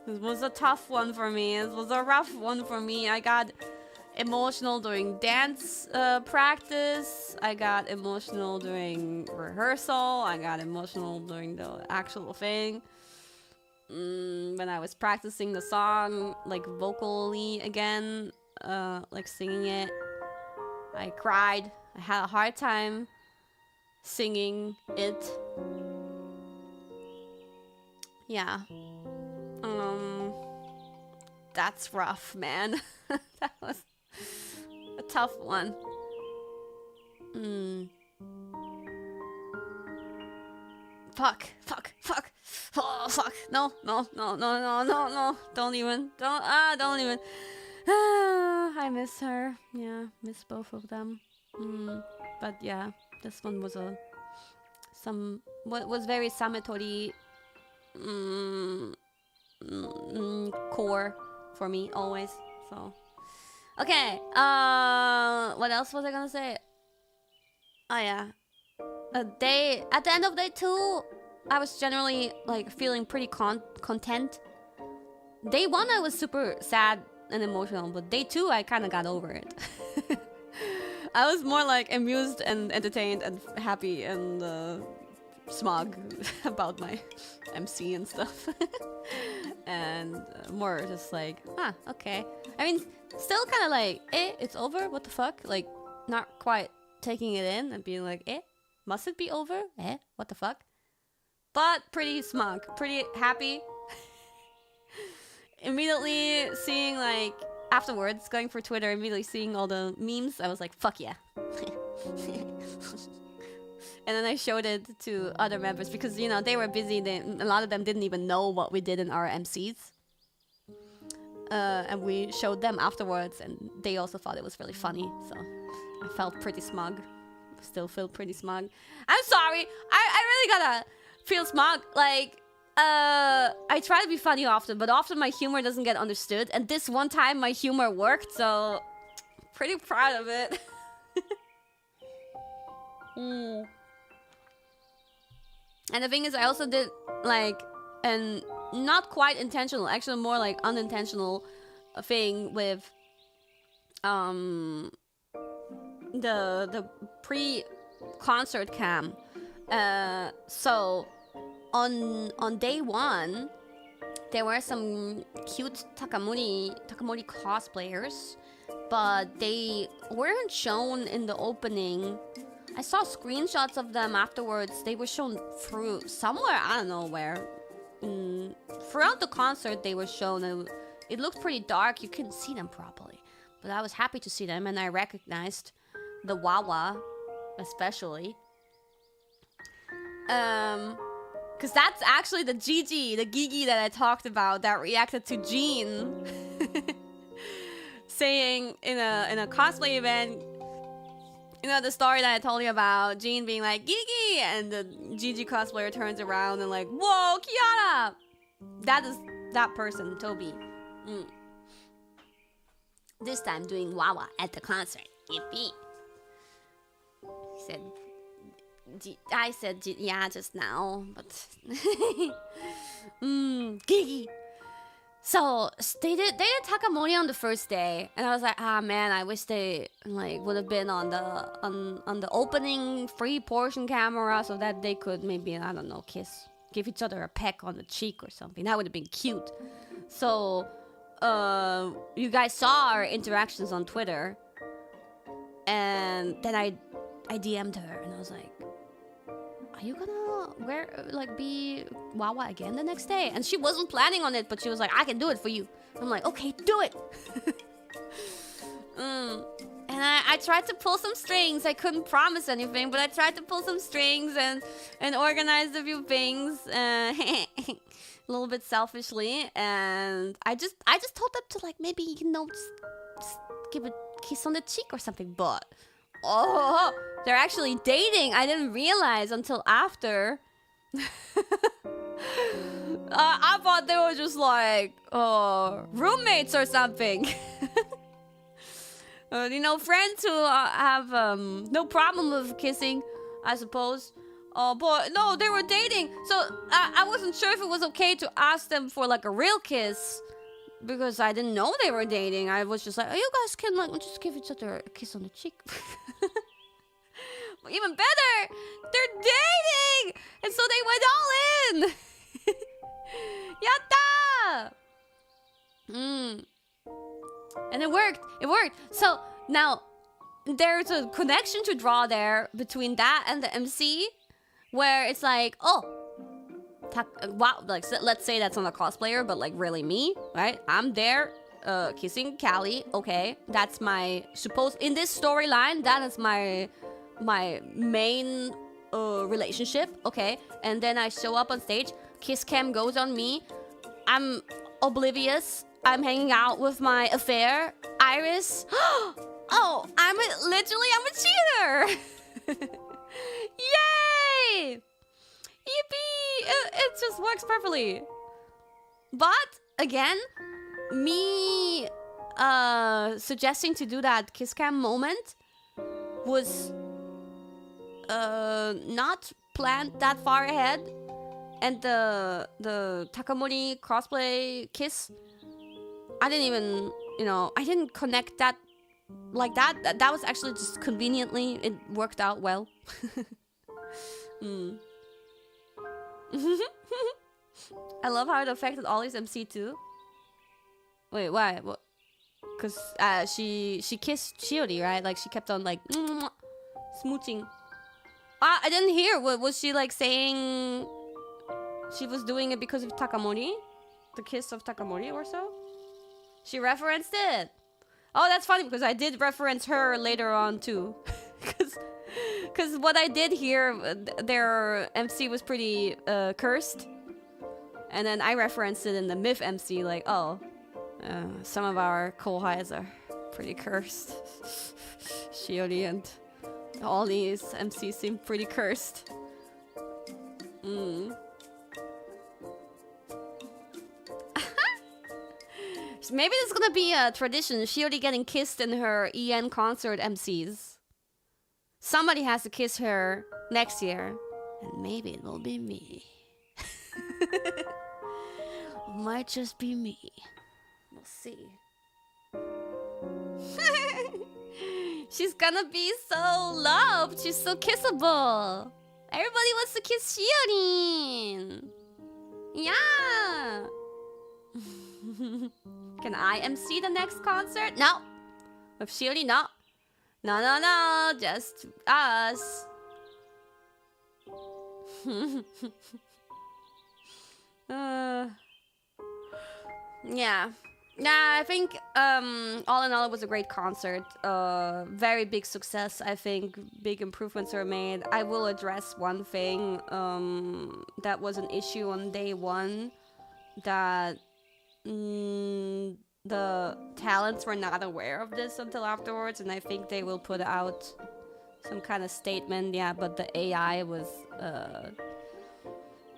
S1: this was a tough one for me. It was a rough one for me. I got emotional during dance practice. I got emotional during rehearsal. I got emotional during the actual thing. When I was practicing the song, like vocally again, like singing it, I cried. I had a hard time singing it. Yeah. That's rough, man. That was a tough one. Fuck. Oh, fuck. No. Don't even. I miss her. Yeah, miss both of them. But yeah, this one was was very Sametori core for me always. So okay, what else was I gonna say? Oh yeah, at the end of day 2, I was generally like feeling pretty content. Day 1 I was super sad and emotional, but day 2 I kind of got over it. I was more like amused and entertained and happy and smug about my MC and stuff. And more just like, okay. I mean, still kind of like, it's over? What the fuck? Like, not quite taking it in and being like, must it be over? What the fuck? But pretty smug, pretty happy. Immediately seeing like, afterwards, going for Twitter, immediately seeing all the memes, I was like, fuck yeah. And then I showed it to other members because, you know, they were busy. A lot of them didn't even know what we did in our MCs. And we showed them afterwards, and they also thought it was really funny. So I felt pretty smug. Still feel pretty smug. I'm sorry. I really gotta feel smug. Like, I try to be funny often, but often my humor doesn't get understood. And this one time my humor worked, so pretty proud of it. And the thing is, I also did like an not quite intentional, actually more like unintentional thing with the pre-concert cam. So on day one, there were some cute Takamori cosplayers, but they weren't shown in the opening. I saw screenshots of them afterwards. They were shown through somewhere, I don't know where. Throughout the concert, they were shown. It looked pretty dark. You couldn't see them properly. But I was happy to see them, and I recognized the Wawa, especially. Because that's actually the Gigi that I talked about that reacted to Jean saying in a cosplay event, you know, the story that I told you about, Jean being like, Gigi! And the Gigi cosplayer turns around and like, whoa, Kiara! That is that person, Toby. This time doing Wawa at the concert. Yippee. He said, I said, yeah, just now, but... Gigi! So they did Takamori on the first day, and I was like, ah man, I wish they like would have been on the opening free portion camera so that they could maybe, I don't know, give each other a peck on the cheek or something. That would have been cute. So you guys saw our interactions on Twitter, and then I DM'd her and I was like, are you gonna be Wawa again the next day? And she wasn't planning on it, but she was like, I can do it for you. I'm like, okay, do it. And I tried to pull some strings. I couldn't promise anything, but I tried to pull some strings and organized a few things, a little bit selfishly. And I just told them to like maybe, you know, just give a kiss on the cheek or something. But oh, they're actually dating. I didn't realize until after. I thought they were just like roommates or something. You know, friends who have no problem with kissing, I suppose. But no, they were dating. So I wasn't sure if it was okay to ask them for like a real kiss, because I didn't know they were dating. I was just like, oh, you guys can like just give each other a kiss on the cheek. Even better, they're dating, and so they went all in. Yatta! And it worked. It worked. So now there's a connection to draw there between that and the MC, where it's like, oh, wow, like let's say that's not a cosplayer, but like really me, right? I'm there, kissing Callie. Okay, that's my in this storyline. That is my main relationship. Okay, and then I show up on stage. Kiss cam goes on me. I'm oblivious. I'm hanging out with my affair, Iris. Oh, I'm a cheater. Yay! Yippee! It just works perfectly. But again, me suggesting to do that kiss cam moment was not planned that far ahead, and the Takamori cosplay kiss, I didn't even, you know, I didn't connect that like that. That was actually just conveniently, it worked out well. I love how it affected Ollie's MC too. Wait, why? What? Because she kissed Shiori, right? Like she kept on like smooching. I didn't hear. Was she like saying she was doing it because of Takamori? The kiss of Takamori or so? She referenced it. Oh, that's funny because I did reference her later on too. Because what I did hear, their MC was pretty cursed. And then I referenced it in the Myth MC, like, oh, some of our kohais are pretty cursed. Shiori and all these MCs seem pretty cursed. Maybe this is gonna be a tradition, Shiori getting kissed in her EN concert MCs. Somebody has to kiss her next year, and maybe it will be me. Might just be me. We'll see. She's gonna be so loved. She's so kissable. Everybody wants to kiss Shirin. Yeah. Can I MC the next concert? No. With Shirin, no. No, no, no. Just us. Yeah. Yeah, I think all in all it was a great concert. Very big success. I think big improvements were made. I will address one thing that was an issue on day one, that the talents were not aware of this until afterwards, and I think they will put out some kind of statement. Yeah, but the AI was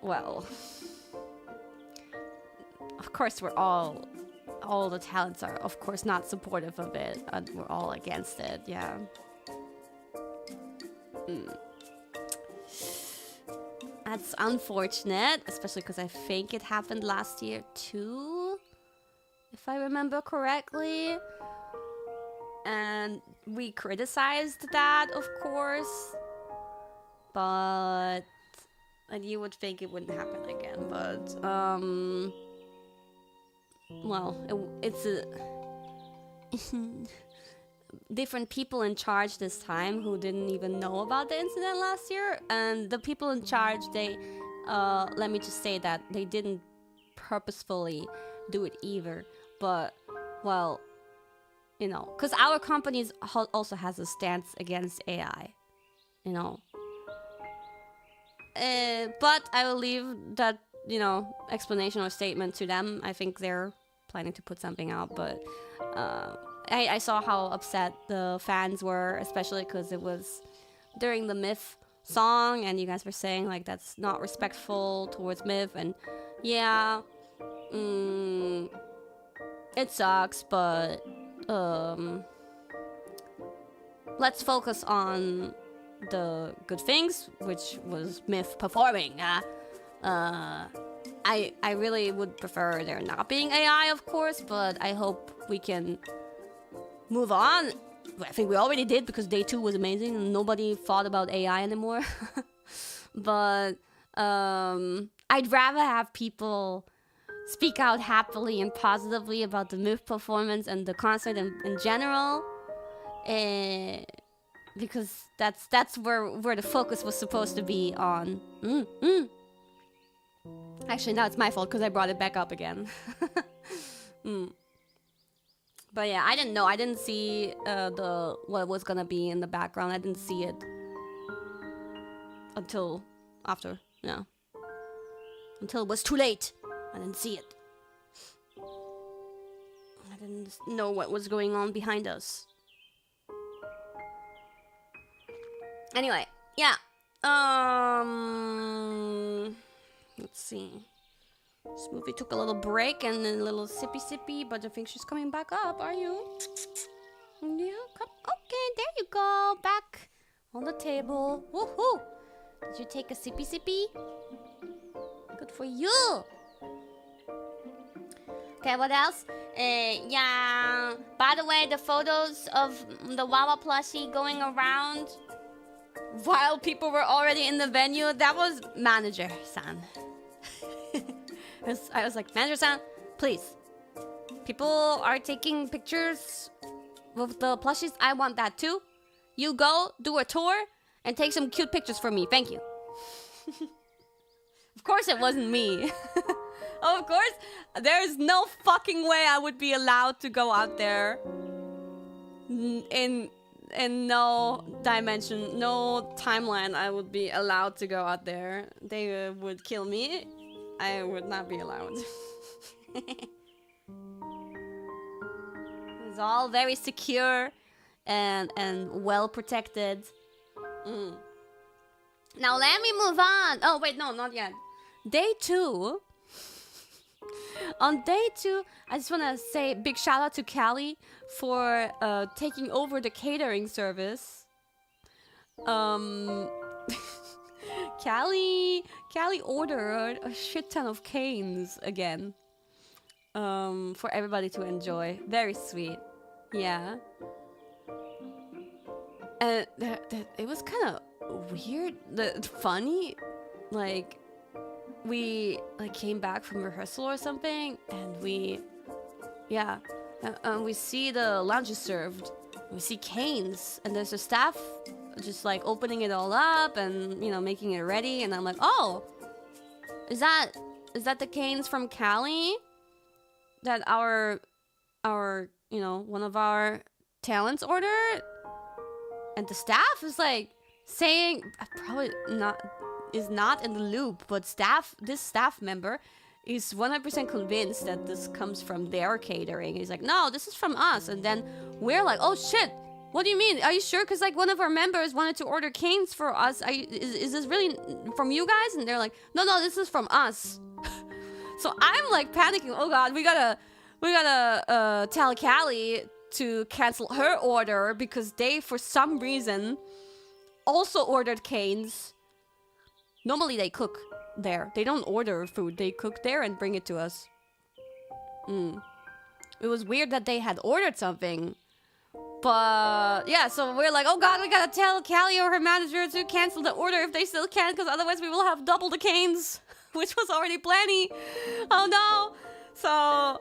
S1: well, of course we're all the talents are, of course, not supportive of it. We're all against it, yeah. That's unfortunate, especially because I think it happened last year too, if I remember correctly. And we criticized that, of course. But... and you would think it wouldn't happen again, but... well, it's a different people in charge this time who didn't even know about the incident last year, and the people in charge, they let me just say that they didn't purposefully do it either, but well, you know, because our company also has a stance against AI, you know, but I will leave that, you know, explanation or statement to them. I think they're planning to put something out, but I saw how upset the fans were, especially because it was during the Myth song, and you guys were saying like that's not respectful towards Myth, and yeah, it sucks, but let's focus on the good things, which was Myth performing. I really would prefer there not being AI, of course, but I hope we can move on. I think we already did, because day 2 was amazing and nobody thought about AI anymore. But I'd rather have people speak out happily and positively about the Myth performance and the concert in general, because that's where the focus was supposed to be on. Actually, now it's my fault because I brought it back up again. But yeah, I didn't know. I didn't see what was gonna be in the background. I didn't see it until after. Yeah, until it was too late. I didn't see it. I didn't know what was going on behind us. Anyway, yeah. Let's see. This movie took a little break and a little sippy, but I think she's coming back up. Are you? Yeah, come. Okay, there you go. Back on the table. Woohoo! Did you take a sippy? Good for you. Okay, what else? Yeah. By the way, the photos of the Wawa plushie going around while people were already in the venue, that was manager-san. I was like, manager-san, please. People are taking pictures with the plushies. I want that too. You go, do a tour, and take some cute pictures for me. Thank you. Of course it wasn't me. Of course, there's no fucking way I would be allowed to go out there in no dimension, no timeline. I would be allowed to go out there. They would kill me. I would not be allowed. It was all very secure and well protected. Now let me move on. Oh wait, no, not yet. Day 2. On day 2, I just want to say big shout out to Callie for taking over the catering service. Callie ordered a shit ton of canes again, for everybody to enjoy. Very sweet. Yeah. And it was kind of weird, funny. Like, we like came back from rehearsal or something, and we see the lunch is served. We see canes, and there's a staff just like opening it all up and, you know, making it ready. And I'm like, oh, is that the canes from Cali that our you know, one of our talents ordered? And the staff is like saying, probably is not in the loop, but this staff member is 100% convinced that this comes from their catering. He's like, no, this is from us. And then we're like, oh shit, what do you mean? Are you sure? Because like one of our members wanted to order canes for us. Is this really from you guys? And they're like, no, this is from us. So I'm like panicking. Oh god, we gotta tell Callie to cancel her order because they, for some reason, also ordered canes. Normally they cook there. They don't order food. They cook there and bring it to us. It was weird that they had ordered something. But yeah, so we're like, oh god, we gotta tell Callie or her manager to cancel the order if they still can, because otherwise we will have double the canes, which was already plenty. Oh no. So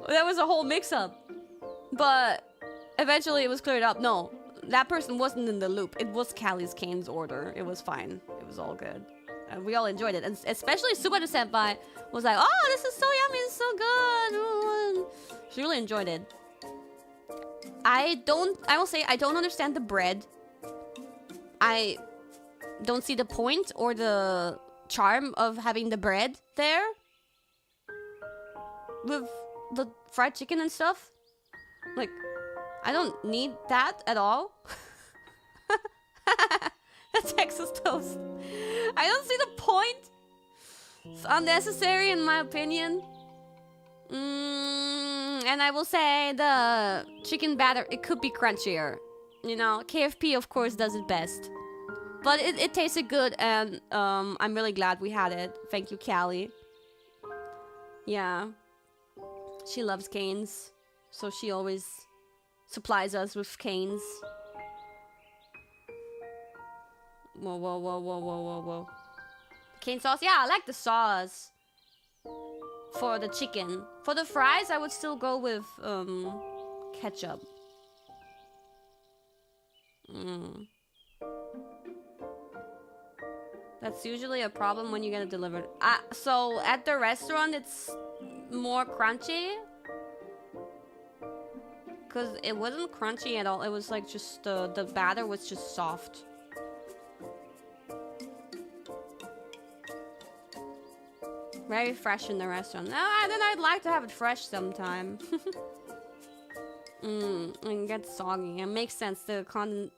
S1: that was a whole mix-up. But eventually it was cleared up. No, that person wasn't in the loop. It was Callie's canes order. It was fine. It was all good. And we all enjoyed it. And especially Subaru Senpai was like, oh, this is so yummy, it's so good. She really enjoyed it. I will say, I don't understand the bread. I don't see the point or the charm of having the bread there with the fried chicken and stuff. Like, I don't need that at all. The Texas toast. I don't see the point. It's unnecessary in my opinion. And I will say the chicken batter, it could be crunchier. You know, KFP of course does it best. But it tasted good, and I'm really glad we had it. Thank you, Callie. Yeah. She loves canes, so she always supplies us with canes. Whoa, whoa, whoa, whoa, whoa, whoa, whoa. Cane sauce? Yeah, I like the sauce. For the chicken. For the fries, I would still go with ketchup. That's usually a problem when you get it delivered. So at the restaurant, it's more crunchy. Because it wasn't crunchy at all. It was like just the batter was just soft. Very fresh in the restaurant. Then I'd like to have it fresh sometime. And get soggy. It makes sense. The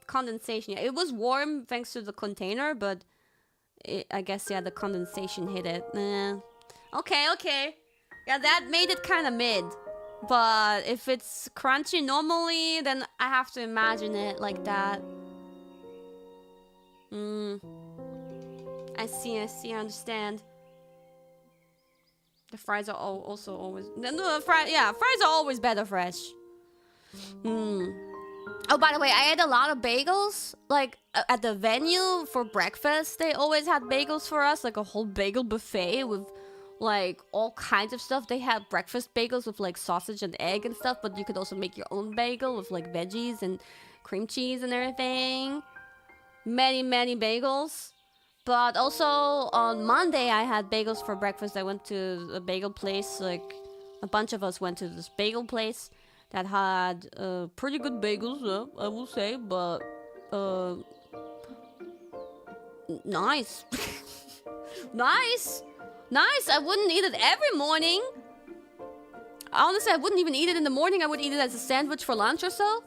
S1: condensation. Yeah, it was warm thanks to the container, but I guess, yeah, the condensation hit it. Okay. Yeah, that made it kind of mid. But if it's crunchy normally, then I have to imagine it like that. I see, I understand. The fries are also always... No, fries are always better fresh. Oh, by the way, I ate a lot of bagels. Like, at the venue for breakfast, they always had bagels for us. Like, a whole bagel buffet with, like, all kinds of stuff. They had breakfast bagels with, like, sausage and egg and stuff. But you could also make your own bagel with, like, veggies and cream cheese and everything. Many, many bagels. But also, on Monday, I had bagels for breakfast. I went to a bagel place. Like, a bunch of us went to this bagel place that had pretty good bagels, I will say. But, nice. Nice. I wouldn't eat it every morning. Honestly, I wouldn't even eat it in the morning. I would eat it as a sandwich for lunch or so.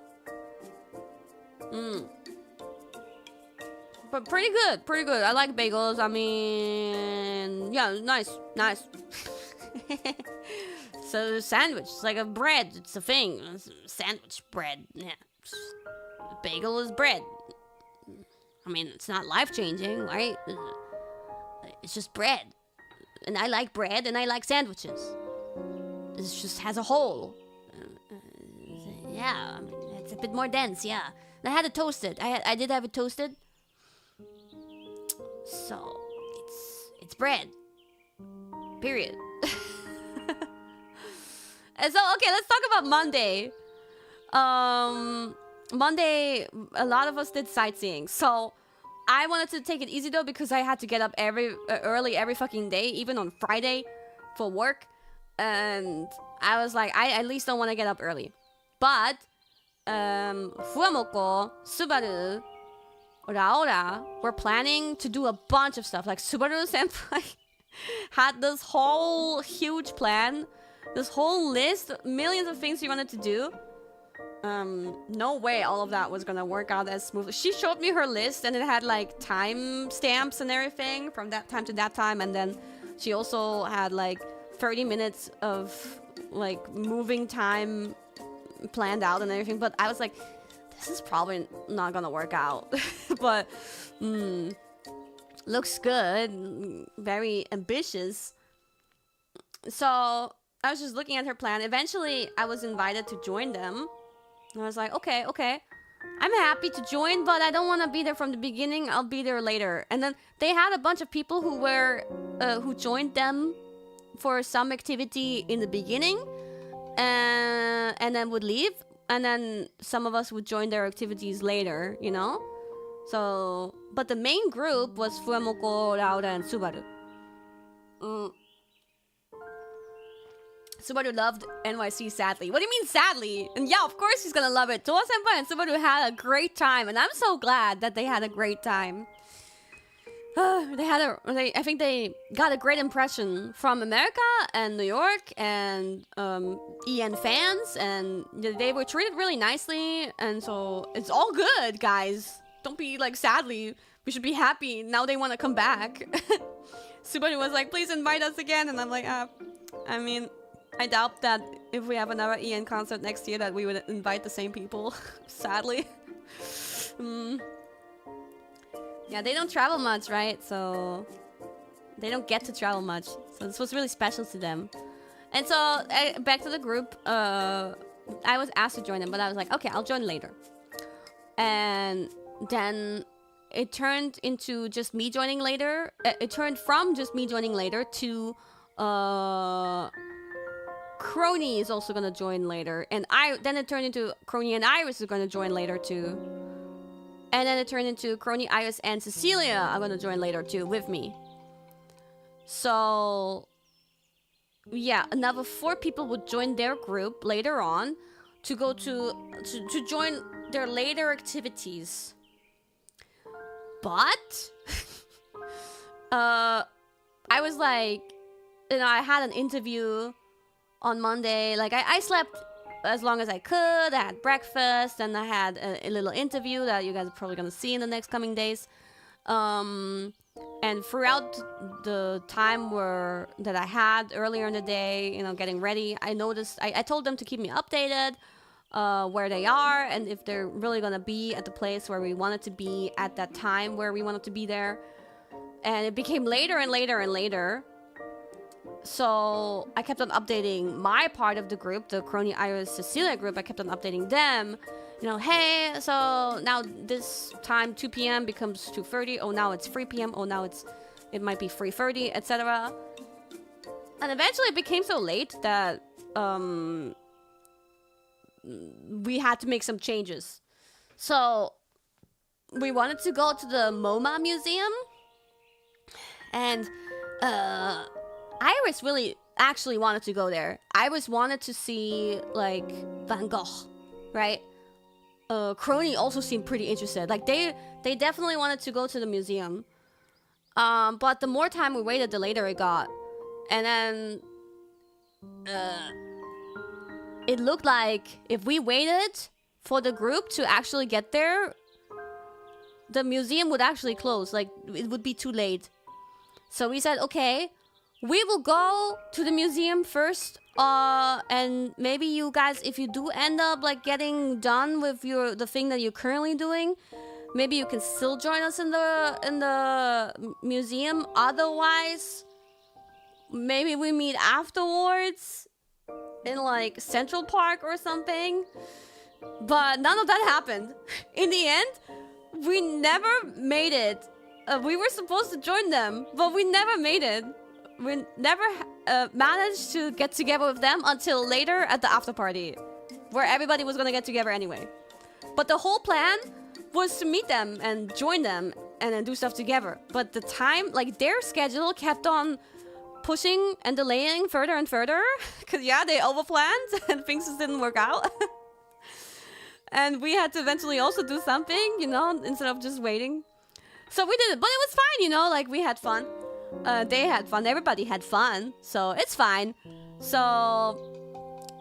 S1: But pretty good. I like bagels. I mean, yeah, nice. So sandwich, it's like a bread. It's a thing. It's sandwich bread. Yeah, bagel is bread. I mean, it's not life-changing, right? It's just bread, and I like bread, and I like sandwiches. It just has a hole. Yeah, I mean, it's a bit more dense, yeah. And I had it toasted. I did have it toasted. So, it's bread. Period. And so, okay, let's talk about Monday. Monday, a lot of us did sightseeing. So, I wanted to take it easy though because I had to get up early every fucking day, even on Friday for work. And I was like, I at least don't want to get up early. But Fuamoko, Subaru, Raora were planning to do a bunch of stuff. Like Subaru Senpai had this whole huge plan, this whole list, millions of things she wanted to do. No way all of that was gonna work out as smoothly. She showed me her list and it had like time stamps and everything from that time to that time, and then she also had like 30 minutes of like moving time planned out and everything. But I was like, this is probably not gonna work out. But looks good, very ambitious. So I was just looking at her plan. Eventually I was invited to join them. And I was like, okay. I'm happy to join, but I don't want to be there from the beginning. I'll be there later. And then they had a bunch of people who were who joined them for some activity in the beginning, and then would leave. And then some of us would join their activities later, you know? So, but the main group was Fuemoko, Raura, and Subaru. Subaru loved NYC sadly. What do you mean sadly? And yeah, of course he's gonna love it. Toa Senpai and Subaru had a great time, and I'm so glad that they had a great time. I think they got a great impression from America and New York and EN fans, and they were treated really nicely, and so it's all good, guys. Don't be like sadly. We should be happy. Now they want to come back. Subaru was like, please invite us again, and I'm like, I mean, I doubt that if we have another EN concert next year that we would invite the same people, sadly. Yeah, they don't travel much, right? So they don't get to travel much. So this was really special to them. And so back to the group, I was asked to join them, but I was like, okay, I'll join later. And then it turned into just me joining later. It turned from just me joining later to Crony is also gonna join later, and then it turned into Crony and Iris is gonna join later too, and then it turned into Crony, Iris, and Cecilia are gonna join later too with me. So yeah, another 4 people would join their group later on to go to join their later activities. But I was like, you know, I had an interview on Monday. Like I slept as long as I could. I had breakfast, and I had a little interview that you guys are probably gonna see in the next coming days. And throughout the time that I had earlier in the day, you know, getting ready, I noticed I told them to keep me updated where they are and if they're really gonna be at the place where we wanted to be at that time where we wanted to be there. And it became later and later and later. So I kept on updating my part of the group, the Crony, Iris, Cecilia group. I kept on updating them. You know, hey, so now this time 2 p.m. becomes 2:30. Oh, now it's 3 p.m. Oh, now it might be 3:30, etc. And eventually it became so late that we had to make some changes. So we wanted to go to the MoMA museum, and Iris really actually wanted to go there. Iris wanted to see like Van Gogh, right? Crony also seemed pretty interested. Like they definitely wanted to go to the museum. But the more time we waited, the later it got. And then it looked like if we waited for the group to actually get there, the museum would actually close. Like it would be too late. So we said, okay, we will go to the museum first, and maybe you guys, if you do end up like getting done with the thing that you're currently doing, maybe you can still join us in the museum. Otherwise, maybe we meet afterwards in like Central Park or something. But none of that happened. In the end, we never made it. We were supposed to join them, but we never made it. We never managed to get together with them until later at the after party, where everybody was gonna get together anyway. But the whole plan was to meet them and join them and then do stuff together. But the time, like their schedule kept on pushing and delaying further and further. Because yeah, they overplanned and things just didn't work out. And we had to eventually also do something, you know, instead of just waiting. So we did it, but it was fine, you know, like we had fun. They had fun, everybody had fun, so it's fine. So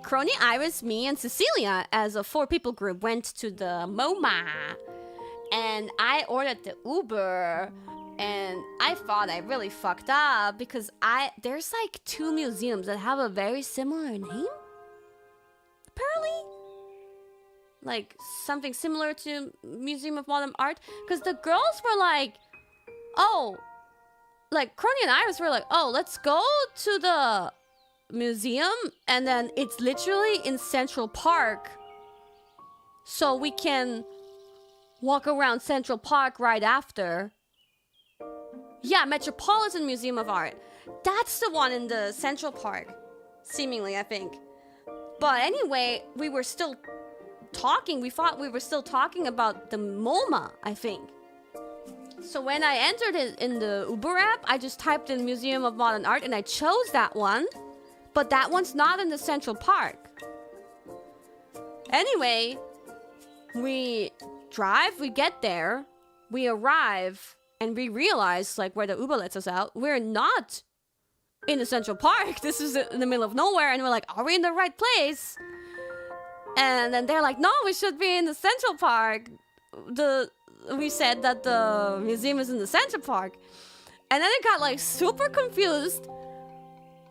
S1: Crony, Iris, me, and Cecilia, as a 4-people group, went to the MoMA. And I ordered the Uber. And I thought I really fucked up because there's like 2 museums that have a very similar name. Apparently. Like something similar to Museum of Modern Art. Because the girls were like, oh, like Crony and Iris were like, oh, let's go to the museum. And then it's literally in Central Park. So we can walk around Central Park right after. Yeah, Metropolitan Museum of Art. That's the one in the Central Park. Seemingly, I think. But anyway, we were still talking. We thought we were still talking about the MoMA, I think. So when I entered it in the Uber app, I just typed in Museum of Modern Art and I chose that one. But that one's not in the Central Park. Anyway, we drive, we get there, we arrive, and we realize, like, where the Uber lets us out, we're not in the Central Park. This is in the middle of nowhere, and we're like, are we in the right place? And then they're like, no, we should be in the Central Park. We said that the museum is in the Central Park. And then it got, like, super confused.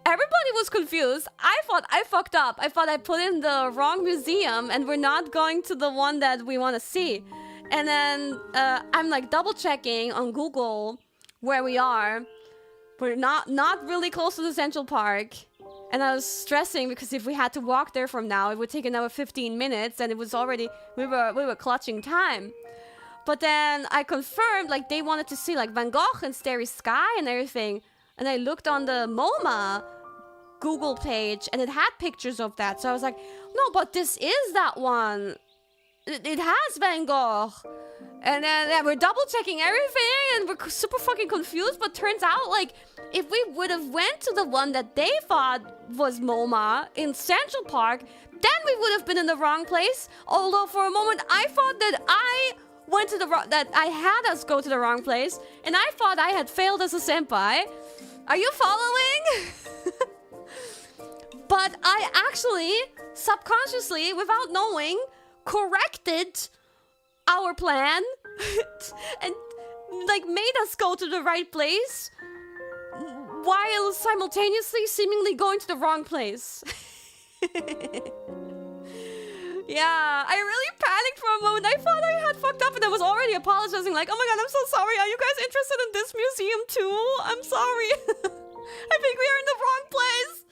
S1: Everybody was confused. I thought I fucked up. I thought I put in the wrong museum, and we're not going to the one that we want to see. And then I'm like double checking on Google where we are. We're not really close to the Central Park. And I was stressing because if we had to walk there from now, it would take another 15 minutes. And it was already, we were clutching time. But then I confirmed, like, they wanted to see, like, Van Gogh and Starry Sky and everything. And I looked on the MoMA Google page and it had pictures of that. So I was like, no, but this is that one. It has Van Gogh. And then we're double checking everything and we're super fucking confused. But turns out, like, if we would have went to the one that they thought was MoMA in Central Park, then we would have been in the wrong place. Although for a moment I thought that I went to that I had us go to the wrong place. And I thought I had failed as a senpai. Are you following? But I actually, subconsciously, without knowing, corrected our plan and like made us go to the right place while simultaneously seemingly going to the wrong place. Yeah, I really panicked for a moment. I thought I had fucked up and I was already apologizing like, oh my god, I'm so sorry. Are you guys interested in this museum too? I'm sorry. I think we are in the wrong place.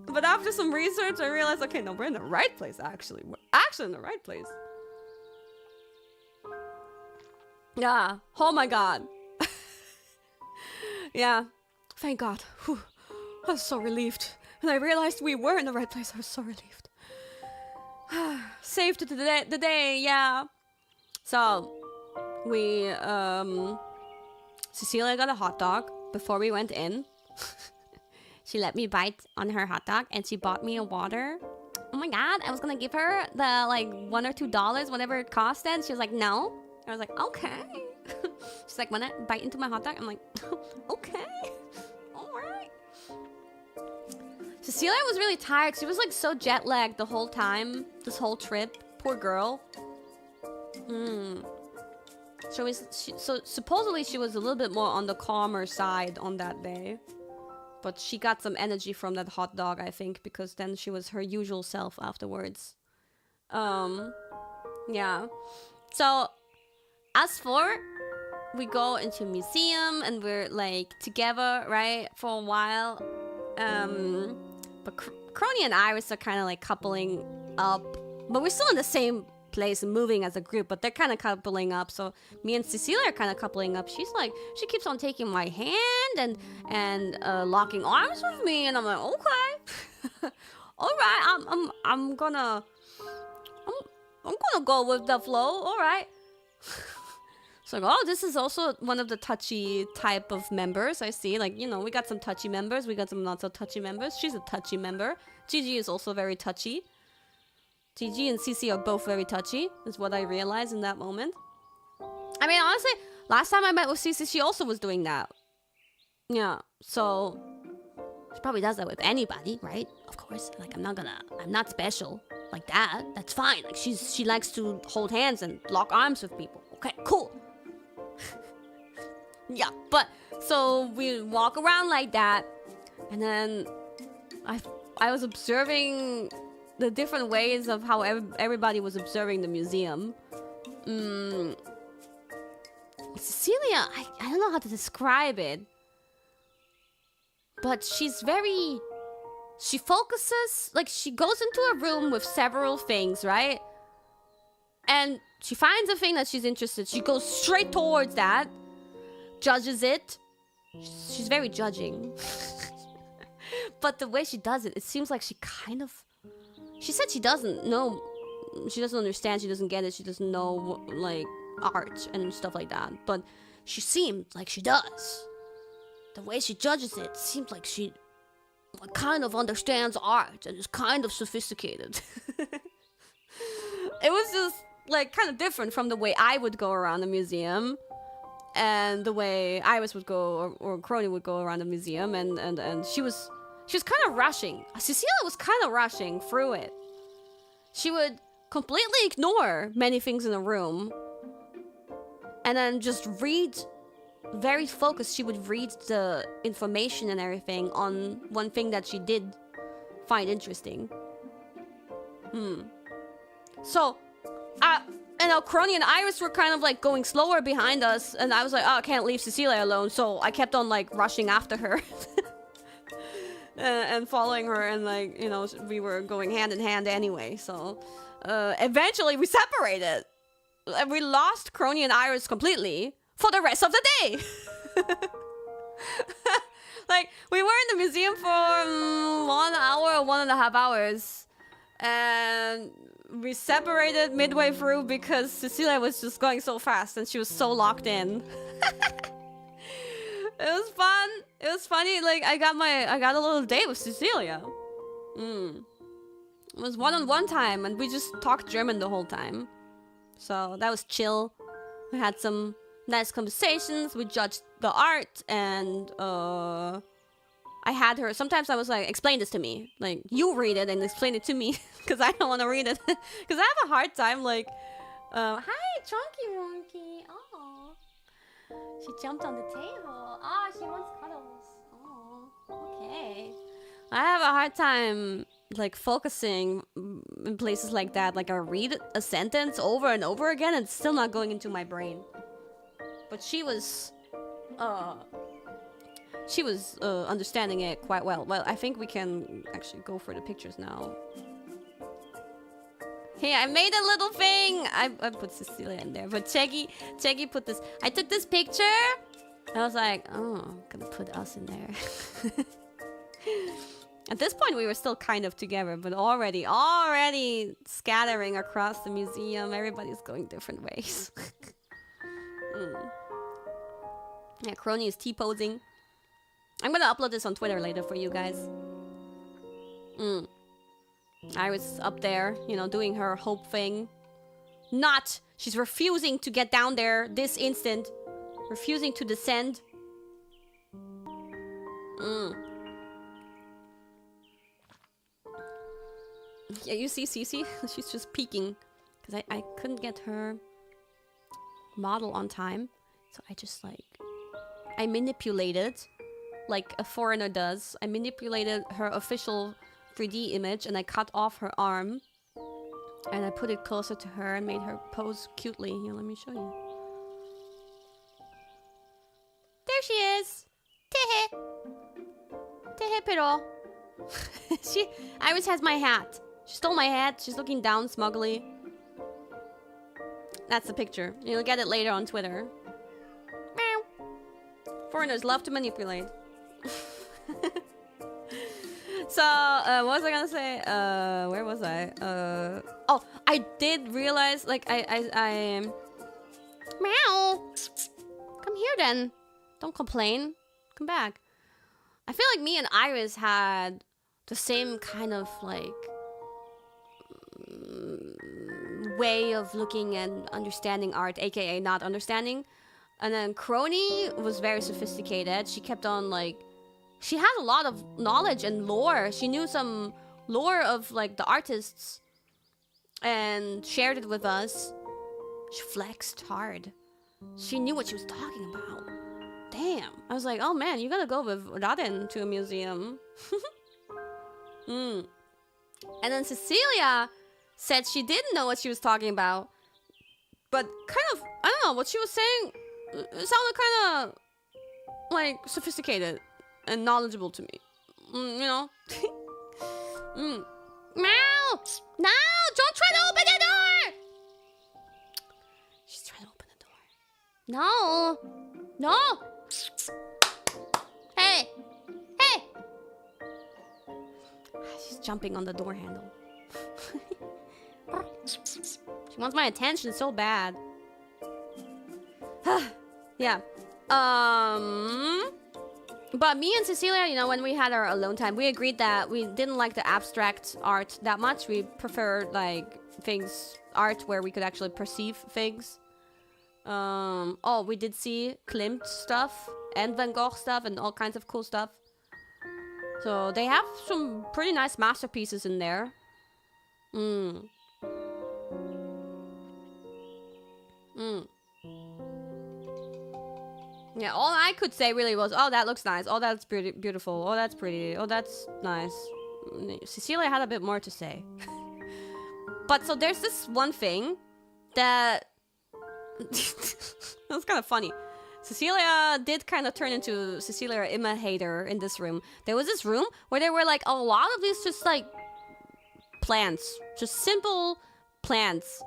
S1: But after some research, I realized, okay, no, we're in the right place, actually. We're actually in the right place. Yeah. Oh my god. Yeah. Thank god. Whew. I was so relieved. When I realized we were in the right place, I was so relieved. Saved the day, yeah. So, we, Cecilia got a hot dog before we went in. She let me bite on her hot dog and she bought me a water. Oh my god, I was gonna give her the like $1 or $2, whatever it cost then. She was like, no. I was like, okay. She's like, wanna bite into my hot dog? I'm like, okay. Alright. Cecilia was really tired. She was like so jet lagged the whole time. This whole trip. Poor girl. So supposedly she was a little bit more on the calmer side on that day. But she got some energy from that hot dog, I think, because then she was her usual self afterwards. Yeah. So, as for, we go into a museum and we're like together, right, for a while. But Crony and Iris are kind of like coupling up But we're still in the same place and moving as a group, but they're kind of coupling up. So me and Cecilia are kind of coupling up. She's like, she keeps on taking my hand and locking arms with me, and I'm like, okay, all right, I'm gonna go with the flow. All right. So like, oh, this is also one of the touchy type of members. I see, like, you know, we got some touchy members, we got some not so touchy members. She's a touchy member. Gigi is also very touchy. Gigi and Cici are both very touchy, is what I realized in that moment. I mean, honestly, last time I met with Cici, she also was doing that. Yeah, so she probably does that with anybody, right? Of course, like, I'm not special like that. That's fine. Like, she likes to hold hands and lock arms with people. Okay, cool. Yeah, but so we walk around like that, and then I was observing the different ways of how everybody was observing the museum. Cecilia, I don't know how to describe it, but she focuses, like, she goes into a room with several things, right? And she finds a thing that she's interested. She goes straight towards that, judges it. She's very judging. But the way she does it, it seems like she kind of... She said she doesn't know, she doesn't understand, she doesn't get it, she doesn't know, like, art and stuff like that. But she seemed like she does. The way she judges it seems like she kind of understands art and is kind of sophisticated. It was just, like, kind of different from the way I would go around the museum. And the way Iris would go, or Crony would go around the museum. And she was kind of rushing. Cecilia was kind of rushing through it. She would completely ignore many things in the room. And then just read, very focused, she would read the information and everything on one thing that she did find interesting. So, you know, Crony and Iris were kind of like going slower behind us. And I was like, oh, I can't leave Cecilia alone. So I kept on like rushing after her. And following her, and like, you know, we were going hand in hand anyway. So eventually we separated. And we lost Crony and Iris completely for the rest of the day. Like, we were in the museum for 1 hour or 1.5 hours. And we separated midway through because Cecilia was just going so fast and she was so locked in. It was fun. It was funny. Like, I got a little date with Cecilia. It was one-on-one time, and we just talked German the whole time. So that was chill. We had some nice conversations. We judged the art, and I had her. Sometimes I was like, explain this to me. Like, you read it and explain it to me, because I don't want to read it. Because I have a hard time, like, hi, Chunky Monkey. Oh. She jumped on the table. Ah, she wants cuddles. Oh, okay. I have a hard time, like, focusing in places like that. Like, I read a sentence over and over again and it's still not going into my brain. But she was understanding it quite well. Well, I think we can actually go for the pictures now. Hey, I made a little thing. I put Cecilia in there, but Cheggy put this. I took this picture. I was like, oh, I'm gonna put us in there. At this point, we were still kind of together, but already scattering across the museum. Everybody's going different ways. Yeah, Crony is T-posing. I'm gonna upload this on Twitter later for you guys. I was up there, you know, doing her hope thing. She's refusing to get down there this instant. Refusing to descend. Yeah, you see Cece? She's just peeking. Because I couldn't get her model on time. So I just, like... I manipulated, like a foreigner does. I manipulated her official 3D image and I cut off her arm. And I put it closer to her and made her pose cutely. Here, let me show you. There she is! Tehe! Tehe pero. Iris has my hat. She stole my hat. She's looking down smugly. That's the picture. You'll get it later on Twitter. Meow. Foreigners love to manipulate. So, what was I gonna say? Where was I? Oh, I did realize, like, I meow. Come here then. Don't complain. Come back. I feel like me and Iris had the same kind of, like, way of looking and understanding art, aka not understanding. And then Crony was very sophisticated. She kept on, like, she had a lot of knowledge and lore. She knew some lore of, like, the artists and shared it with us. She flexed hard. She knew what she was talking about. Damn. I was like, oh man, you gotta go with Raden to a museum. And then Cecilia said she didn't know what she was talking about. But kind of, I don't know, what she was saying, it sounded kind of, like, sophisticated and knowledgeable to me. You know? Meow! No! Don't try to open the door! She's trying to open the door. No! No! Hey! Hey! She's jumping on the door handle. She wants my attention so bad. Yeah. But me and Cecilia, you know, when we had our alone time, we agreed that we didn't like the abstract art that much. We preferred, like, art where we could actually perceive things. Oh, we did see Klimt stuff and Van Gogh stuff and all kinds of cool stuff. So they have some pretty nice masterpieces in there. Yeah, all I could say really was, oh, that looks nice. Oh, that's beautiful. Oh, that's pretty. Oh, that's nice. Cecilia had a bit more to say. But so there's this one thing that... That was kind of funny. Cecilia did kind of turn into Cecilia imitator in this room. There was this room where there were, like, a lot of these just, like, plants. Just simple plants.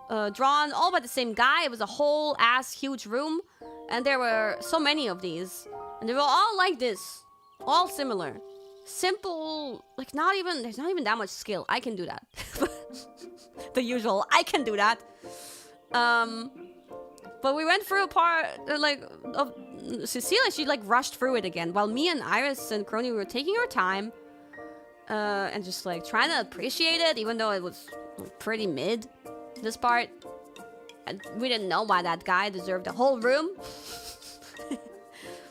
S1: Drawn all by the same guy. It was a whole ass huge room. And there were so many of these. And they were all like this. All similar. Simple. Like, there's not even that much skill. I can do that. The usual. I can do that. But we went through a part, like, of Cecilia. She, like, rushed through it again. While me and Iris and Crony were taking our time. And just, like, trying to appreciate it. Even though it was pretty mid. This part. And we didn't know why that guy deserved the whole room.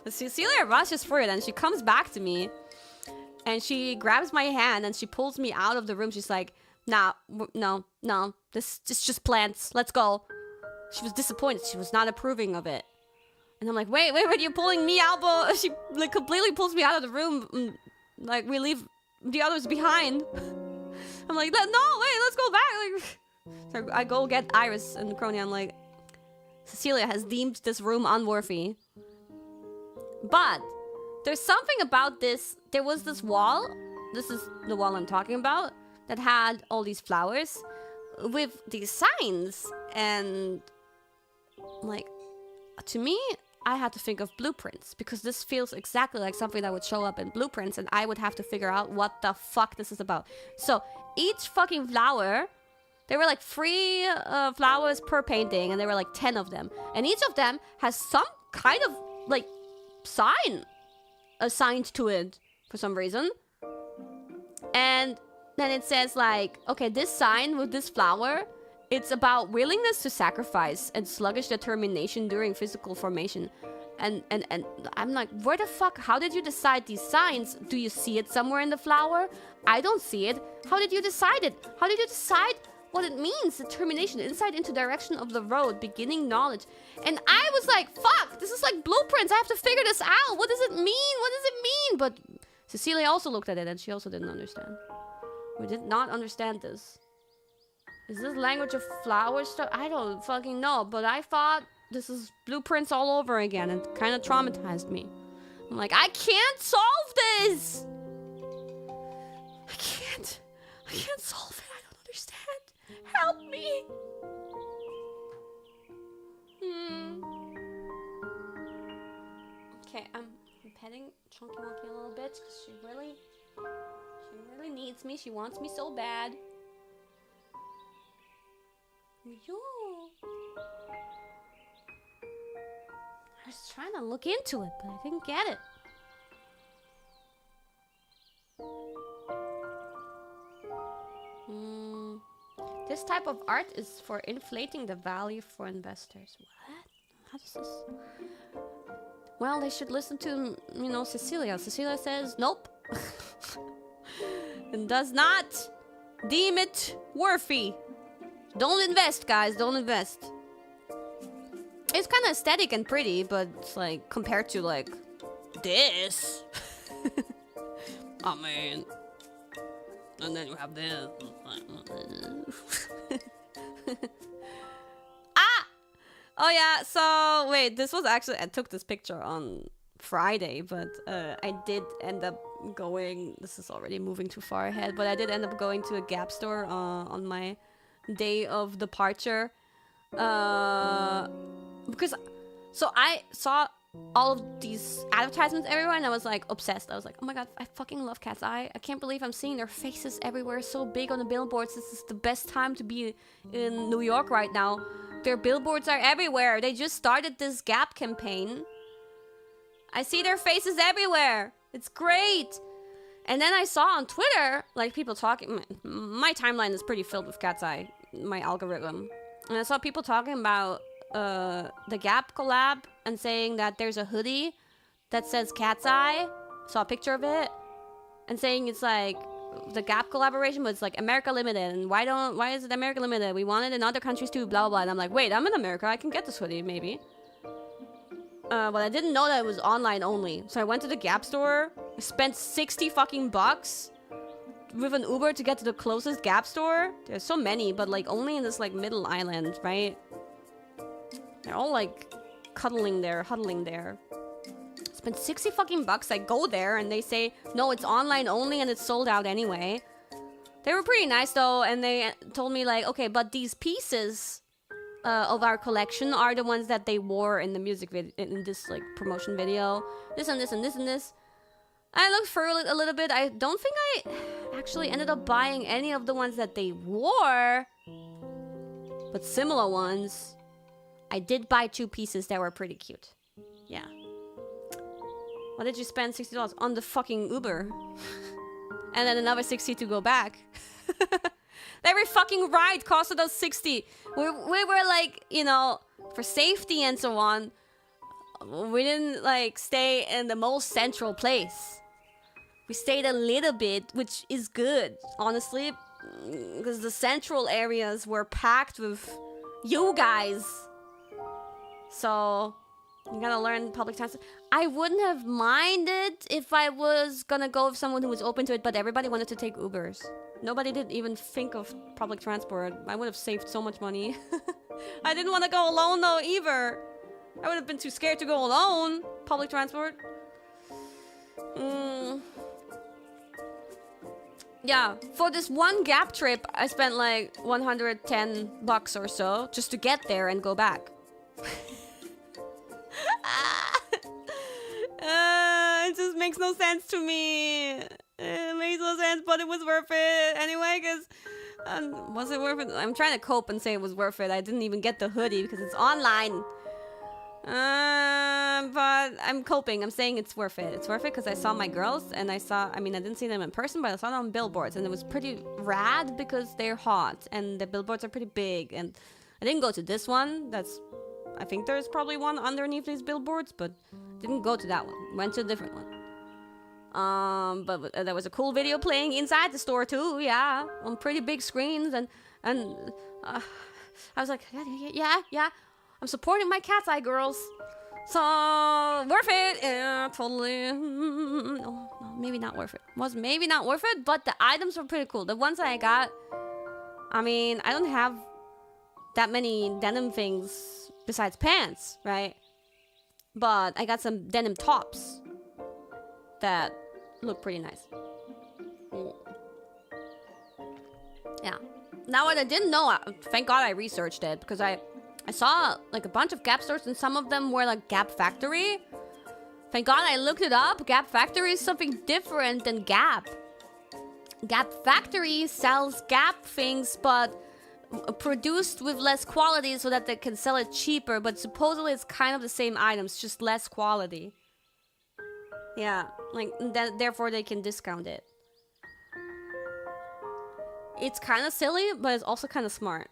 S1: But Cecilia rushes through it and she comes back to me. And she grabs my hand and she pulls me out of the room. She's like, nah, no. This is just plants. Let's go. She was disappointed. She was not approving of it. And I'm like, wait, you're pulling me out, but she, like, completely pulls me out of the room. And, like, we leave the others behind. I'm like, no, wait, let's go back. Like, so I go get Iris and Crony. I'm like, Cecilia has deemed this room unworthy. But there's something about this. There was this wall. This is the wall I'm talking about. That had all these flowers with these signs. And, like, to me, I had to think of blueprints. Because this feels exactly like something that would show up in blueprints. And I would have to figure out what the fuck this is about. So, each fucking flower... There were, like, 3 flowers per painting, and there were, like, 10 of them. And each of them has some kind of, like, sign assigned to it for some reason. And then it says, like, okay, this sign with this flower, it's about willingness to sacrifice and sluggish determination during physical formation. And I'm like, where the fuck, how did you decide these signs? Do you see it somewhere in the flower? I don't see it. How did you decide it? How did you decide what it means? Determination, insight into direction of the road, beginning knowledge. And I was like, fuck, this is like blueprints. I have to figure this out. What does it mean? What does it mean? But Cecilia also looked at it and she also didn't understand. We did not understand this. Is this language of flower stuff? I don't fucking know. But I thought this is blueprints all over again. And it kind of traumatized me. I'm like, I can't solve this. I can't solve it. I don't understand. Help me. Okay, I'm petting Chunky Monkey a little bit because she really needs me. She wants me so bad. Yo. I was trying to look into it, but I didn't get it. This type of art is for inflating the value for investors. What? How does this... Well, they should listen to, you know, Cecilia. Cecilia says, nope. And does not deem it worthy. Don't invest, guys. Don't invest. It's kind of aesthetic and pretty, but it's like, compared to, like, this. I mean... And then you have this. Ah! Oh yeah, so wait, this was actually, I took this picture on Friday, but I did end up going, this is already moving too far ahead, but I did end up going to a Gap store on my day of departure. Because, so I saw all of these advertisements everywhere, and I was like obsessed. I was like, oh my god, I fucking love Cat's Eye. I can't believe I'm seeing their faces everywhere, so big on the billboards. This is the best time to be in New York right now. Their billboards are everywhere. They just started this Gap campaign. I see their faces everywhere. It's great. And then I saw on Twitter, like, people talking. My timeline is pretty filled with Cat's Eye, my algorithm. And I saw people talking about the Gap collab and saying that there's a hoodie that says Cat's Eye. Saw a picture of it and saying it's like the Gap collaboration, but it's like America Limited. And why is it America Limited? We want it in other countries too, blah blah blah. And I'm like, wait, I'm in America, I can get this hoodie maybe. But I didn't know that it was online only. So I went to the Gap store, spent 60 fucking bucks with an Uber to get to the closest Gap store. There's so many, but like only in this like middle island, right? They're all like huddling there. Spent 60 fucking bucks. I go there and they say, no, it's online only and it's sold out anyway. They were pretty nice though, and they told me like, okay, but these pieces of our collection are the ones that they wore in the music video, in this like promotion video. This and this and this and this. I looked for it a little bit. I don't think I actually ended up buying any of the ones that they wore, but similar ones. I did buy 2 pieces that were pretty cute. Yeah. What did you spend $60 on? The fucking Uber. And then another 60 to go back. Every fucking ride costed us 60. We were like, you know, for safety and so on, we didn't like stay in the most central place. We stayed a little bit, which is good, honestly, because the central areas were packed with you guys. So you gotta learn public transport. I wouldn't have minded if I was gonna go with someone who was open to it, but everybody wanted to take Ubers. Nobody did even think of public transport. I would have saved so much money. I didn't want to go alone though either. I would have been too scared to go alone. Public transport. Yeah, for this one Gap trip, I spent like 110 bucks or so just to get there and go back. It just makes no sense to me. It makes no sense, but it was worth it anyway, because was it worth it? I'm trying to cope and say it was worth it. I didn't even get the hoodie because it's online. But I'm coping. I'm saying it's worth it. It's worth it because I saw my girls, and I didn't see them in person, but I saw them on billboards, and it was pretty rad because they're hot, and the billboards are pretty big, and I didn't go to this one. I think there's probably one underneath these billboards, but didn't go to that one. Went to a different one. But there was a cool video playing inside the store too, yeah, on pretty big screens, and I was like, yeah, I'm supporting my Cat's Eye girls, so worth it, yeah, totally. No, maybe not worth it. Was maybe not worth it, but the items were pretty cool. The ones that I got, I mean, I don't have that many denim things besides pants, right? But I got some denim tops that look pretty nice. Yeah. Now what I didn't know, thank God I researched it, because I saw like a bunch of Gap stores and some of them were like Gap Factory. Thank God I looked it up. Gap Factory is something different than Gap. Gap Factory sells Gap things, but produced with less quality so that they can sell it cheaper, but supposedly it's kind of the same items, just less quality. Yeah, like therefore they can discount it. It's kind of silly, but it's also kind of smart.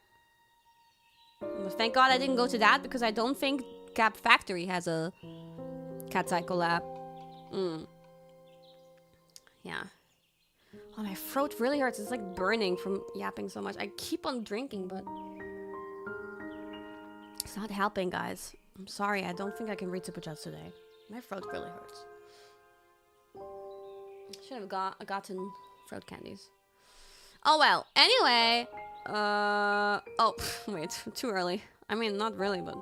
S1: Thank God I didn't go to that, because I don't think Gap Factory has a Cat's Eye collab. Yeah. Oh, my throat really hurts. It's like burning from yapping so much. I keep on drinking, but it's not helping, guys. I'm sorry. I don't think I can read Super Chats today. My throat really hurts. Should have gotten throat candies. Oh well. Anyway, oh wait, too early. I mean, not really, but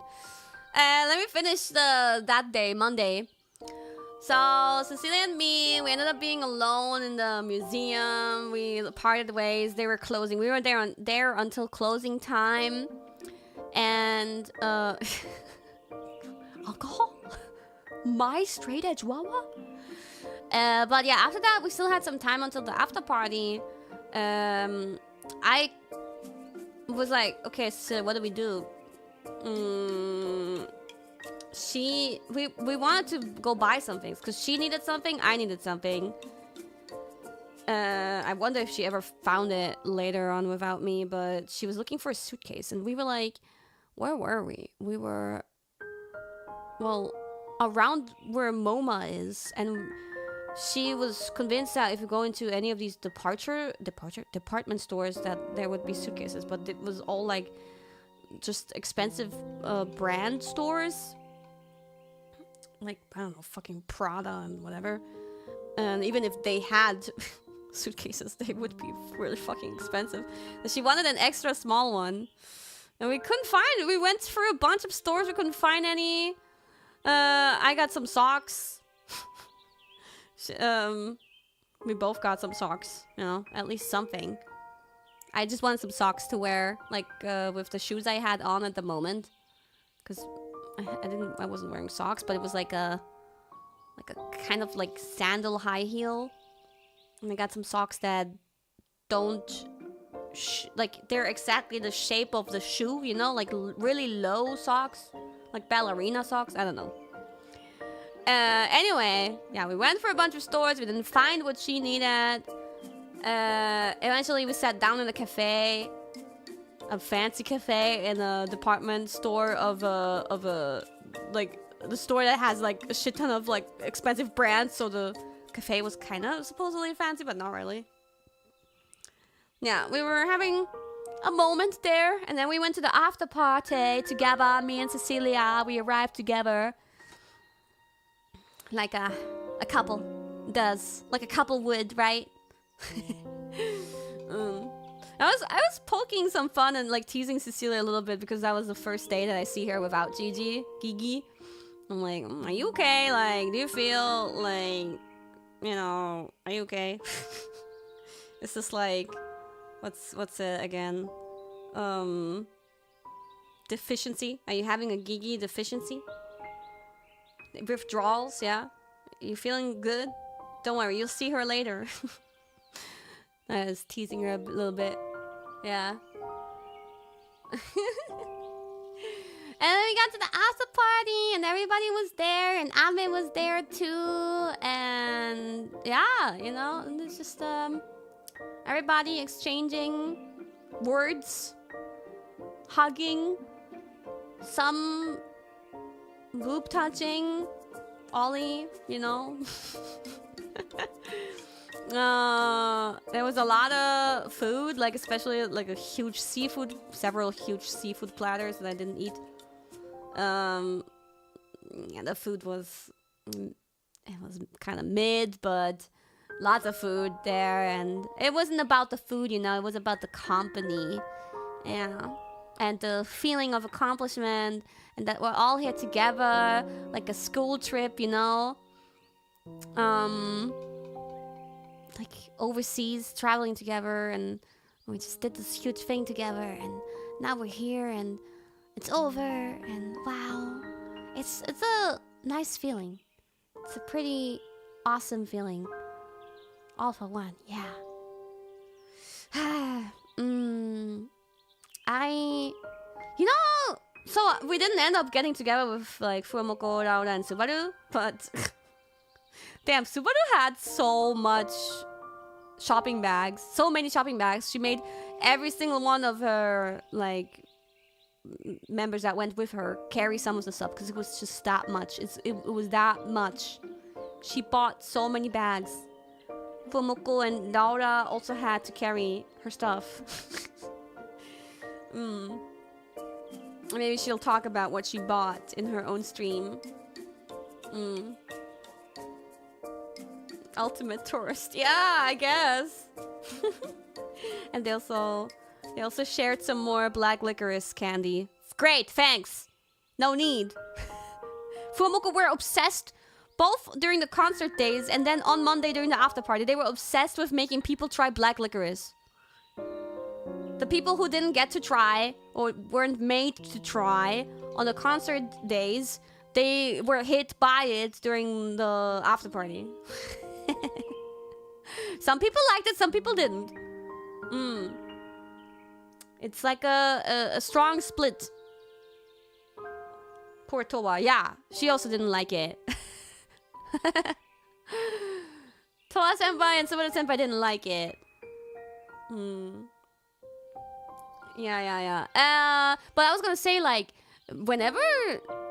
S1: let me finish that day, Monday. So Cecilia and me, we ended up being alone in the museum. We parted ways. They were closing. We were there until closing time, and alcohol. My straight edge Wawa. But yeah, after that, we still had some time until the after party. I was like, okay, so what do we do? We wanted to go buy some things because she needed something, I needed something. I wonder if she ever found it later on without me, but she was looking for a suitcase, and we were like, where were we? We were, well, around where MoMA is, and she was convinced that if you go into any of these department stores that there would be suitcases, but it was all like just expensive brand stores. Like, I don't know, fucking Prada and whatever. And even if they had suitcases, they would be really fucking expensive. And she wanted an extra small one. And we couldn't find it. We went through a bunch of stores. We couldn't find any. I got some socks. We both got some socks. You know, at least something. I just wanted some socks to wear, like, with the shoes I had on at the moment. Because I wasn't wearing socks, but it was like a kind of like sandal high heel. And I got some socks that don't like, they're exactly the shape of the shoe, you know, like really low socks, like ballerina socks. I don't know. Anyway, yeah, we went for a bunch of stores. We didn't find what she needed. Eventually we sat down in a cafe, a fancy cafe in a department store of a like the store that has like a shit ton of like expensive brands. So the cafe was kind of supposedly fancy, but not really. Yeah, we were having a moment there, and then we went to the after party together. Me and Cecilia, we arrived together, like a couple does, like a couple would, right? I was poking some fun and like teasing Cecilia a little bit because that was the first day that I see her without Gigi. I'm like, are you okay? Like, do you feel like, you know, are you okay? It's just like, what's it again? Deficiency? Are you having a Gigi deficiency? Withdrawals, yeah? You feeling good? Don't worry, you'll see her later. I was teasing her a little bit. Yeah. And then we got to the after party, and everybody was there, and Ame was there too, and yeah, you know, and it's just everybody exchanging words, hugging, some boob touching, Ollie, you know. There was a lot of food, like especially like several huge seafood platters that I didn't eat. Yeah, the food was kind of mid, but lots of food there, and it wasn't about the food, you know, it was about the company, yeah, and the feeling of accomplishment, and that we're all here together, like a school trip, you know, like overseas, traveling together, and We just did this huge thing together, and now we're here, and it's over, and wow. It's a nice feeling. It's a pretty awesome feeling. All for one, yeah. So we didn't end up getting together with like Furumoko, Raura, and Subaru, but damn, Subaru had so much shopping bags, so many shopping bags. She made every single one of her like members that went with her carry some of the stuff because it was just that much. It was that much. She bought so many bags. Fumoko and Laura also had to carry her stuff. Maybe she'll talk about what she bought in her own stream. Ultimate tourist. Yeah, I guess. And they also shared some more black licorice candy. Great, thanks. No need. Fumoko were obsessed both during the concert days and then on Monday during the after party. They were obsessed with making people try black licorice. The people who didn't get to try or weren't made to try on the concert days, they were hit by it during the after party. Some people liked it, some people didn't. It's like a strong split. Poor Towa, yeah, she also didn't like it. Towa senpai and Subaru senpai didn't like it. Yeah. But I was gonna say, like, whenever,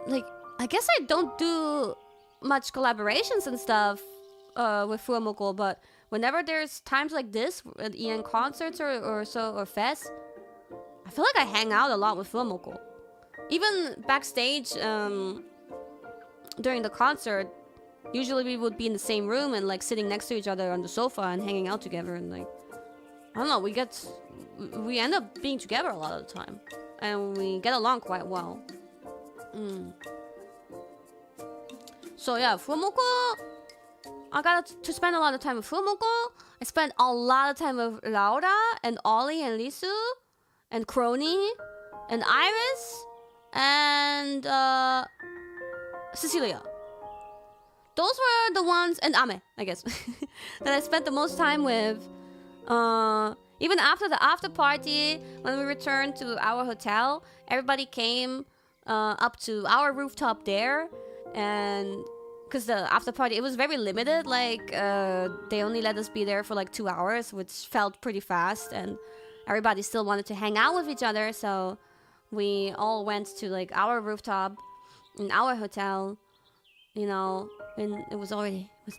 S1: like, I guess I don't do much collaborations and stuff with Furumoko, but whenever there's times like this at EN concerts or fest, I feel like I hang out a lot with Furumoko. Even backstage during the concert, usually we would be in the same room and like sitting next to each other on the sofa and hanging out together, and like, I don't know, we end up being together a lot of the time, and we get along quite well. So yeah, Furumoko, I got to spend a lot of time with Furumoko. I spent a lot of time with Laura and Ollie and Lisu and Crony and Iris and Cecilia. Those were the ones, and Ame, I guess, that I spent the most time with. Even after the after party, when we returned to our hotel, everybody came up to our rooftop there, and because the after party, it was very limited, like they only let us be there for like 2 hours, which felt pretty fast, and everybody still wanted to hang out with each other, so we all went to like our rooftop in our hotel, you know, and it was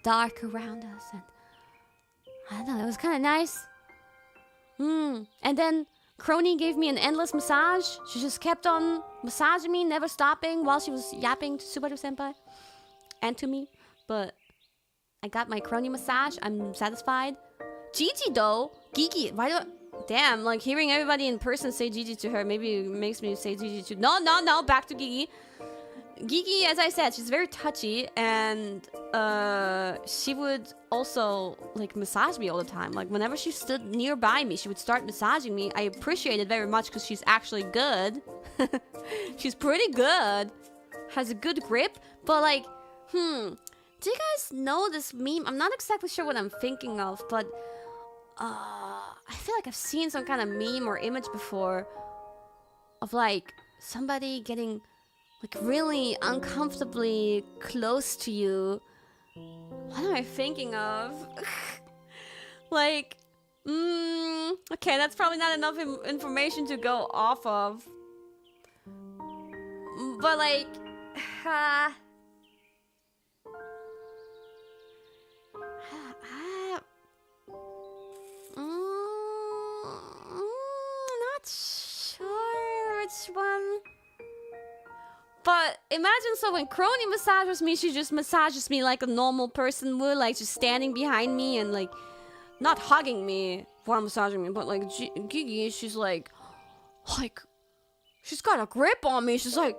S1: dark around us, and I don't know, it was kind of nice. And then Crony gave me an endless massage. She just kept on massaging me, never stopping, while she was yapping to Subaru senpai and to me. But I got my Crony massage. I'm satisfied. Gigi though, Gigi, why do I... Damn, like hearing everybody in person say Gigi to her maybe makes me say Gigi to... No, back to Gigi. Gigi, as I said, she's very touchy, and she would also like massage me all the time. Like whenever she stood nearby me, she would start massaging me. I appreciate it very much because she's actually good. She's pretty good, has a good grip. But like, do you guys know this meme? I'm not exactly sure what I'm thinking of, but I feel like I've seen some kind of meme or image before of like somebody getting like really uncomfortably close to you. What am I thinking of? Like, okay, that's probably not enough information to go off of. But like, not sure which one. But imagine, so when Crony massages me, she just massages me like a normal person would, like just standing behind me and like not hugging me while massaging me, but like Gigi, she's like she's got a grip on me. She's like,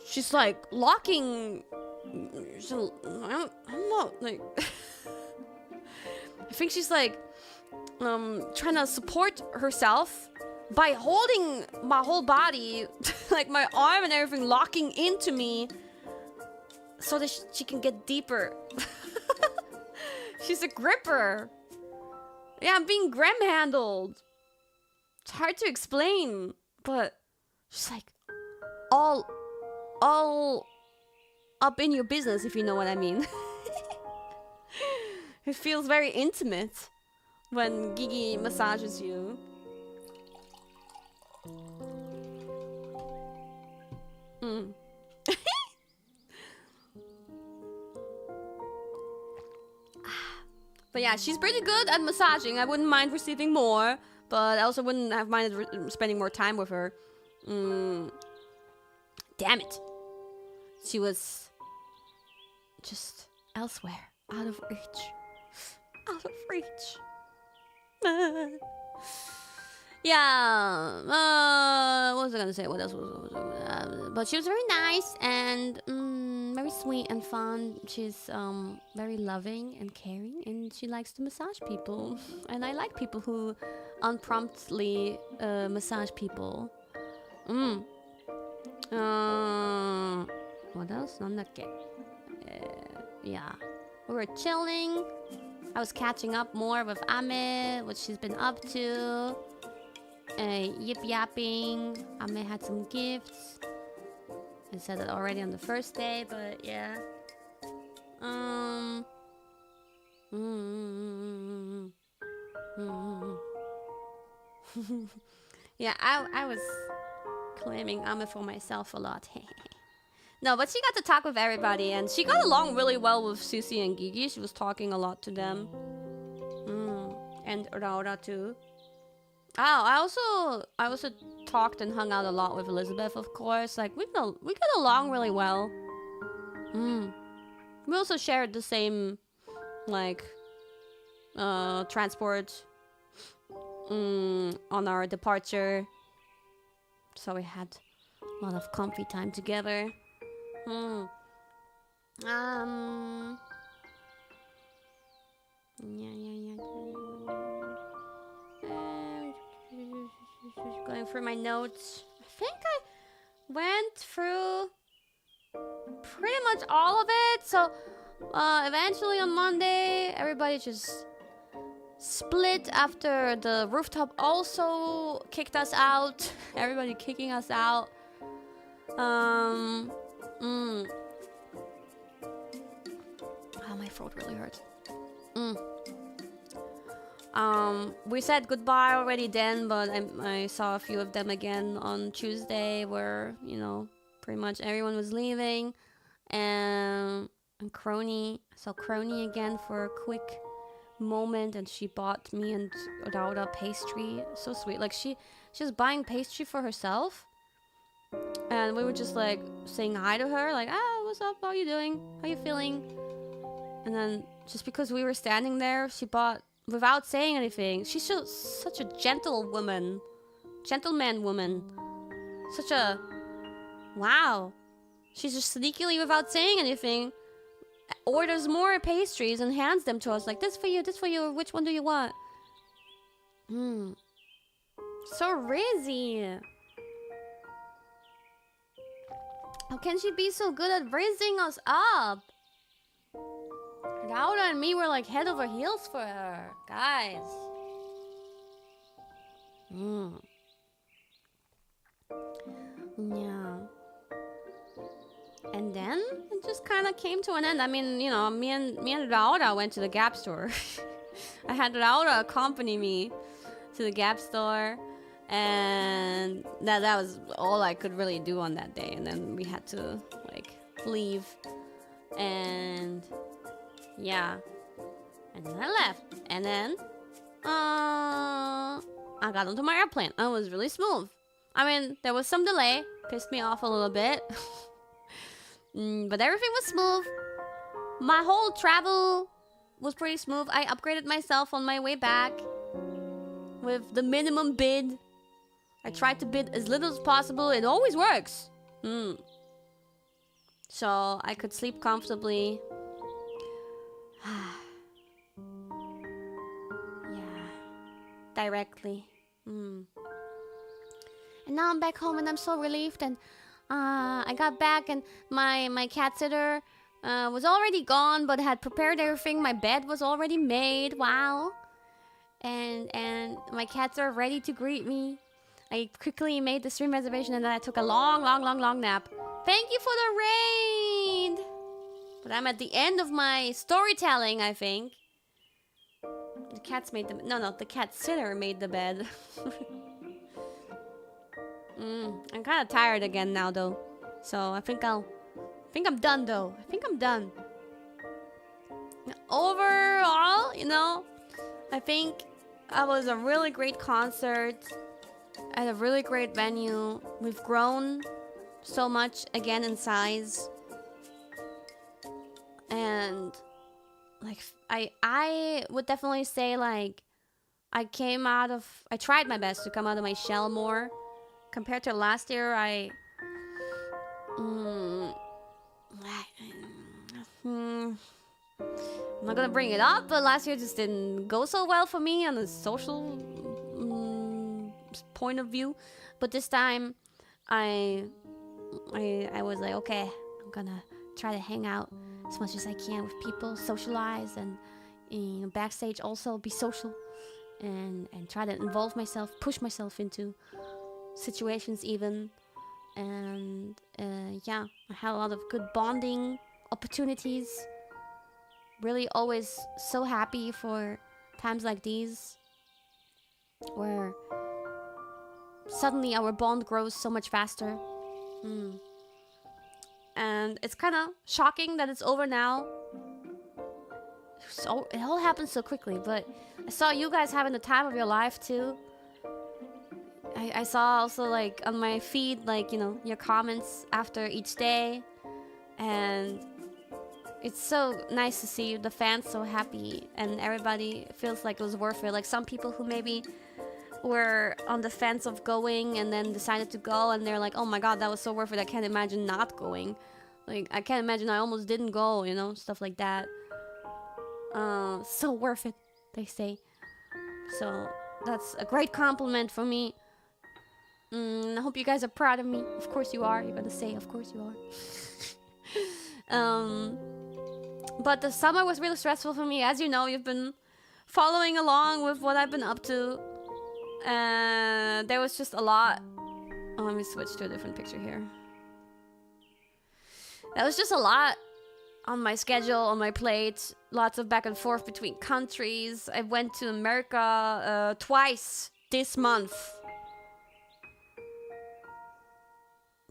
S1: she's like locking. I'm not like. think she's like trying to support herself by holding my whole body, like my arm and everything, locking into me so that she can get deeper. She's a gripper. Yeah, I'm being gram-handled. It's hard to explain, but she's like all up in your business, if you know what I mean. It feels very intimate when Gigi massages you. But yeah, she's pretty good at massaging. I wouldn't mind receiving more, but I also wouldn't have minded spending more time with her. Damn it. She was just elsewhere, out of reach. Out of reach. Yeah. What was I gonna say? What else was but she was very nice and very sweet and fun. She's very loving and caring, and she likes to massage people. And I like people who unpromptly massage people. What else? Yeah. We were chilling. I was catching up more with Ame, what she's been up to. Yip-yapping. Ame had some gifts. I said it already on the first day, but yeah. Yeah, I was claiming Ame for myself a lot. No, but she got to talk with everybody, and she got along really well with Susie and Gigi. She was talking a lot to them. And Raura too. Oh, I also talked and hung out a lot with Elizabeth, of course. Like we get along really well. We also shared the same like transport on our departure. So we had a lot of comfy time together. Going through my notes. I think I went through pretty much all of it. So eventually on Monday, everybody just split after the rooftop also kicked us out. Everybody kicking us out. Oh, my throat really hurts. We said goodbye already then, but I saw a few of them again on Tuesday where, you know, pretty much everyone was leaving. And Crony, I saw Crony again for a quick moment, and she bought me and Rauda pastry. So sweet. Like she was buying pastry for herself. And we were just like saying hi to her, like, what's up? How are you doing? How you feeling? And then just because we were standing there, she bought without saying anything. She's just such a gentleman woman. Such a wow. She's just sneakily, without saying anything, orders more pastries and hands them to us like, this for you, which one do you want? So rizzy. How can she be so good at raising us up? Laura and me were like head over heels for her, guys. Yeah. And then it just kind of came to an end. I mean, you know, me and Laura went to the Gap store. I had Laura accompany me to the Gap store, and that was all I could really do on that day. And then we had to like leave, and yeah, and then I left, and then I got onto my airplane. It was really smooth. I mean, there was some delay, pissed me off a little bit. But everything was smooth. My whole travel was pretty smooth. I upgraded myself on my way back with the minimum bid. I tried to bid as little as possible. It always works. So I could sleep comfortably. directly. And now I'm back home and I'm so relieved. And I got back and my cat sitter was already gone, but had prepared everything. My bed was already made. Wow. And my cats are ready to greet me. I quickly made the stream reservation and then I took a long nap. Thank you for the raid! But I'm at the end of my storytelling, I think. The cats made the... No, the cat sitter made the bed. I'm kind of tired again now, though. So I think I'm done, though. I think I'm done. Overall, you know, I think it was a really great concert at a really great venue. We've grown so much again in size. And like I would definitely say like I tried my best to come out of my shell more. Compared to last year, I'm not gonna bring it up, but last year just didn't go so well for me on a social point of view. But this time, I was like, okay, I'm gonna try to hang out as much as I can with people, socialize, and you know, backstage also be social, and try to involve myself, push myself into situations even. And yeah, I had a lot of good bonding opportunities. Really always so happy for times like these where suddenly our bond grows so much faster. And it's kind of shocking that it's over now. So it all happens so quickly, but I saw you guys having the time of your life too. I saw also like on my feed, like, you know, your comments after each day, and it's so nice to see the fans so happy and everybody feels like it was worth it. Like some people who maybe were on the fence of going and then decided to go, and they're like, oh my god, that was so worth it, I can't imagine not going. Like, I can't imagine I almost didn't go, you know, stuff like that. So worth it, they say. So that's a great compliment for me. I hope you guys are proud of me. Of course you are. You're gonna say, of course you are. But the summer was really stressful for me. As you know, you've been following along with what I've been up to. There was just a lot. Oh, let me switch to a different picture here. That was just a lot on my schedule, on my plate. Lots of back and forth between countries. I went to America twice this month.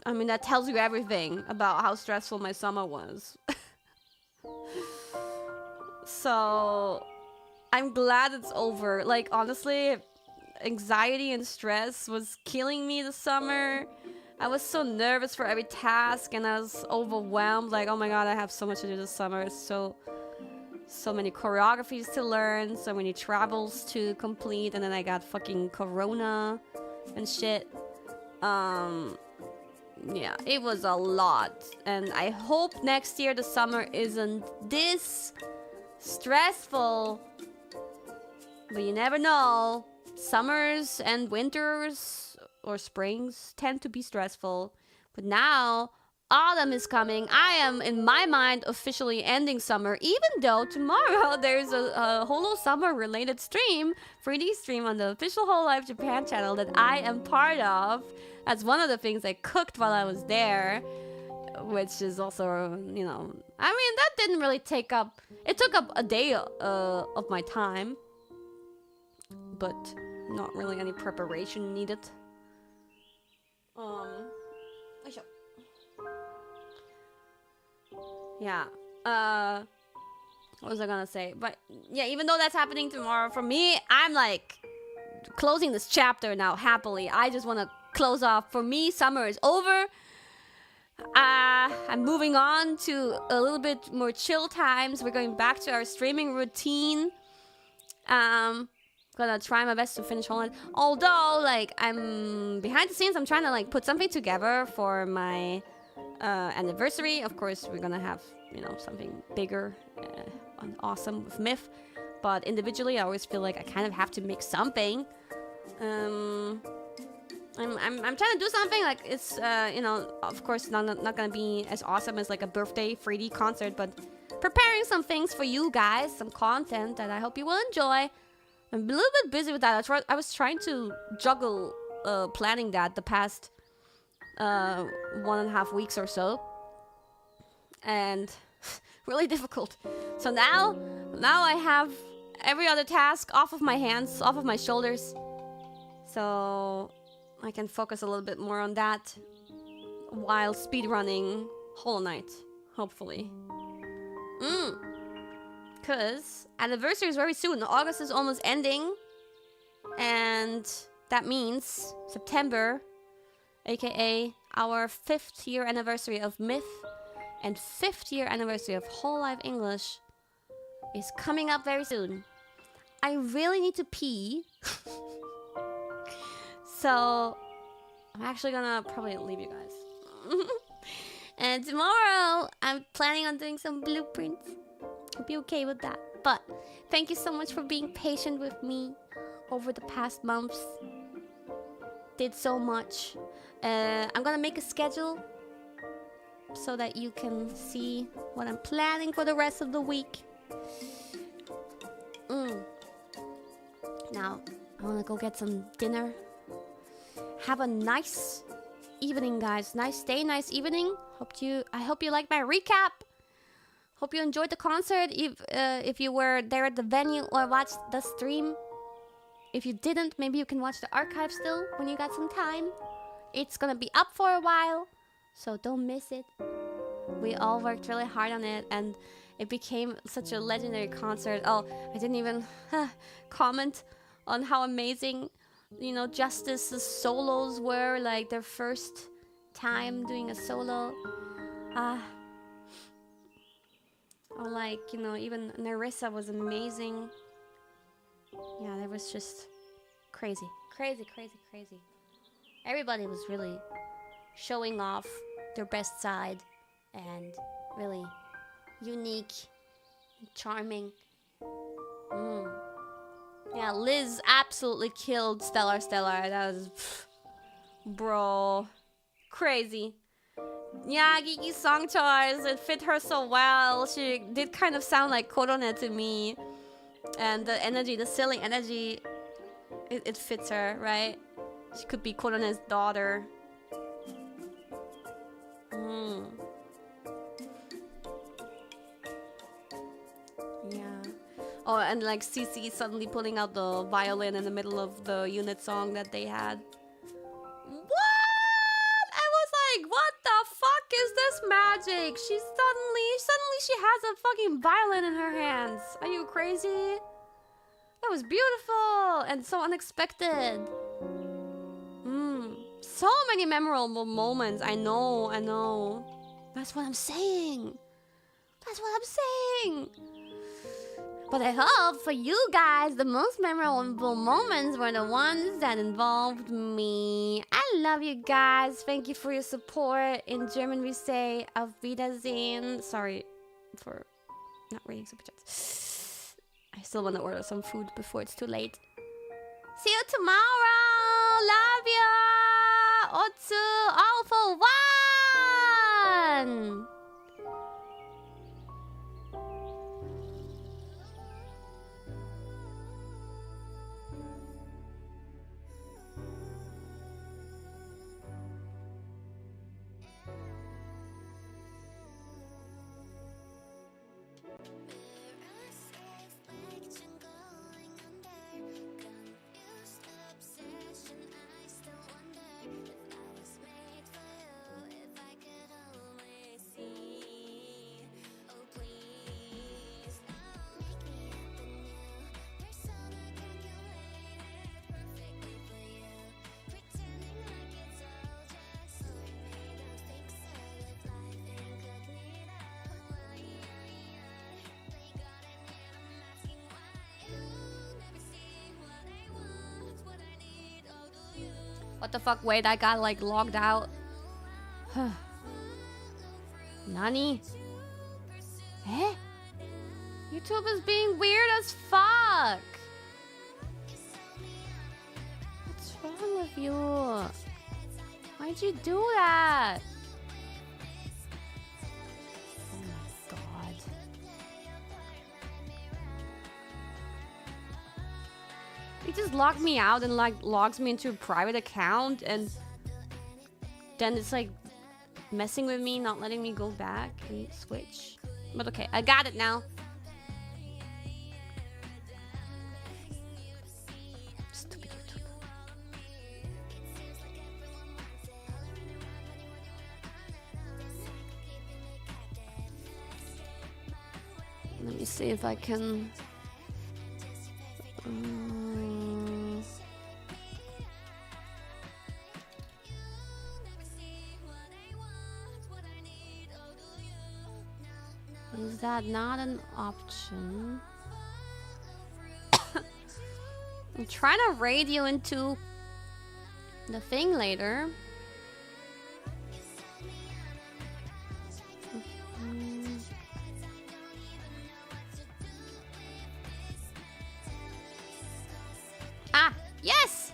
S1: I mean, that tells you everything about how stressful my summer was. So, I'm glad it's over. Like, honestly, anxiety and stress was killing me this summer. I was so nervous for every task, and I was overwhelmed. Like, oh my god, I have so much to do this summer. So many choreographies to learn, so many travels to complete, and then I got fucking corona and shit. Yeah, it was a lot, and I hope next year the summer isn't this stressful, but you never know. Summers and winters or springs tend to be stressful, but now autumn is coming. I am, in my mind, officially ending summer, even though tomorrow there's a holo summer related stream, 3D stream on the official hololive Japan channel that I am part of. That's one of the things I cooked while I was there, which is also, you know, I mean, that didn't really take up, it took up a day of my time, but not really any preparation needed. Yeah, what was I gonna say? But yeah, even though that's happening tomorrow, for me, I'm like closing this chapter now happily. I just want to close off. For me, summer is over. I'm moving on to a little bit more chill times. We're going back to our streaming routine. Gonna try my best to finish Holland. Although, like, I'm behind the scenes, I'm trying to like put something together for my anniversary. Of course, we're gonna have, you know, something bigger and awesome with Myth. but individually I always feel like I kind of have to make something. I'm trying to do something like it's you know, of course not gonna be as awesome as like a birthday 3D concert, but preparing some things for you guys, some content that I hope you will enjoy. I'm a little bit busy with that. I was trying to juggle planning that the past 1.5 weeks or so, and really difficult. So now I have every other task off of my hands, off of my shoulders, so I can focus a little bit more on that while speedrunning holoMyth, hopefully. Because anniversary is very soon. August is almost ending, and that means September, aka our 5th year anniversary of Myth and 5th year anniversary of hololive English, is coming up very soon. I really need to pee. So I'm actually gonna probably leave you guys. And tomorrow I'm planning on doing some blueprints. Hope you're okay with that. But thank you so much for being patient with me over the past months. Did so much. I'm gonna make a schedule so that you can see what I'm planning for the rest of the week. Now I wanna go get some dinner. Have a nice evening, guys. Nice day, nice evening. I hope you like my recap. Hope you enjoyed the concert. If you were there at the venue or watched the stream. If you didn't, maybe you can watch the archive still when you got some time. It's gonna be up for a while, so don't miss it. We all worked really hard on it, and it became such a legendary concert. Oh, I didn't even comment on how amazing, you know, Justice's solos were, like their first time doing a solo. Or like, you know, even Nerissa was amazing. Yeah, that was just crazy. Crazy. Everybody was really showing off their best side and really unique and charming. Yeah, Liz absolutely killed Stellar. That was... bro. Crazy. Yeah, Gigi's song choice, it fit her so well. She did kind of sound like Korone to me. And the energy, the silly energy, it fits her, right? She could be Korone's daughter. Yeah. Oh, and like CC suddenly pulling out the violin in the middle of the unit song that they had. What the fuck is this magic? She suddenly she has a fucking violin in her hands. Are you crazy? That was beautiful and so unexpected. So many memorable moments. I know. That's what I'm saying. But I hope for you guys, the most memorable moments were the ones that involved me. I love you guys. Thank you for your support. In German we say Auf Wiedersehen. Sorry for not reading super chats. I still want to order some food before it's too late. See you tomorrow. Love ya. Otsu, all for one. What the fuck? Wait, I got like logged out. Nani? Eh? You're YouTube is being weird as fuck. What's wrong with you? Why'd you do that? Oh my god. He just locked me out and like logs me into a private account, and then it's like messing with me, not letting me go back and switch. But okay, I got it now. Stupid YouTube. Let me see if I can... Is that not an option? I'm trying to raid you into the thing later. Ah, yes!